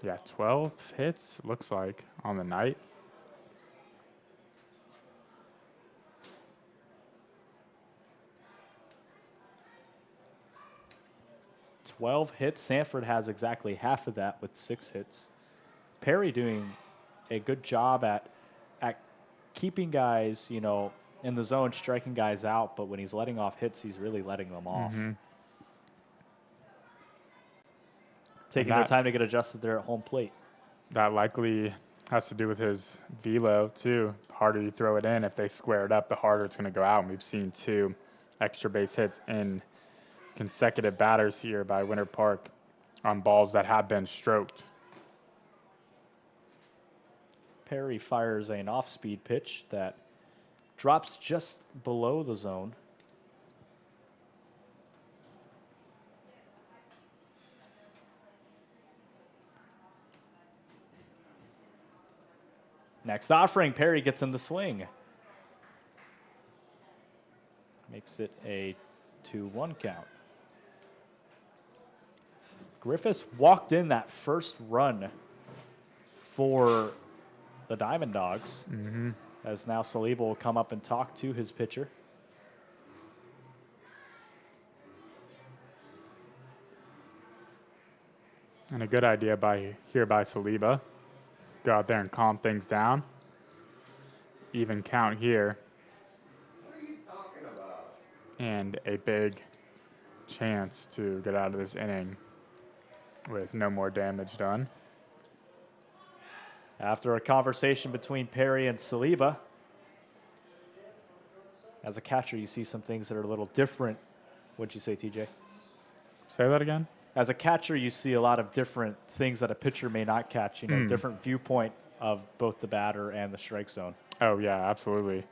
Yeah, 12 hits, looks like, on the night. Hits. Sanford has exactly half of that with 6 hits. Perry doing a good job at keeping guys, you know, in the zone, striking guys out, but when he's letting off hits, he's really letting them off. Taking their time to get adjusted there at home plate. That likely has to do with his velo, too. The harder you throw it in, if they square it up, the harder it's going to go out. And we've seen 2 extra base hits in consecutive batters here by Winter Park on balls that have been stroked. Perry fires an off-speed pitch that drops just below the zone. Next offering, Perry gets him to swing. Makes it a 2-1 count. Griffiths walked in that first run for the Diamond Dogs. As now Saliba will come up and talk to his pitcher. And a good idea by Saliba. Go out there and calm things down. Even count here. What are you talking about? And a big chance to get out of this inning with no more damage done. After a conversation between Perry and Saliba, as a catcher, you see some things that are a little different. What'd you say, TJ? Say that again? As a catcher, you see a lot of different things that a pitcher may not catch, you know, different viewpoint of both the batter and the strike zone. Oh, yeah, absolutely.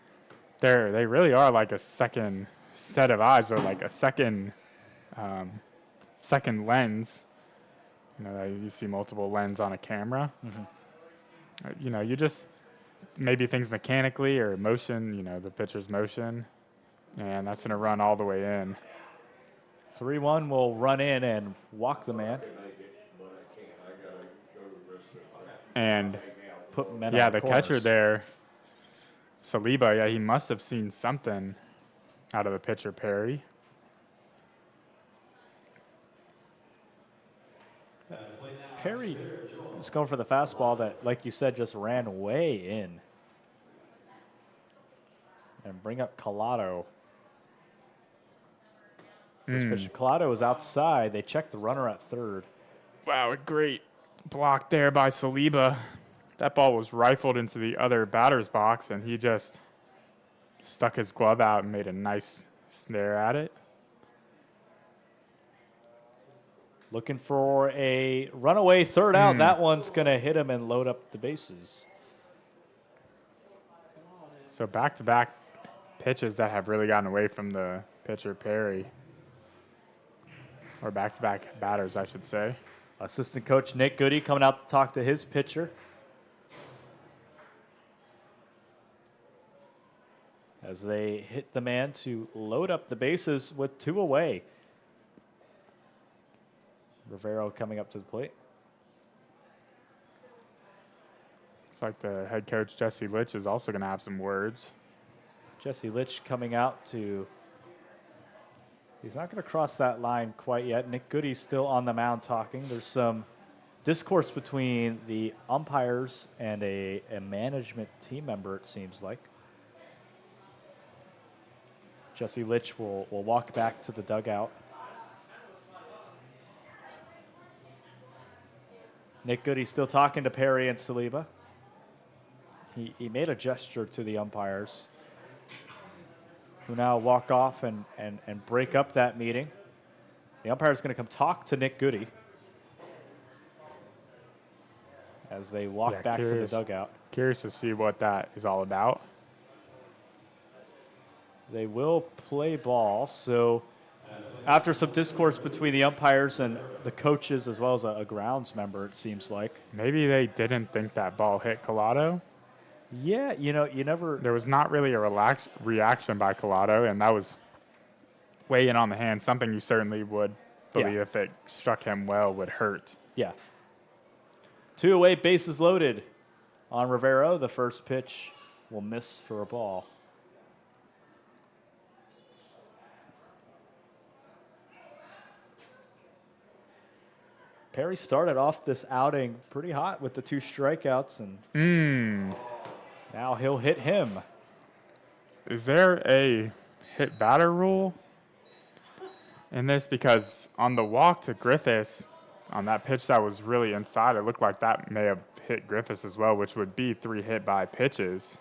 They really are like a second set of eyes, or like a second lens. You know, you see multiple lenses on a camera. You know, you just maybe things mechanically or motion, you know, the pitcher's motion, and that's going to run all the way in. 3-1 will run in and walk the man. And Put men yeah, on the corners. catcher there, Saliba, yeah, he must have seen something out of the pitcher, Perry. Perry is going for the fastball that, like you said, just ran way in. And bring up Collado. First pitch, Collado is outside. They check the runner at third. Wow, a great block there by Saliba. That ball was rifled into the other batter's box, and he just stuck his glove out and made a nice snare at it. Looking for a runaway third out. That one's going to hit him and load up the bases. So back-to-back pitches that have really gotten away from the pitcher, Perry. Or back-to-back batters, I should say. Assistant coach Nick Goody coming out to talk to his pitcher. As they hit the man to load up the bases with 2 away. Rivero coming up to the plate. Looks like the head coach, Jesse Litch, is also going to have some words. Jesse Litch coming out to... He's not going to cross that line quite yet. Nick Goody's still on the mound talking. There's some discourse between the umpires and a management team member, it seems like. Jesse Litch will walk back to the dugout. Nick Goody still talking to Perry and Saliba. He made a gesture to the umpires, who now walk off and break up that meeting. The umpire is going to come talk to Nick Goody as they walk back to the dugout. Curious to see what that is all about. They will play ball, so after some discourse between the umpires and the coaches as well as a grounds member, it seems like. Maybe they didn't think that ball hit Collado. Yeah, you know, you never... There was not really a relaxed reaction by Collado, and that was way in on the hand, something you certainly would believe if it struck him well would hurt. Yeah. 2 away, bases loaded on Rivero. The first pitch will miss for a ball. Perry started off this outing pretty hot with the 2 strikeouts, and now he'll hit him. Is there a hit batter rule in this? Because on the walk to Griffiths, on that pitch that was really inside, it looked like that may have hit Griffiths as well, which would be 3 hit by pitches.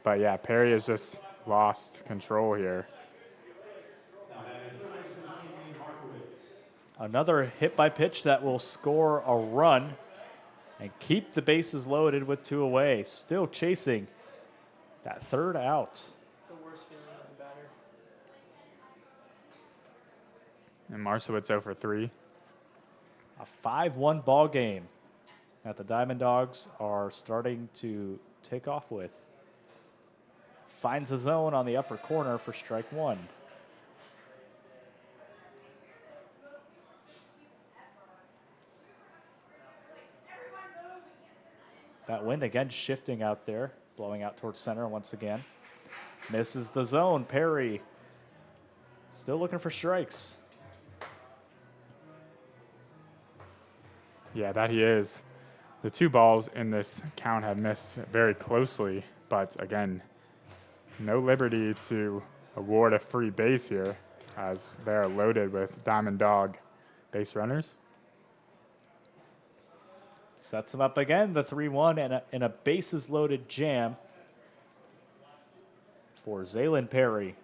But yeah, Perry has just lost control here. Another hit by pitch that will score a run and keep the bases loaded with 2 away. Still chasing that 3rd out. It's the worst feeling as a batter. And Marcewitz 0 for 3. A 5-1 ball game that the Diamond Dogs are starting to take off with. Finds the zone on the upper corner for strike 1. That wind again shifting out there, blowing out towards center once again. Misses the zone. Perry still looking for strikes. Yeah, that he is. The 2 balls in this count have missed very closely, but again, no liberty to award a free base here as they're loaded with Diamond Dog base runners. Sets him up again, the 3-1 and a bases loaded jam for Zaylin Perry.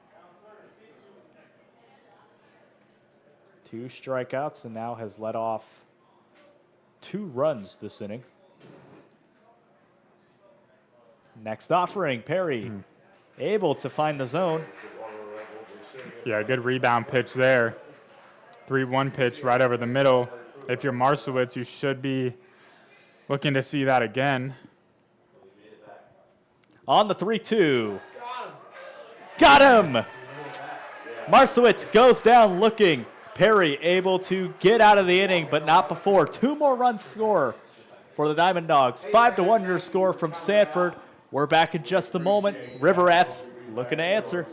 2 strikeouts and now has let off 2 runs this inning. Next offering, Perry able to find the zone. Yeah, good rebound pitch there. 3-1 pitch right over the middle. If you're Marcewitz, you should be looking to see that again. On the 3-2. Got him! Marcewitz goes down looking. Perry able to get out of the inning, but not before. 2 more runs score for the Diamond Dogs. 5-1 your score from Sanford. We're back in just a moment. River Rats looking to answer.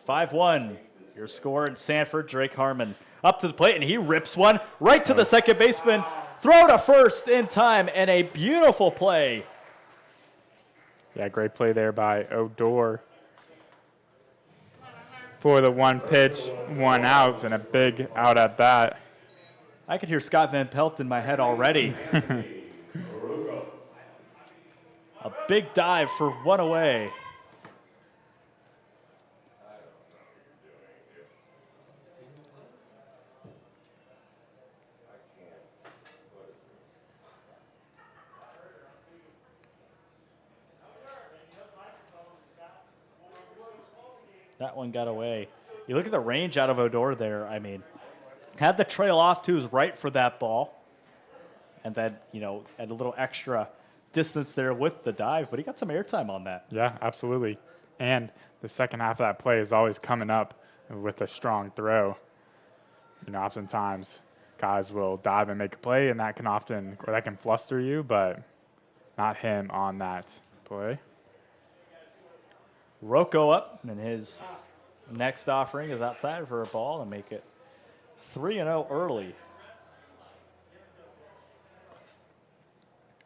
5-1. Your score in Sanford, Drake Harmon up to the plate, and he rips one right to the second baseman. Throw to first in time, and a beautiful play. Yeah, great play there by Odor for the one pitch, 1 out, and a big out at bat. I could hear Scott Van Pelt in my head already. A big dive for 1 away. That one got away. You look at the range out of Odor there. I mean, had the trail off to his right for that ball. And then, had a little extra distance there with the dive, but he got some airtime on that. Yeah, absolutely. And the second half of that play is always coming up with a strong throw. Oftentimes guys will dive and make a play, and that can fluster you, but not him on that play. Rocco up, and his next offering is outside for a ball and make it 3-0 early.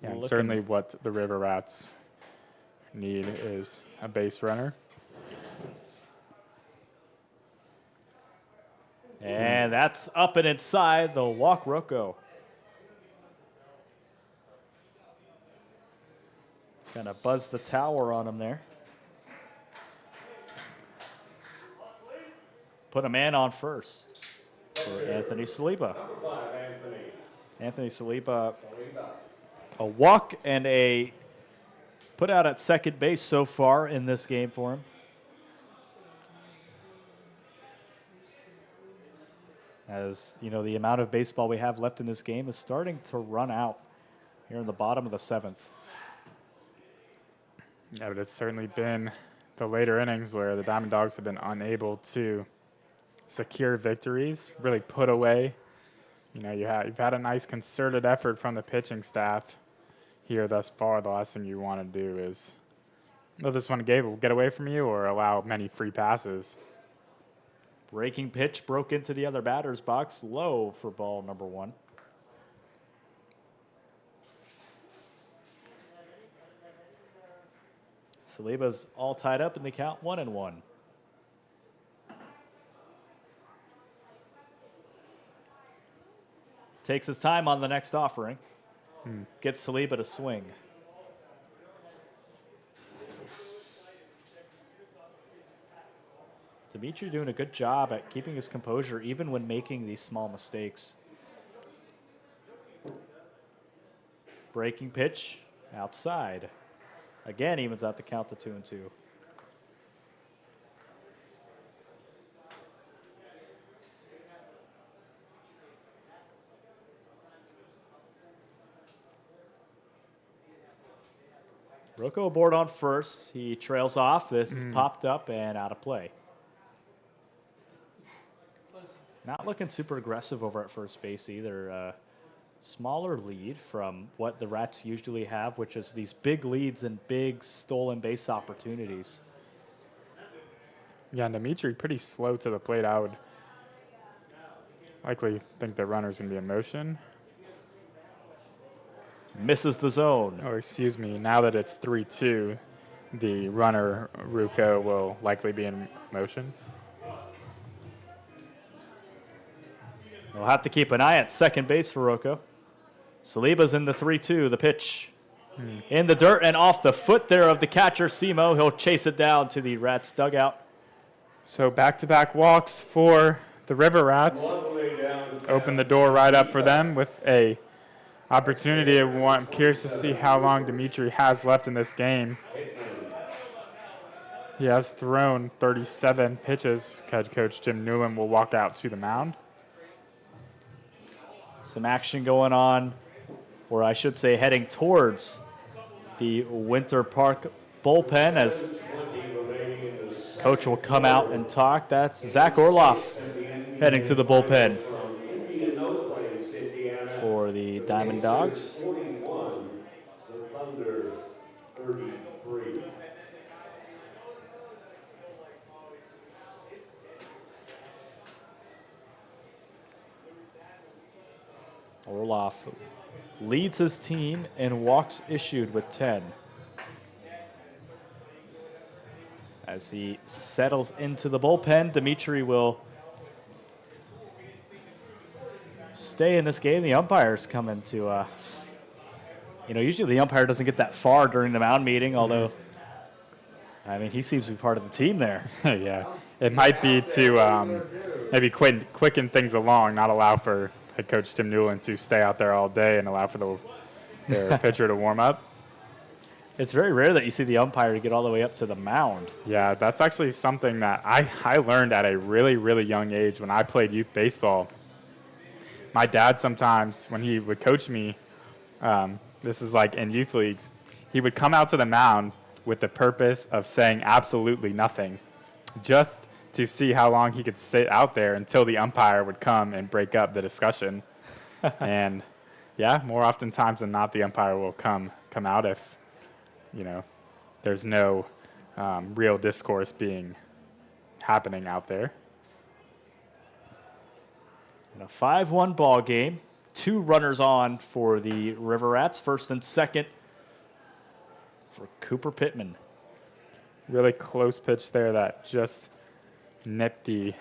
Yeah, and certainly what the River Rats need is a base runner. And that's up and inside. They'll walk Rocco. Kind of buzzed the tower on him there. Put a man on first for Anthony Saliba. Anthony Saliba, a walk and a put out at second base so far in this game for him. As the amount of baseball we have left in this game is starting to run out here in the bottom of the 7th. Yeah, but it's certainly been the later innings where the Diamond Dogs have been unable to secure victories, really put away. You've had a nice concerted effort from the pitching staff here thus far. The last thing you want to do is let this one get away from you or allow many free passes. Breaking pitch broke into the other batter's box, low for ball number 1. Saliba's all tied up in the count, 1-1. Takes his time on the next offering. Gets Saliba to swing. Dimitri doing a good job at keeping his composure even when making these small mistakes. Breaking pitch outside. Again, evens out the count to 2-2. Rocco aboard on first. He trails off. This is popped up and out of play. Not looking super aggressive over at first base either. Smaller lead from what the Rats usually have, which is these big leads and big stolen base opportunities. Yeah, and Dimitri pretty slow to the plate. I would likely think the runner's going to be in motion. Misses the zone. Or excuse me, now that it's 3-2, the runner, Ruco, will likely be in motion. We'll have to keep an eye at second base for Rocco. Saliba's in the 3-2, the pitch. In the dirt and off the foot there of the catcher, Simo. He'll chase it down to the Rats dugout. So back-to-back walks for the River Rats. Open the door right up for them with a opportunity. I'm curious to see how long Dimitri has left in this game. He has thrown 37 pitches. Head coach Jim Newland will walk out to the mound. Some action going on, or I should say heading towards the Winter Park bullpen as coach will come out and talk. That's Zach Orloff heading to the bullpen for the Diamond Dogs. off. Leads his team in walks issued with 10. As he settles into the bullpen, Dimitri will stay in this game. The umpires come into, usually the umpire doesn't get that far during the mound meeting, although, he seems to be part of the team there. Yeah, it might be to maybe quicken things along, not allow for head coach Tim Newland to stay out there all day and allow for their pitcher to warm up. It's very rare that you see the umpire get all the way up to the mound. Yeah, that's actually something that I learned at a really, really young age when I played youth baseball. My dad sometimes, when he would coach me, this is like in youth leagues, he would come out to the mound with the purpose of saying absolutely nothing, just to see how long he could sit out there until the umpire would come and break up the discussion. And yeah, more often times than not, the umpire will come out if, there's no real discourse happening out there. In a 5-1 ball game, 2 runners on for the River Rats, first and second for Cooper Pittman. Really close pitch there that just nipped the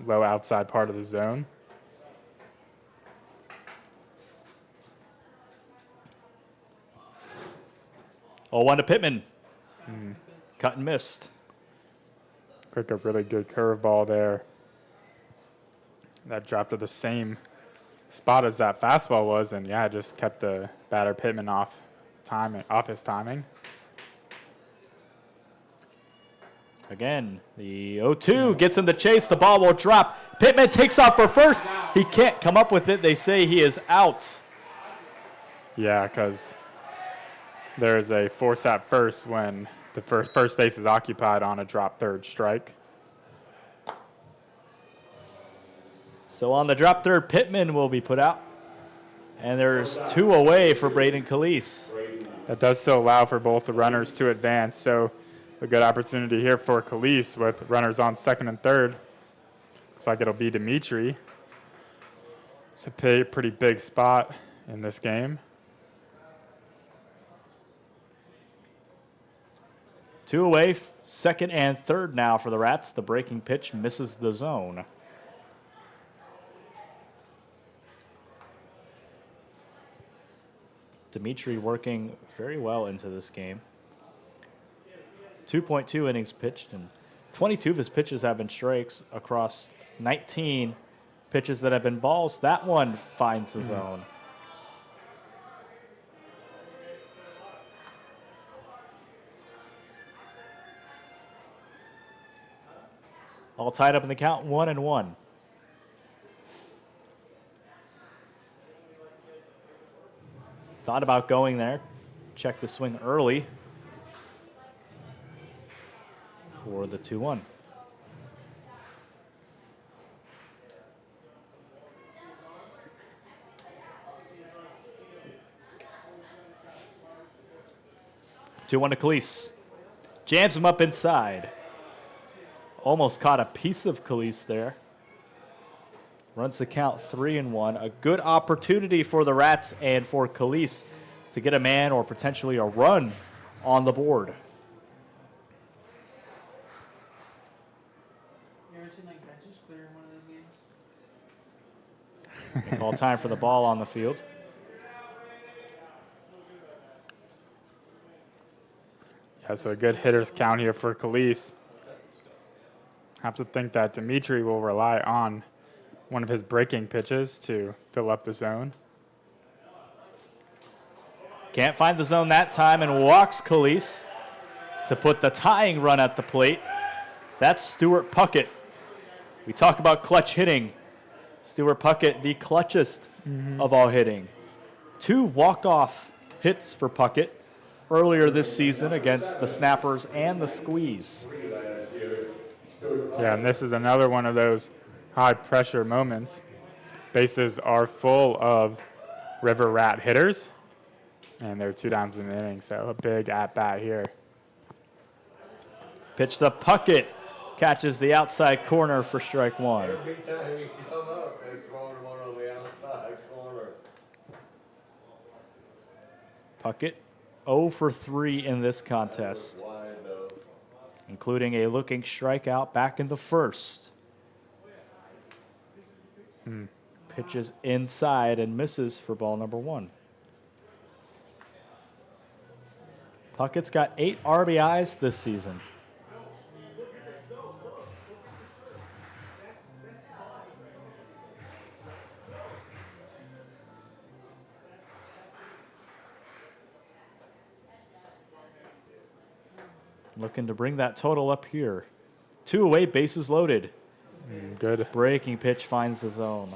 low outside part of the zone. Oh, 1 to Pittman. Cut and missed. Quick, a really good curveball there. That dropped to the same spot as that fastball was, and yeah, just kept the batter Pittman off his timing. Again, the 0-2 gets in the chase. The ball will drop. Pittman takes off for first. He can't come up with it. They say he is out. Yeah, because there's a force at first when the first base is occupied on a drop third strike. So on the drop third, Pittman will be put out. And there's 2 away for Braden Calise. That does still allow for both the runners to advance. So a good opportunity here for Calise with runners on second and third. Looks like it'll be Dimitri. It's a pretty big spot in this game. 2 away, second and third now for the Rats. The breaking pitch misses the zone. Dimitri working very well into this game. 2.2 innings pitched, and 22 of his pitches have been strikes across 19 pitches that have been balls. That one finds the zone. All tied up in the count, 1-1. Thought about going there. Check the swing early for the 2-1. Two one to Calise. Jams him up inside. Almost caught a piece of Calise there. Runs the count 3-1. A good opportunity for the Rats and for Calise to get a man or potentially a run on the board. You ever seen like benches clear in one of those games? All time for the ball on the field. Yeah, so a good hitter's count here for Calise. Have to think that Dimitri will rely on one of his breaking pitches to fill up the zone. Can't find the zone that time and walks Calise to put the tying run at the plate. That's Stuart Puckett. We talk about clutch hitting. Stuart Puckett, the clutchest of all hitting. 2 walk-off hits for Puckett earlier this season against the Snappers and the Squeeze. Yeah, and this is another one of those high-pressure moments. Bases are full of River Rat hitters, and they're 2 downs in the inning, so a big at-bat here. Pitch to Puckett. Catches the outside corner for strike 1. Every time he come up, they're throwing one on the outside corner. Puckett 0 for 3 in this contest, Wide though. including a looking strikeout back in the first. Pitches inside and misses for ball number 1. Puckett's got 8 RBIs this season. Looking to bring that total up here. 2 away, bases loaded. Good. Breaking pitch finds the zone.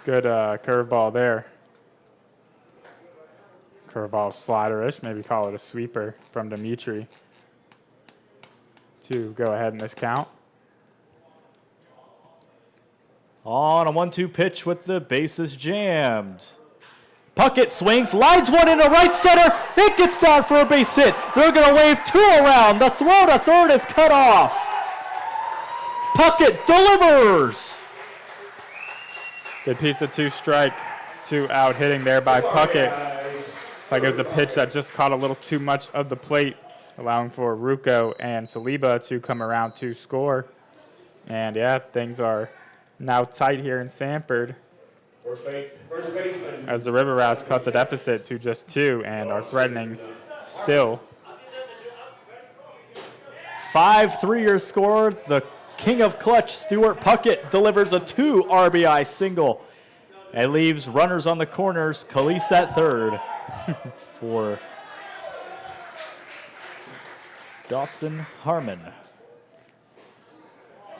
Good curveball there. Curveball slider-ish, maybe call it a sweeper from Dimitri to go ahead in this count. On a 1-2 pitch with the bases jammed. Puckett swings, lines one into right center. It gets down for a base hit. They're going to wave 2 around. The throw to third is cut off. Puckett delivers. Good piece of 2-strike, 2 out hitting there by Puckett. Like it was a pitch that just caught a little too much of the plate, allowing for Ruocco and Saliba to come around to score. And yeah, things are now tight here in Sanford First baseman. as the River Rats cut the deficit to just 2 and are threatening still. 5 3-year score. The king of clutch, Stuart Puckett, delivers a 2 RBI single and leaves runners on the corners. Khalees at third for Dawson Harmon.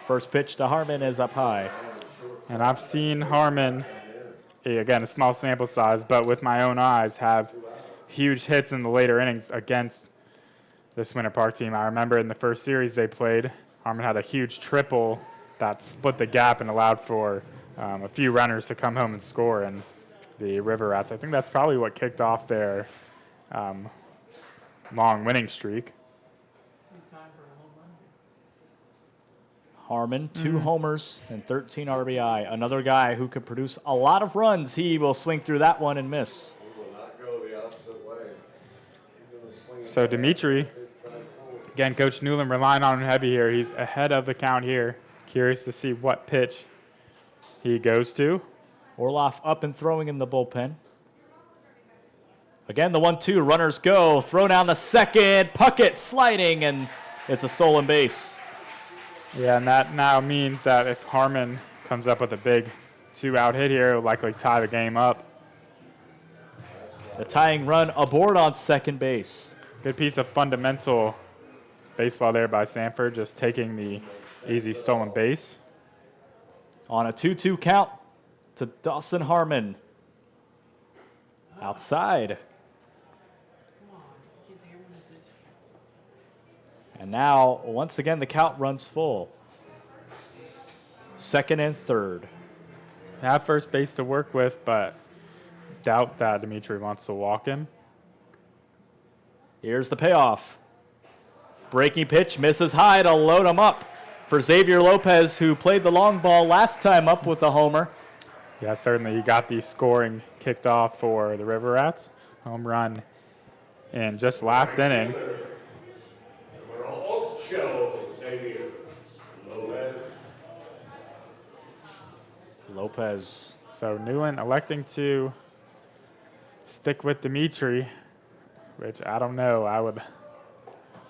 First pitch to Harmon is up high. And I've seen Harmon, again, a small sample size, but with my own eyes, have huge hits in the later innings against this Winter Park team. I remember in the first series they played, Harmon had a huge triple that split the gap and allowed for a few runners to come home and score. And the River Rats, I think that's probably what kicked off their long winning streak. Time for a home run. Harmon, 2 homers and 13 RBI. Another guy who could produce a lot of runs. He will swing through that one and miss. He will not go the opposite way. He's gonna swing So Dimitri, again, Coach Newland relying on him heavy here. He's ahead of the count here. Curious to see what pitch he goes to. Orloff up and throwing in the bullpen. Again, the 1-2, runners go. Throw down the second. Puckett sliding, and it's a stolen base. Yeah, and that now means that if Harmon comes up with a big 2-out hit here, it'll likely tie the game up. The tying run aboard on second base. Good piece of fundamental baseball there by Sanford, just taking the easy stolen base. On a 2-2 count to Dawson Harmon. Outside. And now, once again, the count runs full. Second and third. Have first base to work with, but doubt that Dimitri wants to walk him. Here's the payoff. Breaking pitch, misses high to load him up for Xavier Lopez, who played the long ball last time up with a homer. Yeah, certainly he got the scoring kicked off for the River Rats. Home run in just last inning. Number 8, Xavier Lopez. Lopez. So Newland electing to stick with Dimitri, which I don't know. I would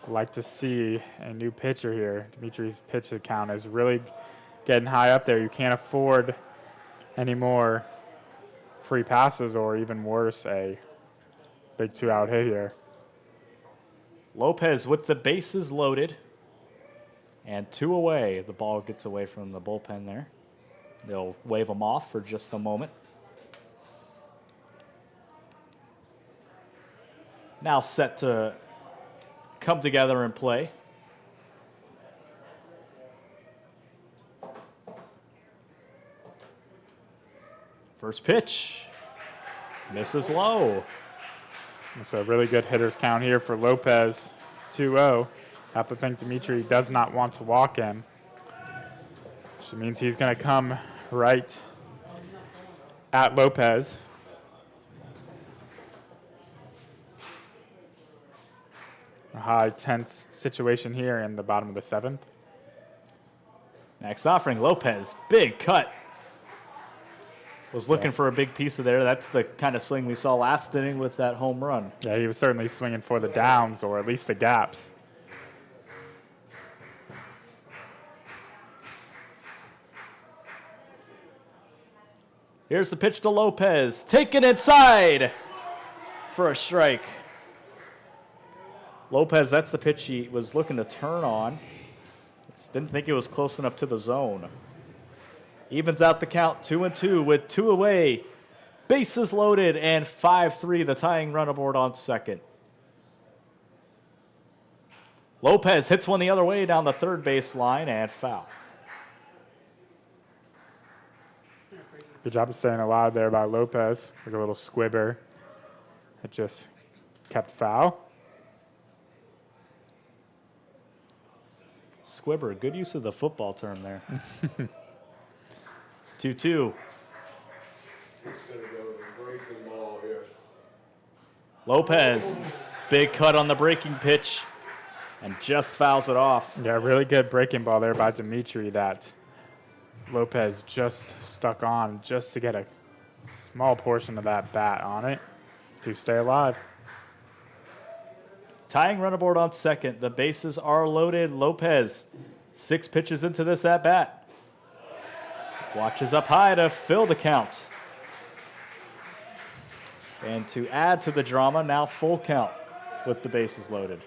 like to see a new pitcher here. Dimitri's pitch count is really getting high up there. You can't afford any more free passes or even worse, a big 2-out hit here. Lopez with the bases loaded and 2 away. The ball gets away from the bullpen there. They'll wave him off for just a moment. Now set to come together and play. First pitch. Misses low. So a really good hitter's count here for Lopez, 2-0. Have to think Dimitri does not want to walk him, which means he's going to come right at Lopez. A high tense situation here in the bottom of the 7th. Next offering, Lopez, big cut. Was looking for a big piece of there. That's the kind of swing we saw last inning with that home run. Yeah, he was certainly swinging for the downs or at least the gaps. Here's the pitch to Lopez. Taken inside for a strike. Lopez, that's the pitch he was looking to turn on. Just didn't think it was close enough to the zone. Evens out the count, 2-2 with 2 away. Bases loaded and 5-3, the tying run aboard on second. Lopez hits one the other way down the third base line and foul. Good job of staying alive there by Lopez. Like a little squibber. It just kept foul. Squibber, good use of the football term there. 2-2. He's gonna go with a breaking ball here. Lopez, big cut on the breaking pitch and just fouls it off. Yeah, really good breaking ball there by Dimitri that Lopez just stuck on just to get a small portion of that bat on it to stay alive. Tying run aboard on second. The bases are loaded. Lopez, 6 pitches into this at bat. Watches up high to fill the count. And to add to the drama, now full count with the bases loaded.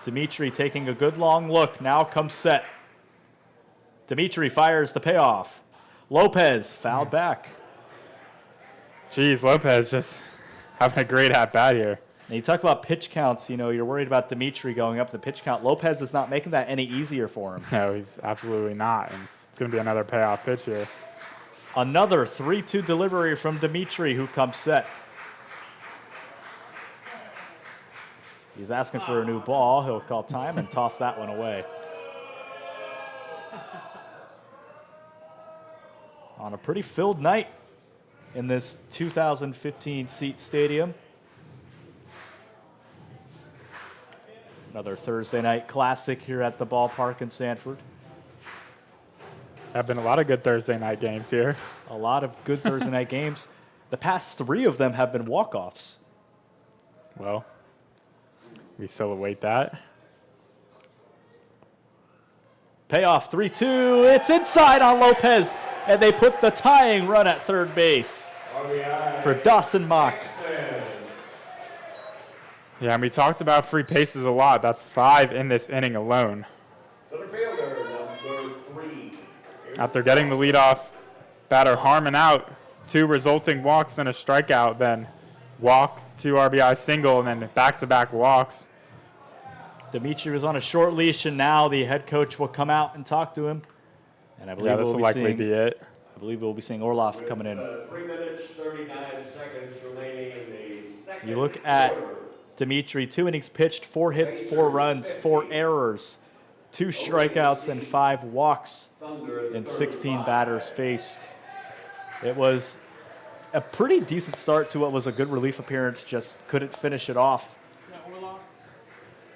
Dimitri taking a good long look. Now comes set. Dimitri fires the payoff. Lopez fouled back. Geez, Lopez just having a great at-bat here. And you talk about pitch counts, you know, you're worried about Dimitri going up the pitch count. Lopez is not making that any easier for him. No, he's absolutely not. And it's going to be another payoff pitch here. Another 3-2 delivery from Dimitri, who comes set. He's asking for a new ball. He'll call time and toss that one away. On a pretty filled night in this 2015 seat stadium. Another Thursday night classic here at the ballpark in Sanford. Have been a lot of good Thursday night games here. A lot of good Thursday night games. The past 3 of them have been walk-offs. Well, we still await that. Payoff 3-2. It's inside on Lopez, and they put the tying run at third base for Dawson Mock. Yeah, and we talked about free bases a lot. That's 5 in this inning alone. Center fielder, number 3. After getting the leadoff batter Harmon out, 2 resulting walks and a strikeout, then walk, 2 RBI single, and then back-to-back walks. Dimitri was on a short leash, and now the head coach will come out and talk to him. And I believe Yeah, this will likely be it. I believe we'll be seeing Orloff coming in. 3 minutes, 39 seconds remaining in the second You look at quarter. Dimitri, 2 innings pitched, 4 hits, 4 runs, 4 errors, 2 strikeouts, and 5 walks in 16 batters faced. It was a pretty decent start to what was a good relief appearance, just couldn't finish it off.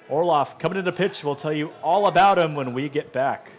Orloff coming into pitch. We'll tell you all about him when we get back.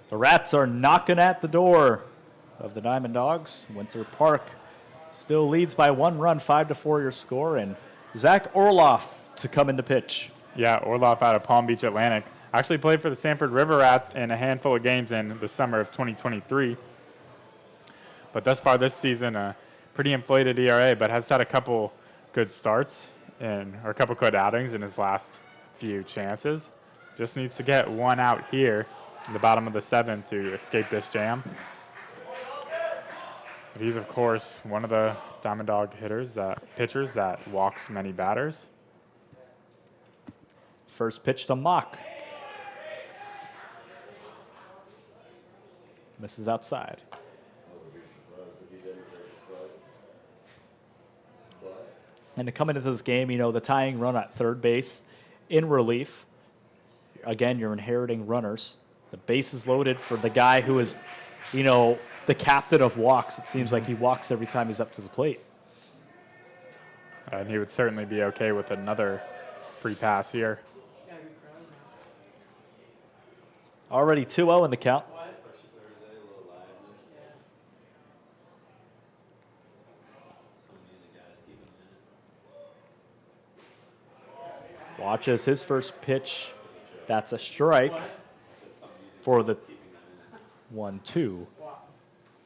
The Rats are knocking at the door of the Diamond Dogs. Winter Park still leads by 1 run, 5-4 your score, and Zach Orloff to come into pitch. Yeah, Orloff out of Palm Beach Atlantic. Actually played for the Sanford River Rats in a handful of games in the summer of 2023. But thus far this season, a pretty inflated ERA, but has had a couple good starts or a couple good outings in his last few chances. Just needs to get one out here in the bottom of the 7th to escape this jam. But he's, of course, one of the Diamond Dog pitchers that walks many batters. First pitch to Mock. Misses outside. And to come into this game, you know, the tying run at third base in relief. Again, you're inheriting runners. The base is loaded for the guy who is, you know, the captain of walks. It seems like he walks every time he's up to the plate. And he would certainly be okay with another free pass here. Already 2-0 in the count. Watches his first pitch. That's a strike for the 1-2. Wow.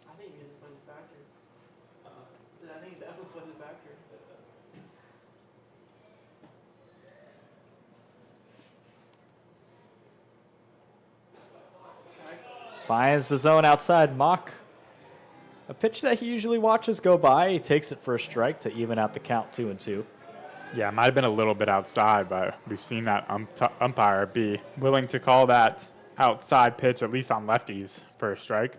I think he was playing the factory. I think he definitely plays the factory. Finds the zone outside. Mock. A pitch that he usually watches go by. He takes it for a strike to even out the count 2-2. Yeah, it might have been a little bit outside, but we've seen that umpire be willing to call that outside pitch, at least on lefties, for a strike.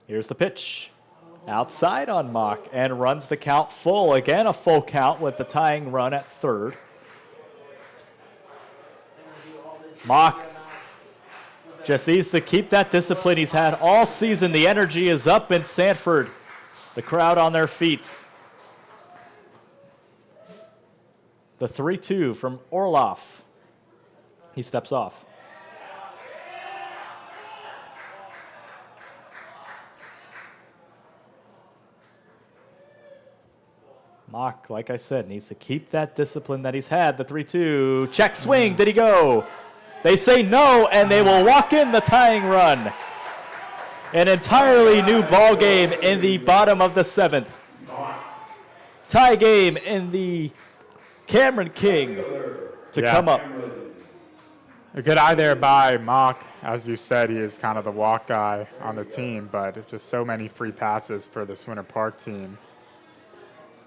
Here's the pitch. Outside on Mock and runs the count full. Again, a full count with the tying run at third. Mock just needs to keep that discipline he's had all season. The energy is up in Sanford. The crowd on their feet. The 3-2 from Orloff. He steps off. Mock, like I said, needs to keep that discipline that he's had. The 3-2. Check swing. Did he go? They say no, and they will walk in the tying run. An entirely new ball game in the bottom of the 7th. Tie game in the Cameron King to come up. A good eye there by Mock. As you said, he is kind of the walk guy on the team, but it's just so many free passes for this Winter Park team.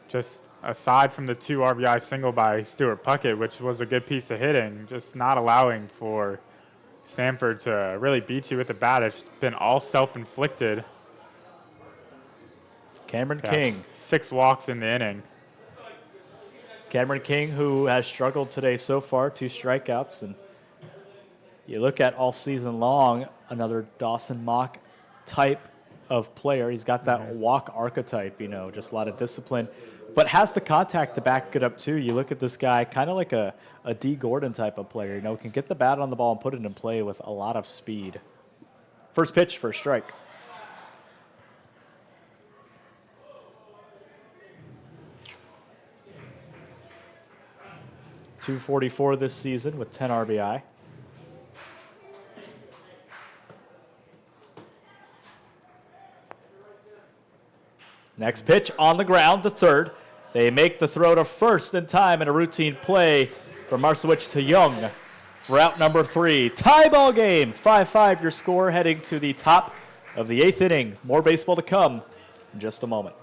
Just aside from the 2 RBI single by Stuart Puckett, which was a good piece of hitting, just not allowing for Sanford to really beat you with the bat. It's been all self-inflicted. Cameron King. 6 walks in the inning. Cameron King, who has struggled today so far, 2 strikeouts. And you look at all season long, another Dawson Mock type of player. He's got that walk archetype, you know, just a lot of discipline, but has the contact to back it up too. You look at this guy, kind of like a D. Gordon type of player, you know, can get the bat on the ball and put it in play with a lot of speed. First pitch for a strike. .244 this season with 10 RBI. Next pitch on the ground to third. They make the throw to first in time in a routine play from Marcewicz to Young for out number 3. Tie ball game, 5-5 your score heading to the top of the 8th inning. More baseball to come in just a moment.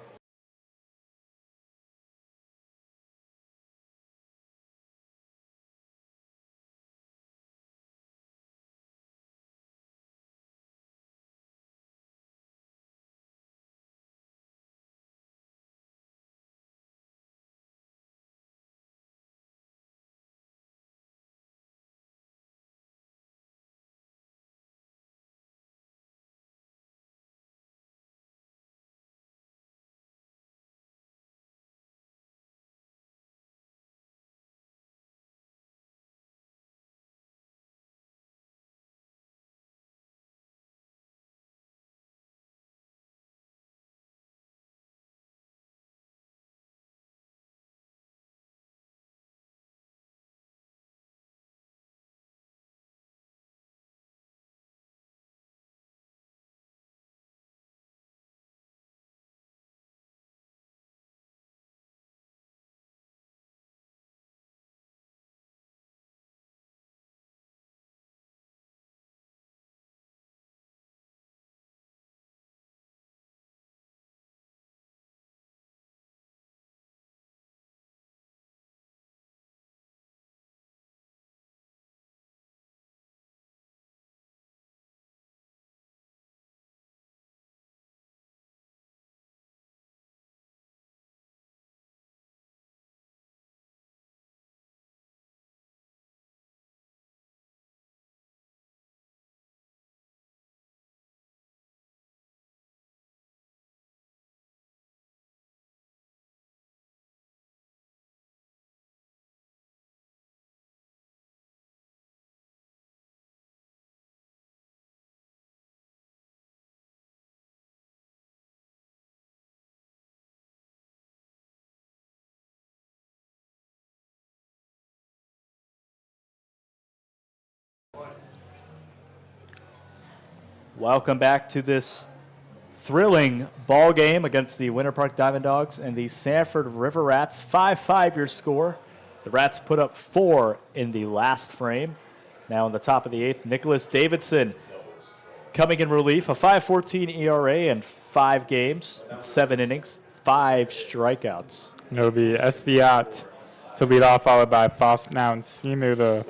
Welcome back to this thrilling ball game against the Winter Park Diamond Dogs and the Sanford River Rats. 5-5 your score. The Rats put up 4 in the last frame. Now in the top of the 8th, Nicholas Davidson coming in relief. A 5.14 ERA in 5 games, 7 innings, 5 strikeouts. It'll be Esbiat to lead off, followed by Fosnow and Simu, the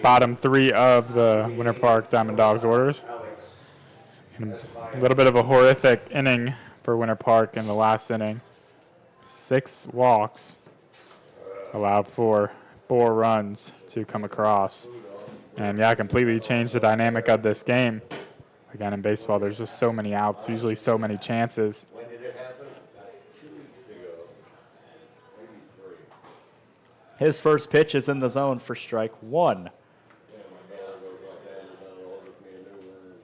bottom 3 of the Winter Park Diamond Dogs orders. And a little bit of a horrific inning for Winter Park in the last inning. 6 walks allowed for 4 runs to come across. And yeah, completely changed the dynamic of this game. Again, in baseball, there's just so many outs, usually so many chances. When did it happen? 2 weeks ago. Maybe 3. His first pitch is in the zone for strike 1. Yeah, my dog goes up down and orders me a new one.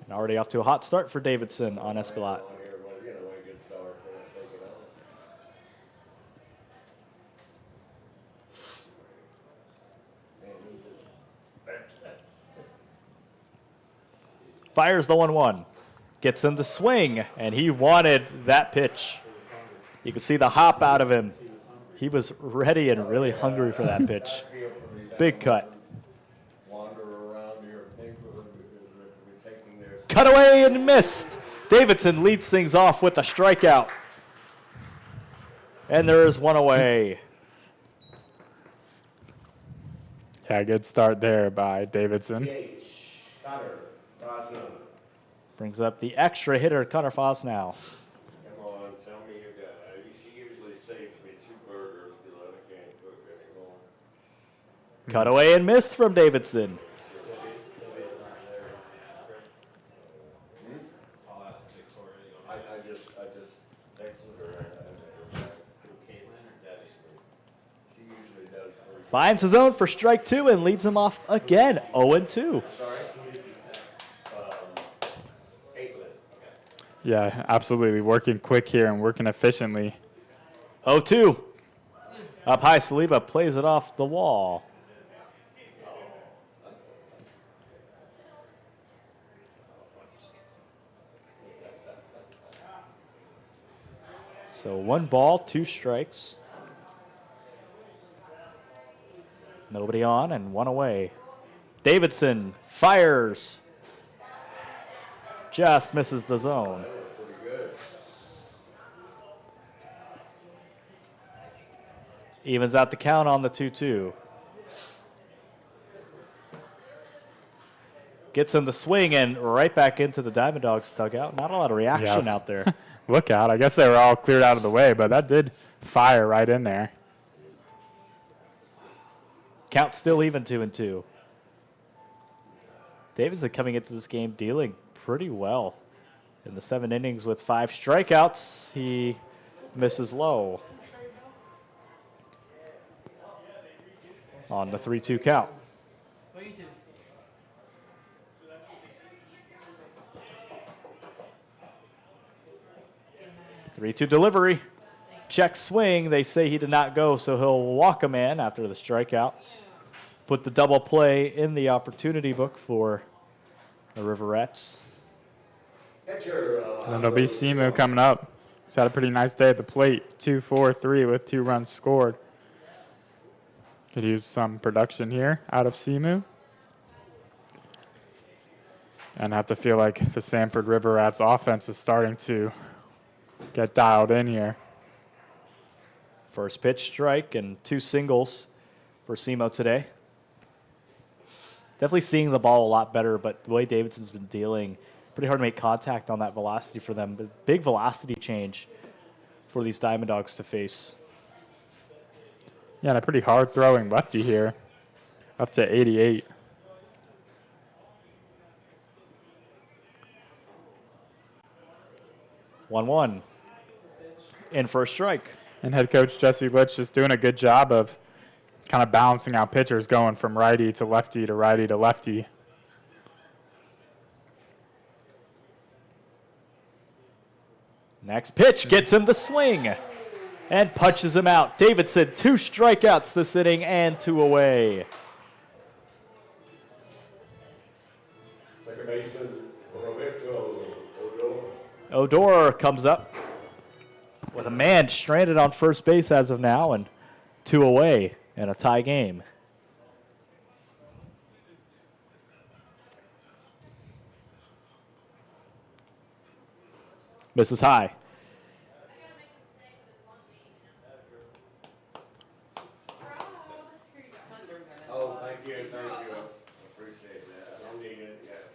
And already off to a hot start for Davidson on Esbilat. On here, when you know, when it gets dark, then I take it out. Fires the 1-1. Gets him to swing, and he wanted that pitch. You can see the hop out of him. He was ready and really hungry for that pitch. Big cut. Wander around here, think we're taking their Cut away and missed. Davidson leads things off with a strikeout. And there is one away. Yeah, good start there by Davidson. Connor, Rosno. Brings up the extra hitter, Connor Fosnow. Come on, tell me you got it. She usually saves me 2 burgers because I can't cook anymore. Cut away and missed from Davidson. I just texted her. She usually does. Finds his own for strike 2 and leads him off again, 0-2. Sorry? Caitlin. Yeah, absolutely. Working quick here and working efficiently. 0-2. Up high, Saliba plays it off the wall. So 1 ball, 2 strikes. Nobody on and 1 away. Davidson fires. Just misses the zone. Evens out the count on the 2-2. Gets him to swing and right back into the Diamond Dogs dugout. Not a lot of reaction Yeah. out there. Look out. I guess they were all cleared out of the way, but that did fire right in there. Count still even 2-2. Davidson coming into this game dealing pretty well. In the 7 innings with 5 strikeouts, he misses low. On the 3-2 count. What you do? 3-2 delivery. Check swing. They say he did not go, so he'll walk a man after the strikeout. Put the double play in the opportunity book for the River Rats. Catcher, And it'll be Simu coming up. He's had a pretty nice day at the plate. 2-4-3 with 2 runs scored. Could use some production here out of Simu. And I have to feel like the Sanford River Rats offense is starting to get dialed in here. First pitch strike and 2 singles for Simo today. Definitely seeing the ball a lot better, but the way Davidson's been dealing, pretty hard to make contact on that velocity for them. But big velocity change for these Diamond Dogs to face. Yeah, and a pretty hard throwing lefty here, up to 88. One in for a strike. And head coach Jesse Litch just doing a good job of kind of balancing out pitchers, going from righty to lefty to righty to lefty. Next pitch gets him to swing and punches him out. Davidson, 2 strikeouts this inning and 2 away. second baseman, Odor comes up with a man stranded on first base as of now and 2 away in a tie game. Misses high. Oh, thank you. Appreciate that. I don't need it yet.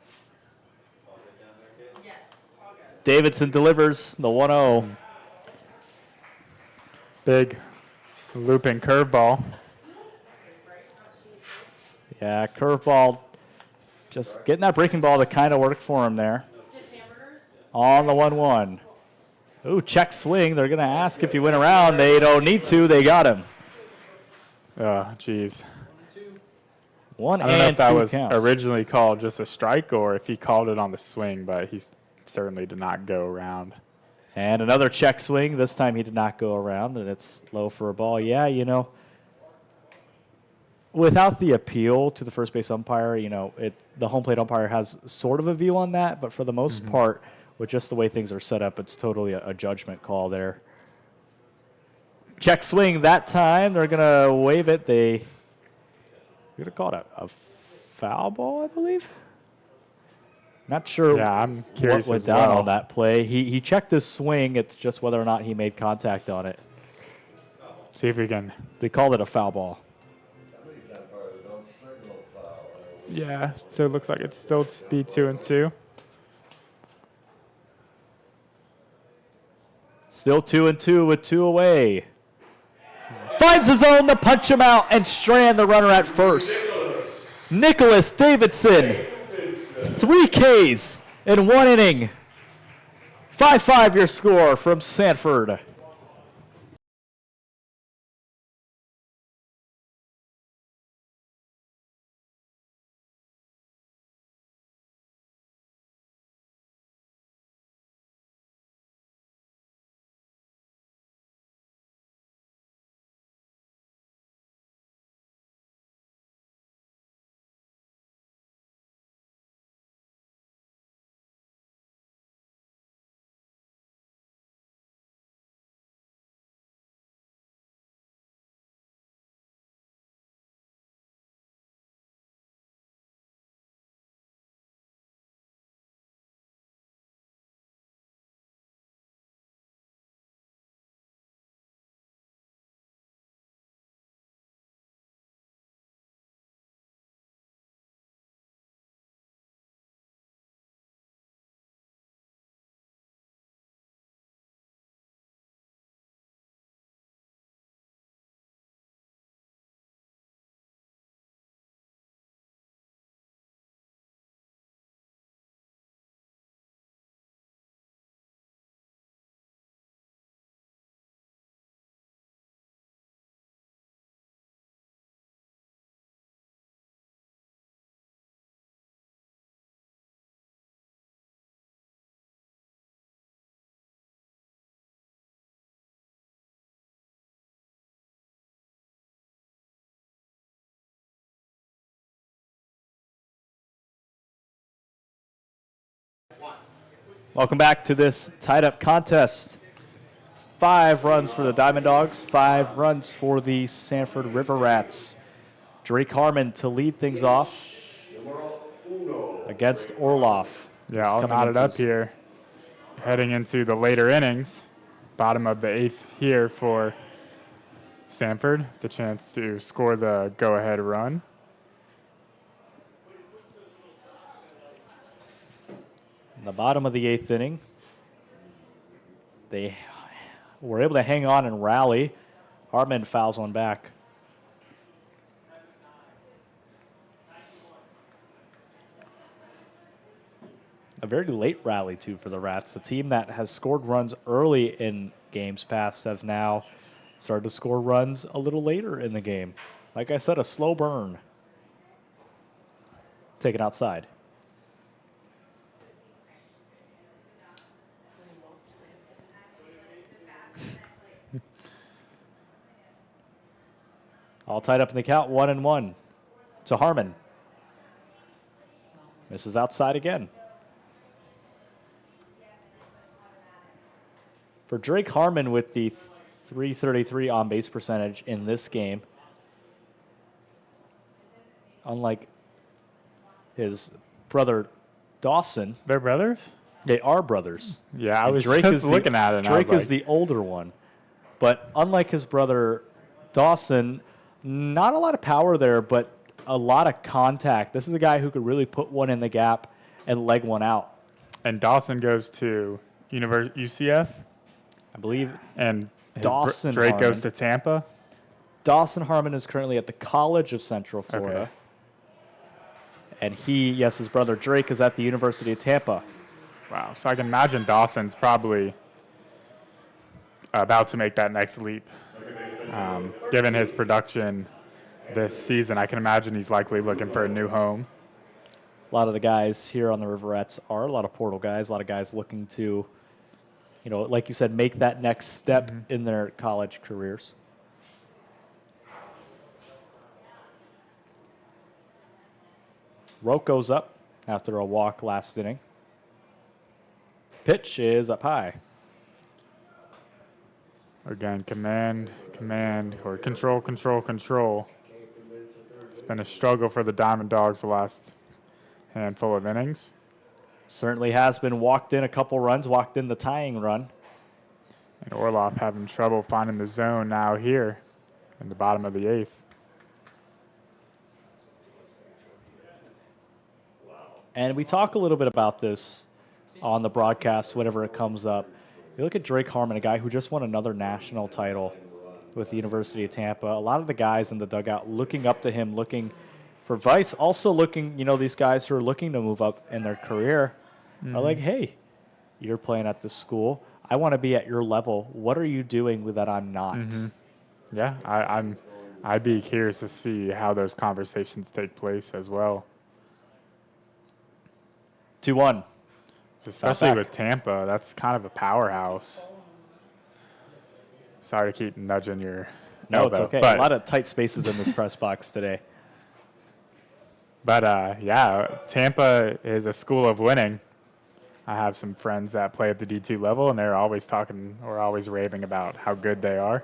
Davidson delivers the 1-0. Big looping curveball. Yeah, curveball. Just getting that breaking ball to kind of work for him there. On the 1-1. Ooh, check swing. They're going to ask if he went around. They don't need to. They got him. Oh, jeez. 1 I don't know and if that 2 was counts. originally called just a strike or if he called it on the swing, but he certainly did not go around. And another check swing. This time he did not go around, and it's low for a ball. Yeah, you know, without the appeal to the first base umpire, you know, the home plate umpire has sort of a view on that, but for the most part, with just the way things are set up, it's totally a judgment call there. Check swing that time. They're going to wave it. They're going to call it a foul ball, I believe. Not sure Yeah, I'm curious what went as down well. on that play. He checked his swing. It's just whether or not he made contact on it. See if we can. They called it a foul ball. Yeah, so it looks like it's still be 2-2. Still 2-2 with 2 away. Finds his own to punch him out and strand the runner at first. Nicholas Davidson, 3 Ks in 1 inning. 5-5 your score from Sanford. Welcome back to this tied-up contest. 5 runs for the Diamond Dogs, 5 runs for the Sanford River Rats. Drake Harmon to lead things off against Orloff. Yeah, I'll knot it up here. Heading into the later innings, bottom of the 8th here for Sanford, the chance to score the go-ahead run. In the bottom of the 8th inning, they were able to hang on and rally. Harmon fouls one back. A very late rally, too, for the Rats. A team that has scored runs early in games past have now started to score runs a little later in the game. Like I said, a slow burn. Taken outside. All tied up in the count, 1-1 to Harmon. Misses outside again. For Drake Harmon with the .333 on-base percentage in this game, unlike his brother Dawson. They're brothers? They are brothers. Yeah, I And was just looking at it. And Drake I was is the older one. But unlike his brother Dawson, not a lot of power there, but a lot of contact. This is a guy who could really put one in the gap and leg one out. And Dawson goes to UCF, I believe. and Dawson Drake Harmon. goes to Tampa. Dawson Harmon is currently at the College of Central Florida. Okay. And his brother Drake is at the University of Tampa. Wow. So I can imagine Dawson's probably about to make that next leap. Given his production this season, I can imagine he's likely looking for a new home. A lot of the guys here on the Riverettes are a lot of portal guys, a lot of guys looking to, like you said, make that next step in their college careers. Roke goes up after a walk last inning. Pitch is up high. Again, command, or control. It's been a struggle for the Diamond Dogs the last handful of innings. Certainly has been. Walked in a couple runs, walked in the tying run. And Orloff having trouble finding the zone now here in the bottom of the eighth. And we talk a little bit about this on the broadcast whenever it comes up. You look at Drake Harmon, a guy who just won another national title with the University of Tampa. A lot of the guys in the dugout looking up to him, looking for advice. Also looking, these guys who are looking to move up in their career are like, hey, you're playing at this school. I want to be at your level. What are you doing with that I'm not? Yeah, I'd be curious to see how those conversations take place as well. 2-1. Especially back. with Tampa, that's kind of a powerhouse. Sorry to keep nudging your No, elbow, it's okay. But, A lot of tight spaces in this press box today. But, Tampa is a school of winning. I have some friends that play at the D2 level, and they're always talking or always raving about how good they are.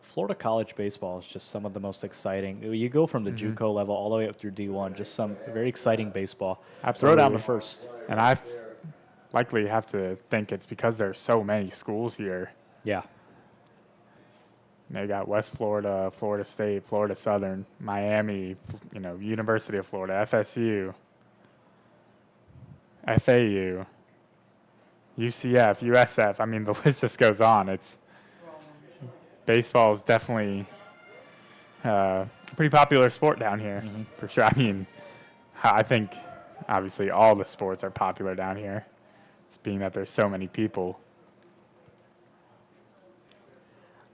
Florida college baseball is just some of the most exciting. You go from the JUCO level all the way up through D1, just some very exciting baseball. Absolutely. Throw down to first. And I likely have to think it's because there's so many schools here. Yeah. They got West Florida, Florida State, Florida Southern, Miami, University of Florida, FSU, FAU, UCF, USF. I mean, the list just goes on. Baseball is definitely a pretty popular sport down here, for sure. I mean, I think obviously all the sports are popular down here, it's being that there's so many people.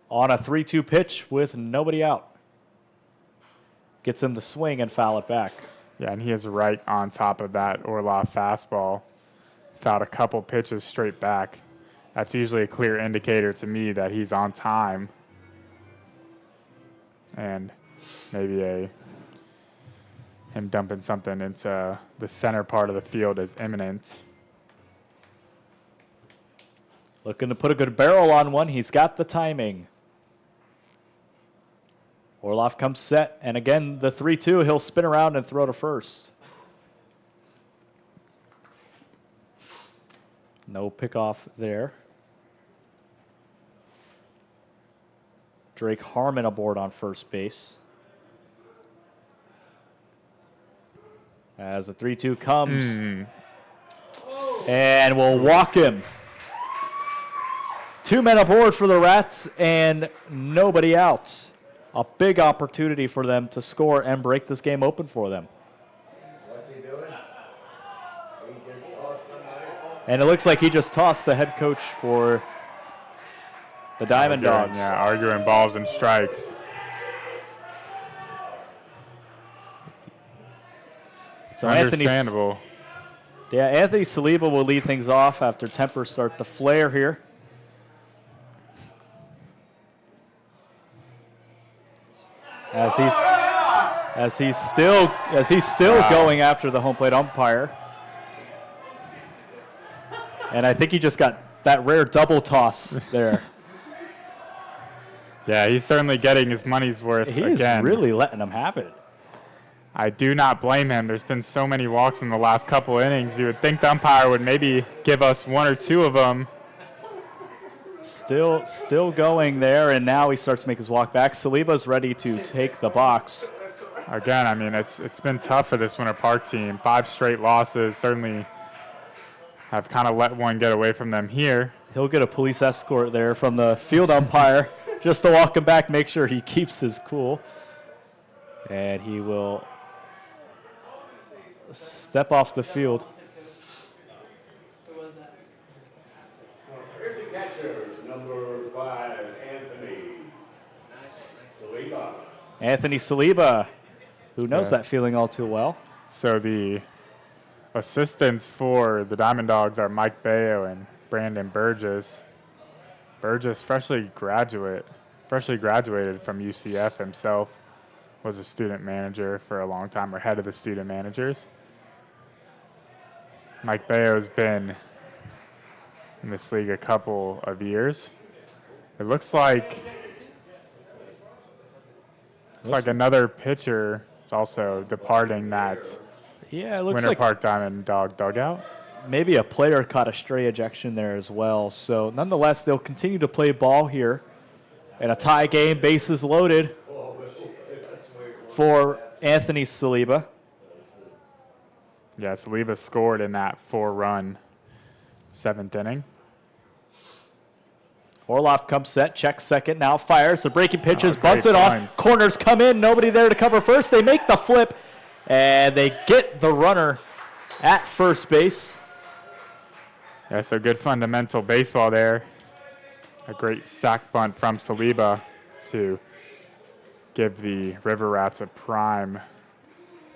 On a 3-2 pitch with nobody out. Gets him to swing and foul it back. Yeah, and he is right on top of that Orloff fastball. Fouled a couple pitches straight back. That's usually a clear indicator to me that he's on time. And maybe him dumping something into the center part of the field is imminent. Looking to put a good barrel on one. He's got the timing. Orloff comes set, and again, the 3-2, he'll spin around and throw to first. No pickoff there. Drake Harmon aboard on first base. As the 3-2 comes. And we'll walk him. 2 men aboard for the Rats and nobody out. A big opportunity for them to score and break this game open for them. What's he doing? He just tossed somebody. And it looks like he just tossed the head coach for the Diamond Dogs. Yeah, arguing balls and strikes. So Understandable. Anthony Saliba will lead things off after tempers start to flare here. As as he's still going after the home plate umpire. And I think he just got that rare double toss there. Yeah, he's certainly getting his money's worth again. He's really letting him have it. I do not blame him. There's been so many walks in the last couple innings. You would think the umpire would maybe give us one or two of them. Still going there, and now he starts to make his walk back. Saliba's ready to take the box. Again, I mean, it's been tough for this Winter Park team. 5 straight losses, certainly have kind of let one get away from them here. He'll get a police escort there from the field umpire just to walk him back, make sure he keeps his cool. And he will step off the field. Who was that? Here's the catcher, number 5, Anthony Saliba. Anthony Saliba, who knows that feeling all too well. So the assistants for the Diamond Dogs are Mike Bayo and Brandon Burgess. Burgess, freshly graduated from UCF himself, was a student manager for a long time, or head of the student managers. Mike Bayo's been in this league a couple of years. It looks like another pitcher is also departing that Yeah, it looks Winter like Park Diamond Dog dugout. maybe a player caught a stray ejection there as well. So nonetheless, they'll continue to play ball here. In a tie game, bases loaded for Anthony Saliba. Yeah, Saliba scored in that 4-run 7th inning. Orloff comes set, checks second, now fires. The breaking pitch is great bunted on. points. Corners come in, nobody there to cover first. They make the flip, and they get the runner at first base. Yeah, so good fundamental baseball there. A great sac bunt from Saliba to give the River Rats a prime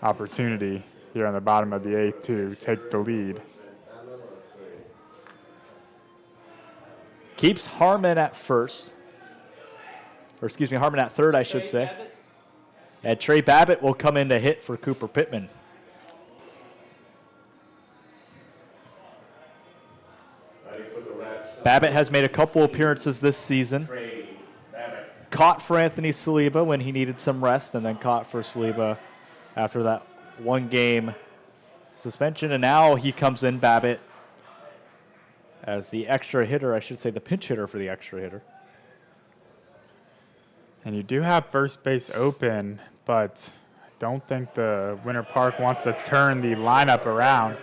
opportunity here on the bottom of the 8th to take the lead. Keeps Harmon at first. Or excuse me, Harmon at third, I should say. And Trey Babbitt will come in to hit for Cooper Pittman. Babbitt has made a couple appearances this season. Caught for Anthony Saliba when he needed some rest, and then caught for Saliba after that 1-game suspension. And now he comes in, Babbitt, as the extra hitter, I should say the pinch hitter for the extra hitter. And you do have first base open, but I don't think the Winter Park wants to turn the lineup around.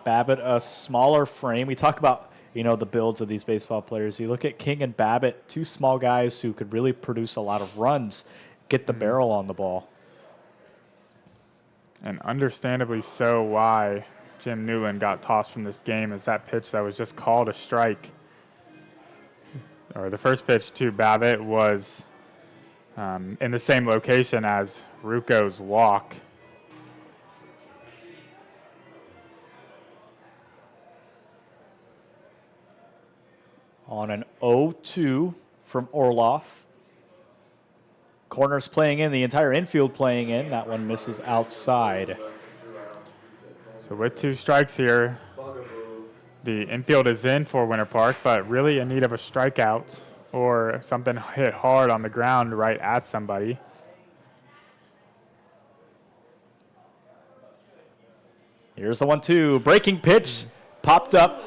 Babbitt, a smaller frame. We talk about, the builds of these baseball players. You look at King and Babbitt, 2 small guys who could really produce a lot of runs, get the barrel on the ball. And understandably so why Jim Newland got tossed from this game is that pitch that was just called a strike. Or the first pitch to Babbitt was in the same location as Rucco's walk. On an 0-2 from Orloff. Corners playing in, the entire infield playing in. That one misses outside. So with 2 strikes here, the infield is in for Winter Park, but really in need of a strikeout or something hit hard on the ground right at somebody. Here's the 1-2. Breaking pitch popped up.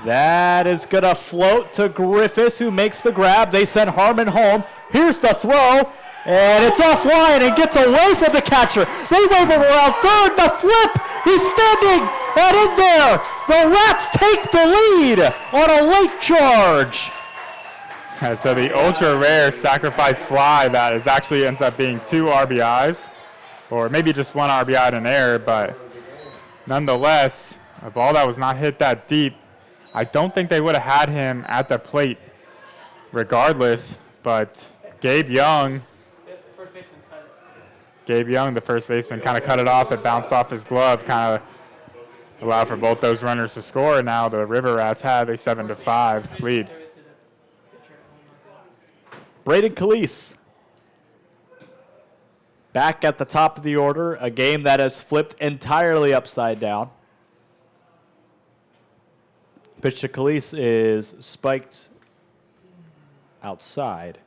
That is going to float to Griffiths, who makes the grab. They send Harmon home. Here's the throw, and it's offline and gets away from the catcher. They wave it around third. The flip. He's standing and in there. The Rats take the lead on a late charge. And so the ultra rare sacrifice fly that is actually ends up being 2 RBIs, or maybe just 1 RBI and an error, but nonetheless, a ball that was not hit that deep. I don't think they would have had him at the plate regardless, but Gabe Young, the first baseman, kind of cut it off. It bounced off his glove, kind of allowed for both those runners to score. Now the River Rats have a 7-5 lead. Braden Calise Back at the top of the order, a game that has flipped entirely upside down. Pitch to Khalees is spiked outside.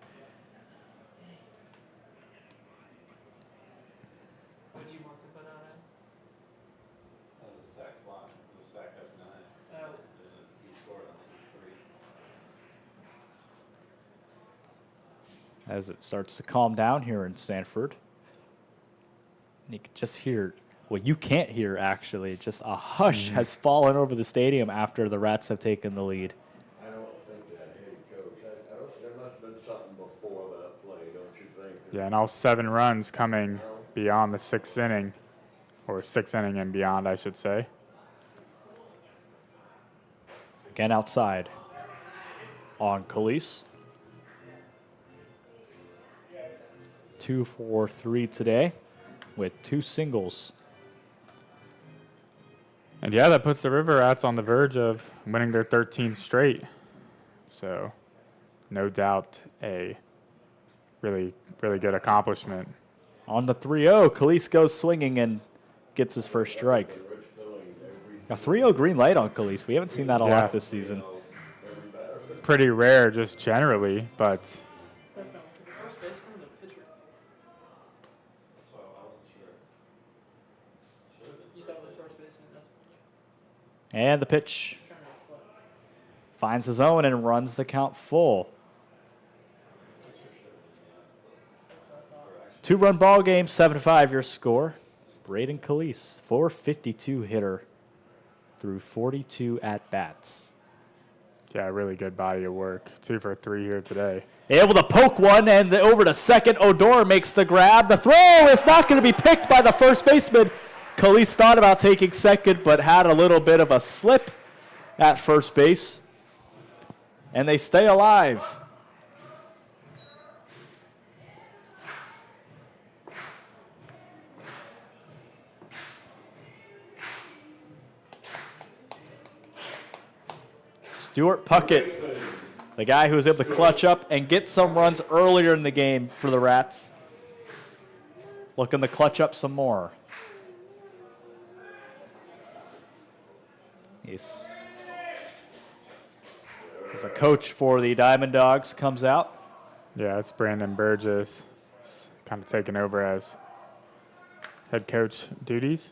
Would you want to put on it? That was a sack fly. It was a sack F9. Oh, He scored on the 3. As it starts to calm down here in Sanford. And you can just hear, well, you can't hear actually, just a hush has fallen over the stadium after the Rats have taken the lead. I don't think that head coach, I don't, there must have been something before that play, don't you think? Yeah, and all 7 runs coming beyond the 6th inning, or 6th inning and beyond, I should say. Again outside on Khalees. 2 for 3 today with 2 singles. And yeah, that puts the River Rats on the verge of winning their 13th straight. So, no doubt a really, really good accomplishment. On the 3-0, Khalees goes swinging and gets his first strike. A 3-0 green light on Khalees. We haven't seen that a Yeah. lot this season. Pretty rare just generally, but step down. So the first baseman is a pitcher. That's why I wasn't sure. Should have been. You thought it was first baseman. That's And the pitch just trying to reflect. finds the zone and runs the count full. That's what I thought. 2-run ball game, 7-5 your score. Braden Khalees, 452 hitter through 42 at-bats. yeah, really good body of work. 2 for 3 here today. Able to poke one, and over to second. Odor makes the grab. The throw is not going to be picked by the first baseman. Khalees thought about taking second, but had a little bit of a slip at first base. And they stay alive. Stuart Puckett, the guy who was able to clutch up and get some runs earlier in the game for the Rats, looking to clutch up some more. He's as a coach for the Diamond Dogs comes out. Yeah, it's Brandon Burgess kind of taking over as head coach duties.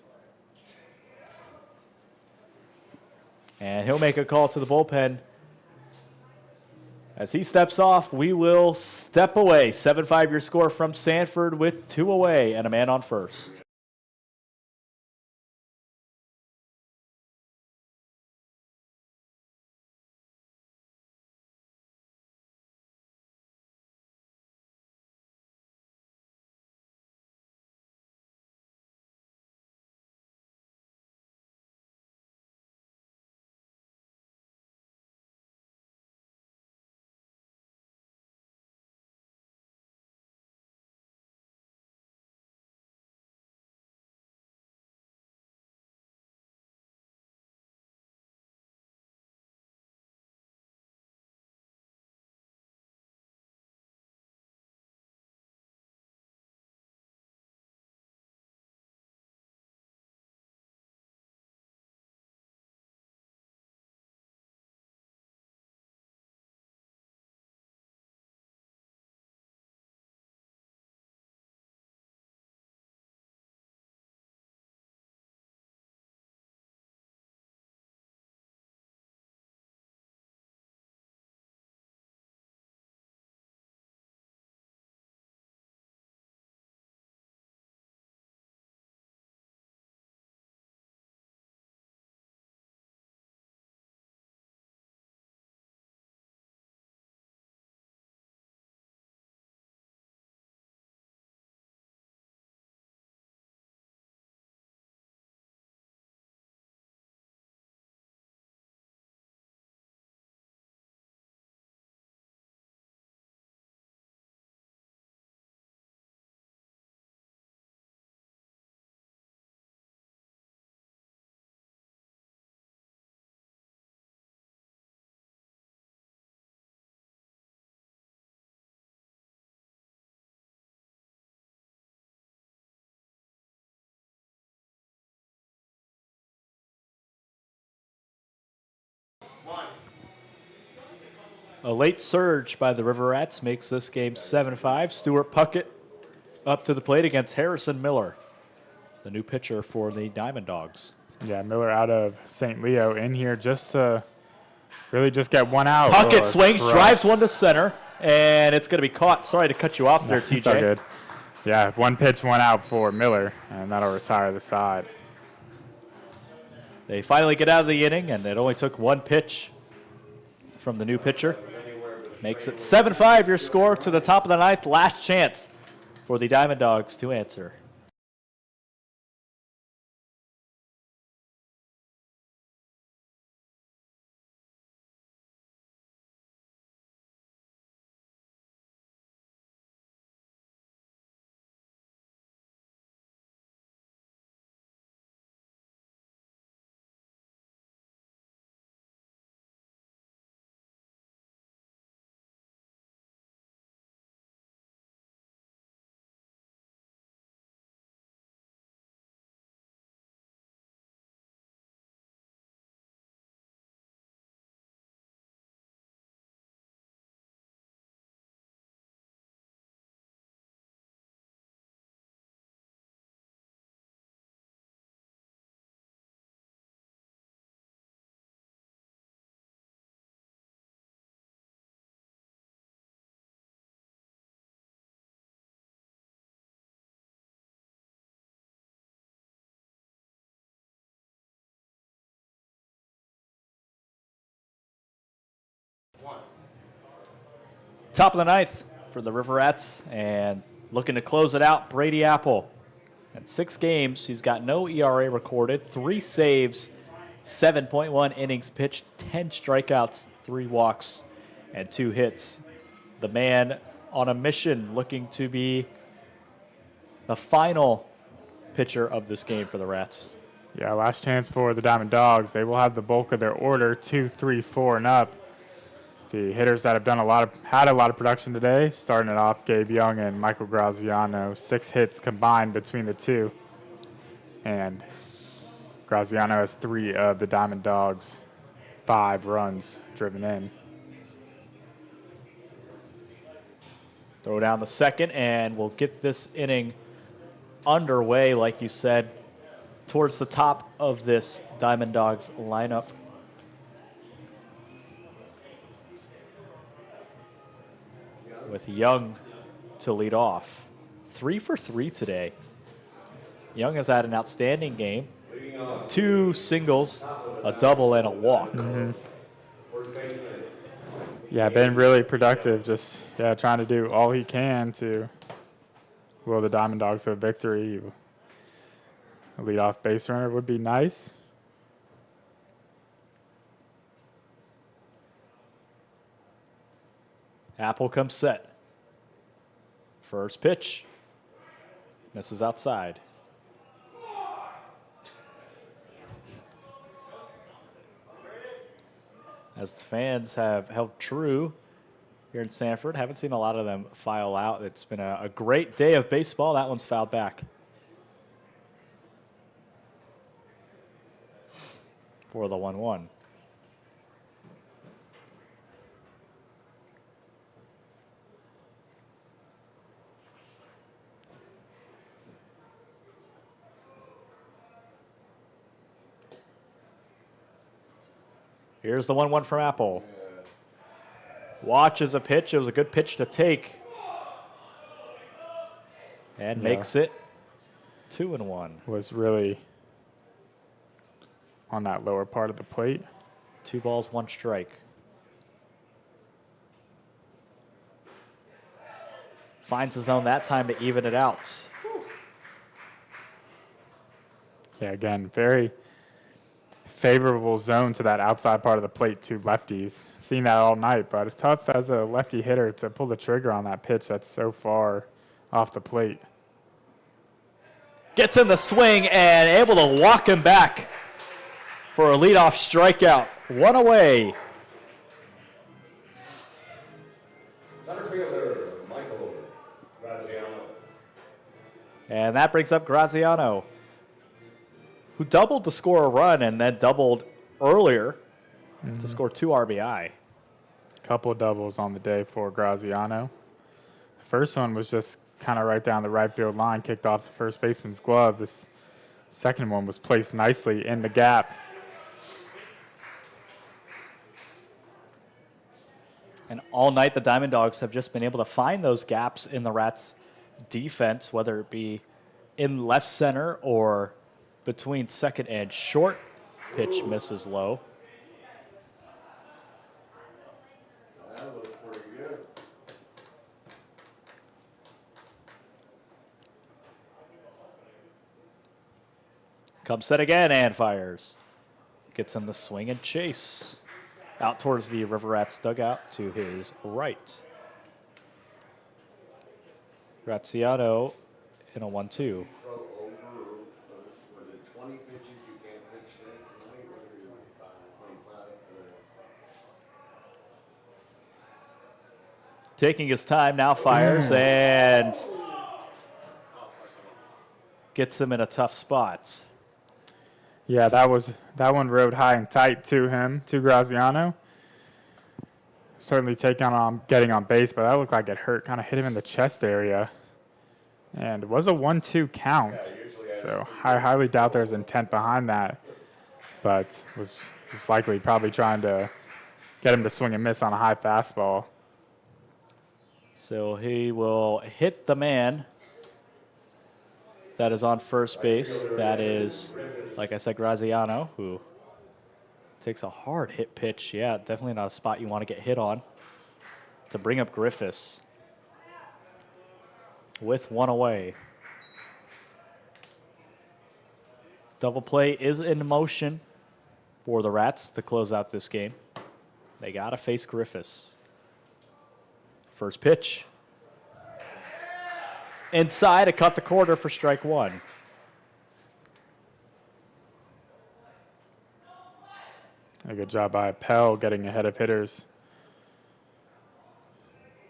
And he'll make a call to the bullpen. As he steps off, we will step away. 7-5 your score from Sanford with 2 away and a man on first. A late surge by the River Rats makes this game 7-5. Stuart Puckett up to the plate against Harrison Miller, the new pitcher for the Diamond Dogs. Yeah, Miller out of St. Leo in here just to really just get one out. Puckett swings, drives one to center, and it's going to be caught. Sorry to cut you off there, TJ. It's all good. Yeah, one pitch, one out for Miller, and that'll retire the side. They finally get out of the inning, and it only took one pitch from the new pitcher. Makes it 7-5, your score to the top of the ninth. Last chance for the Diamond Dogs to answer. Top of the ninth for the River Rats, and looking to close it out, Brady Apple. At 6 games, he's got no ERA recorded, 3 saves, 7.1 innings pitched, 10 strikeouts, 3 walks, and 2 hits. The man on a mission looking to be the final pitcher of this game for the Rats. Yeah, last chance for the Diamond Dogs. They will have the bulk of their order, 2, 3, 4, and up. The hitters that have had a lot of production today, starting it off, Gabe Young and Michael Graziano, 6 hits combined between the two. And Graziano has 3 of the Diamond Dogs, 5 runs driven in. Throw down the second, and we'll get this inning underway, like you said, towards the top of this Diamond Dogs lineup. With Young to lead off. 3 for 3 today. Young has had an outstanding game. 2 singles, a double, and a walk. Yeah, been really productive. Just trying to do all he can to will the Diamond Dogs to a victory. A leadoff base runner would be nice. Apple comes set. First pitch. Misses outside. As the fans have held true here in Sanford, haven't seen a lot of them file out. It's been a great day of baseball. That one's fouled back. For the 1-1. Here's the 1-1 from Apple. Watches a pitch. It was a good pitch to take. And makes it 2-1. Was really on that lower part of the plate. 2 balls, 1 strike. Finds his zone that time to even it out. Yeah, again, very favorable zone to that outside part of the plate to lefties. Seen that all night, but it's tough as a lefty hitter to pull the trigger on that pitch that's so far off the plate. Gets in the swing and able to walk him back for a leadoff strikeout. 1 away. Center fielder, Michael Graziano. And that brings up Graziano, who doubled to score a run and then doubled earlier to score 2 RBI. Couple doubles on the day for Graziano. The first one was just kind of right down the right field line, kicked off the first baseman's glove. This second one was placed nicely in the gap. And all night, the Diamond Dogs have just been able to find those gaps in the Rats' defense, whether it be in left center or between second and short. Pitch misses low. That looks pretty good. Comes set again and fires. Gets him the swing and chase. Out towards the River Rats dugout to his right. Graziano in a 1-2. Throw over, was it 20 pitches you can't pitch that tonight, or 25? Taking his time, now fires and gets him in a tough spot. Yeah, that one rode high and tight to him, to Graziano. Certainly getting on base, but that looked like it hurt. Kind of hit him in the chest area. And it was a 1-2 count. So I highly doubt there's intent behind that. But was just likely probably trying to get him to swing and miss on a high fastball. So he will hit the man that is on first base. That is, like I said, Graziano, who takes a hard hit pitch. Yeah, definitely not a spot you want to get hit on. To bring up Griffiths with one away. Double play is in motion for the Rats to close out this game. They got to face Griffiths. First pitch. Inside, to cut the corner for strike one. A good job by Pell getting ahead of hitters.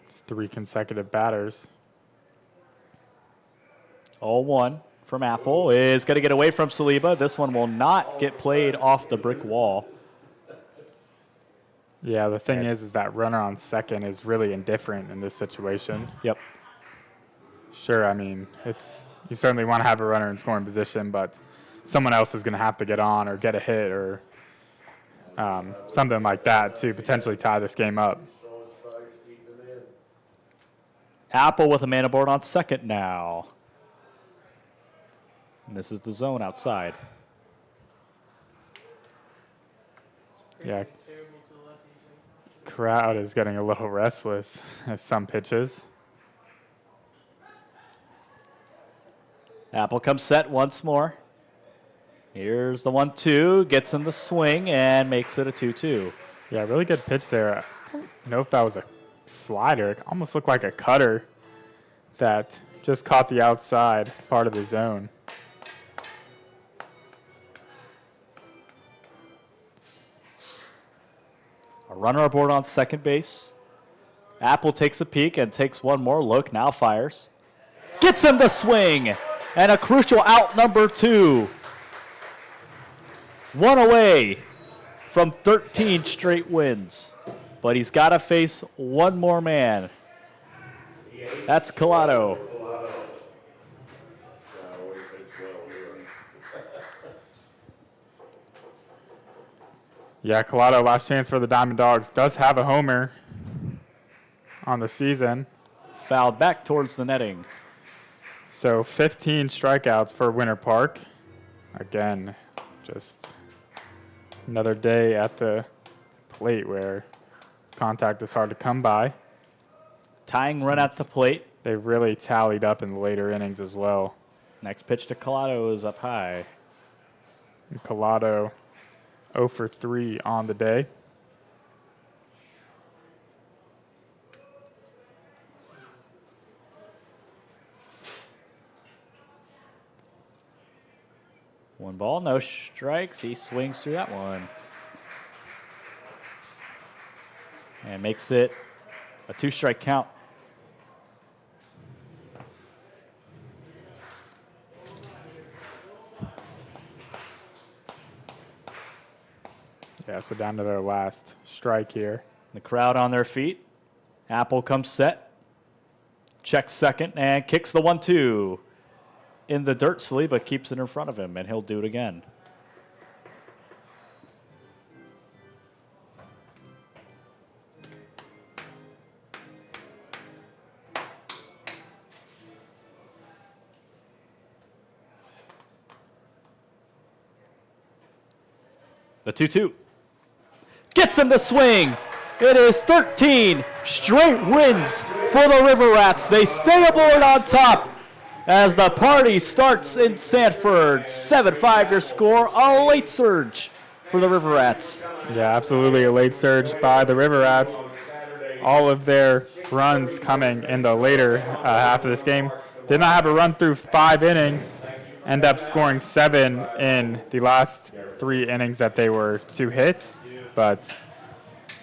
It's 3 consecutive batters. 0-1 from Apple is going to get away from Saliba. This one will not get played off the brick wall. Yeah, the thing is that runner on second is really indifferent in this situation. Yep. Sure, I mean, you certainly want to have a runner in scoring position, but someone else is going to have to get on or get a hit or something like that to potentially tie this game up. Apple with a man aboard on second now. And this is the zone outside. Yeah, It's terrible to the lefties. crowd is getting a little restless at some pitches. Apple comes set once more. Here's the 1-2, gets him the swing and makes it a 2-2. Yeah, really good pitch there. I don't know if that was a slider. It almost looked like a cutter that just caught the outside part of the zone. A runner aboard on second base. Apple takes a peek and takes one more look, now fires. Gets him the swing and a crucial out number 2. One away from 13 straight wins. But he's got to face one more man. That's Collado. Yeah, Collado, last chance for the Diamond Dogs, does have a homer on the season. Fouled back towards the netting. So 15 strikeouts for Winter Park. Again, just another day at the plate where contact is hard to come by. Tying run at the plate. They really tallied up in the later innings as well. Next pitch to Collado is up high. And Collado 0 for 3 on the day. One ball, no strikes. He swings through that one. And makes it a 2-strike count. Yeah, so down to their last strike here. The crowd on their feet. Apple comes set. Checks second and kicks the 1-2 in the dirt sleeve, but keeps it in front of him, and he'll do it again. The 2-2. Gets him to swing. It is 13 straight wins for the River Rats. They stay aboard on top as the party starts in Sanford. 7-5 your score. A late surge for the River Rats. Yeah, absolutely a late surge by the River Rats. All of their runs coming in the later half of this game. Did not have a run through 5 innings. End up scoring 7 in the last 3 innings that they were to hit. But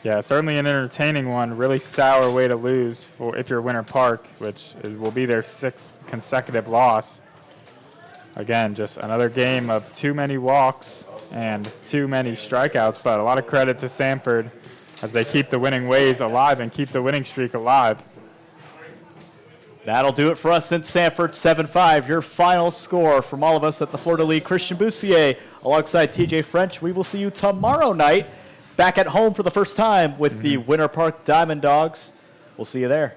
yeah, certainly an entertaining one. Really sour way to lose for if you're Winter Park, which will be their 6th consecutive loss. Again, just another game of too many walks and too many strikeouts, but a lot of credit to Sanford as they keep the winning ways alive and keep the winning streak alive. That'll do it for us in Sanford. 7-5, your final score from all of us at the Florida League. Christian Boussier alongside TJ French. We will see you tomorrow night back at home for the first time with the Winter Park Diamond Dogs. We'll see you there.